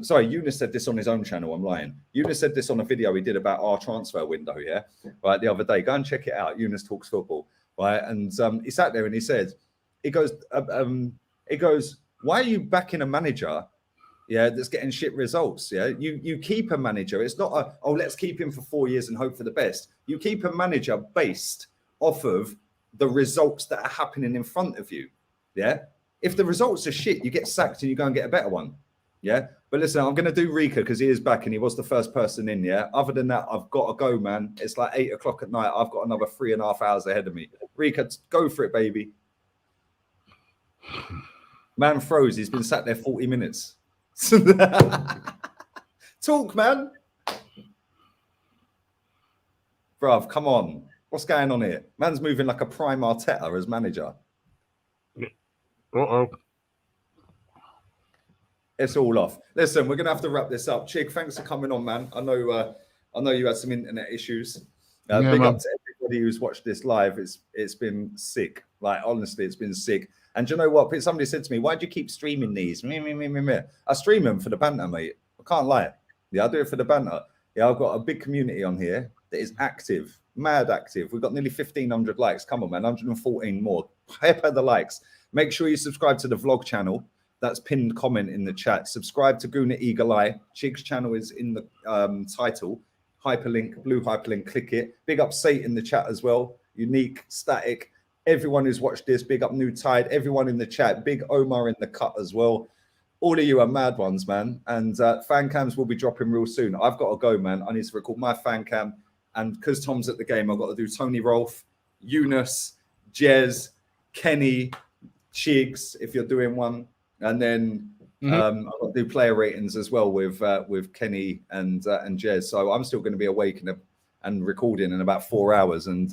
[SPEAKER 1] sorry, Eunice said this on his own channel. I'm lying. Eunice said this on a video he did about our transfer window, yeah? Right, the other day. Go and check it out. Eunice Talks Football. Right, and he sat there and he said, he goes, why are you backing a manager, yeah, that's getting shit results? Yeah, you keep a manager. It's not let's keep him for 4 years and hope for the best. You keep a manager based off of the results that are happening in front of you. Yeah, if the results are shit, you get sacked and you go and get a better one. Yeah, but listen, I'm going to do Rika because he is back and he was the first person in. Yeah, other than that, I've got to go, man. It's like 8 o'clock at night. I've got another 3.5 hours ahead of me. Rika, go for it, baby. Man froze. He's been sat there 40 minutes. Talk, man. Bruv, come on. What's going on here? Man's moving like a prime Arteta as manager.
[SPEAKER 4] Uh-oh.
[SPEAKER 1] It's all off. Listen, we're gonna have to wrap this up. Chig, thanks for coming on, man. I know you had some internet issues. Big up to everybody who's watched this live. It's been sick. Like honestly, it's been sick. And you know what? Somebody said to me, why do you keep streaming these? I stream them for the banter, mate. I can't lie. Yeah, I do it for the banter. Yeah, I've got a big community on here that is active, mad active. We've got nearly 1,500 likes. Come on, man, 114 more. Pepper the likes. Make sure you subscribe to the vlog channel. That's pinned comment in the chat. Subscribe to Guna Eagle Eye. Chig's channel is in the title. Hyperlink, blue hyperlink, click it. Big up Sate in the chat as well. Unique, Static. Everyone who's watched this, big up New Tide. Everyone in the chat. Big Omar in the cut as well. All of you are mad ones, man. And fan cams will be dropping real soon. I've got to go, man. I need to record my fan cam. And because Tom's at the game, I've got to do Tony Rolfe, Eunice, Jez, Kenny, Chigs, if you're doing one. And then I've got to do player ratings as well with Kenny and Jez. So I'm still going to be awake and recording in about 4 hours. And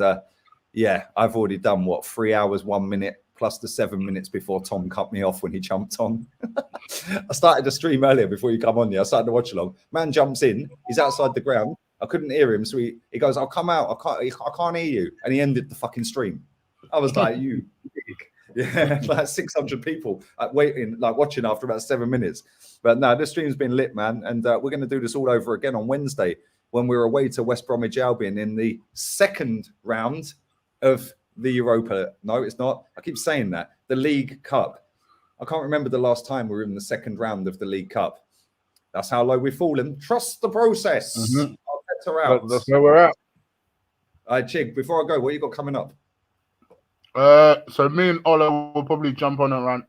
[SPEAKER 1] yeah, I've already done, 3 hours, 1 minute, plus the 7 minutes before Tom cut me off when he jumped on. I started the stream earlier before you come on. Yeah, I started the watch along. Man jumps in. He's outside the ground. I couldn't hear him. So he goes, I'll come out. I can't hear you. And he ended the fucking stream. I was like, you yeah, like 600 people waiting, like watching after about 7 minutes. But no, this stream's been lit, man. And we're going to do this all over again on Wednesday when we're away to West Bromwich Albion in the second round of the Europa. No, it's not. I keep saying that. The League Cup. I can't remember the last time we were in the second round of the League Cup. That's how low we've fallen. Trust the process. I'll her out.
[SPEAKER 4] That's where we're at.
[SPEAKER 1] All right, Chig, before I go, what you got coming up?
[SPEAKER 4] So me and Ola will probably jump on around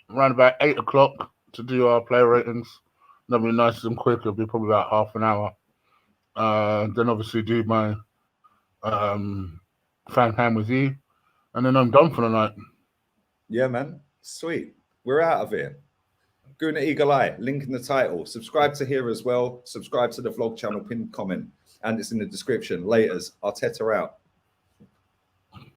[SPEAKER 4] about 8 o'clock to do our player ratings. That'll be nice and quick. It'll be probably about half an hour. Then obviously do my fan cam with you, and then I'm done for the night.
[SPEAKER 1] Yeah, man. Sweet. We're out of here. Guna Eagle Eye, link in the title. Subscribe to here as well. Subscribe to the vlog channel, pinned comment, and it's in the description. Laters. Arteta out.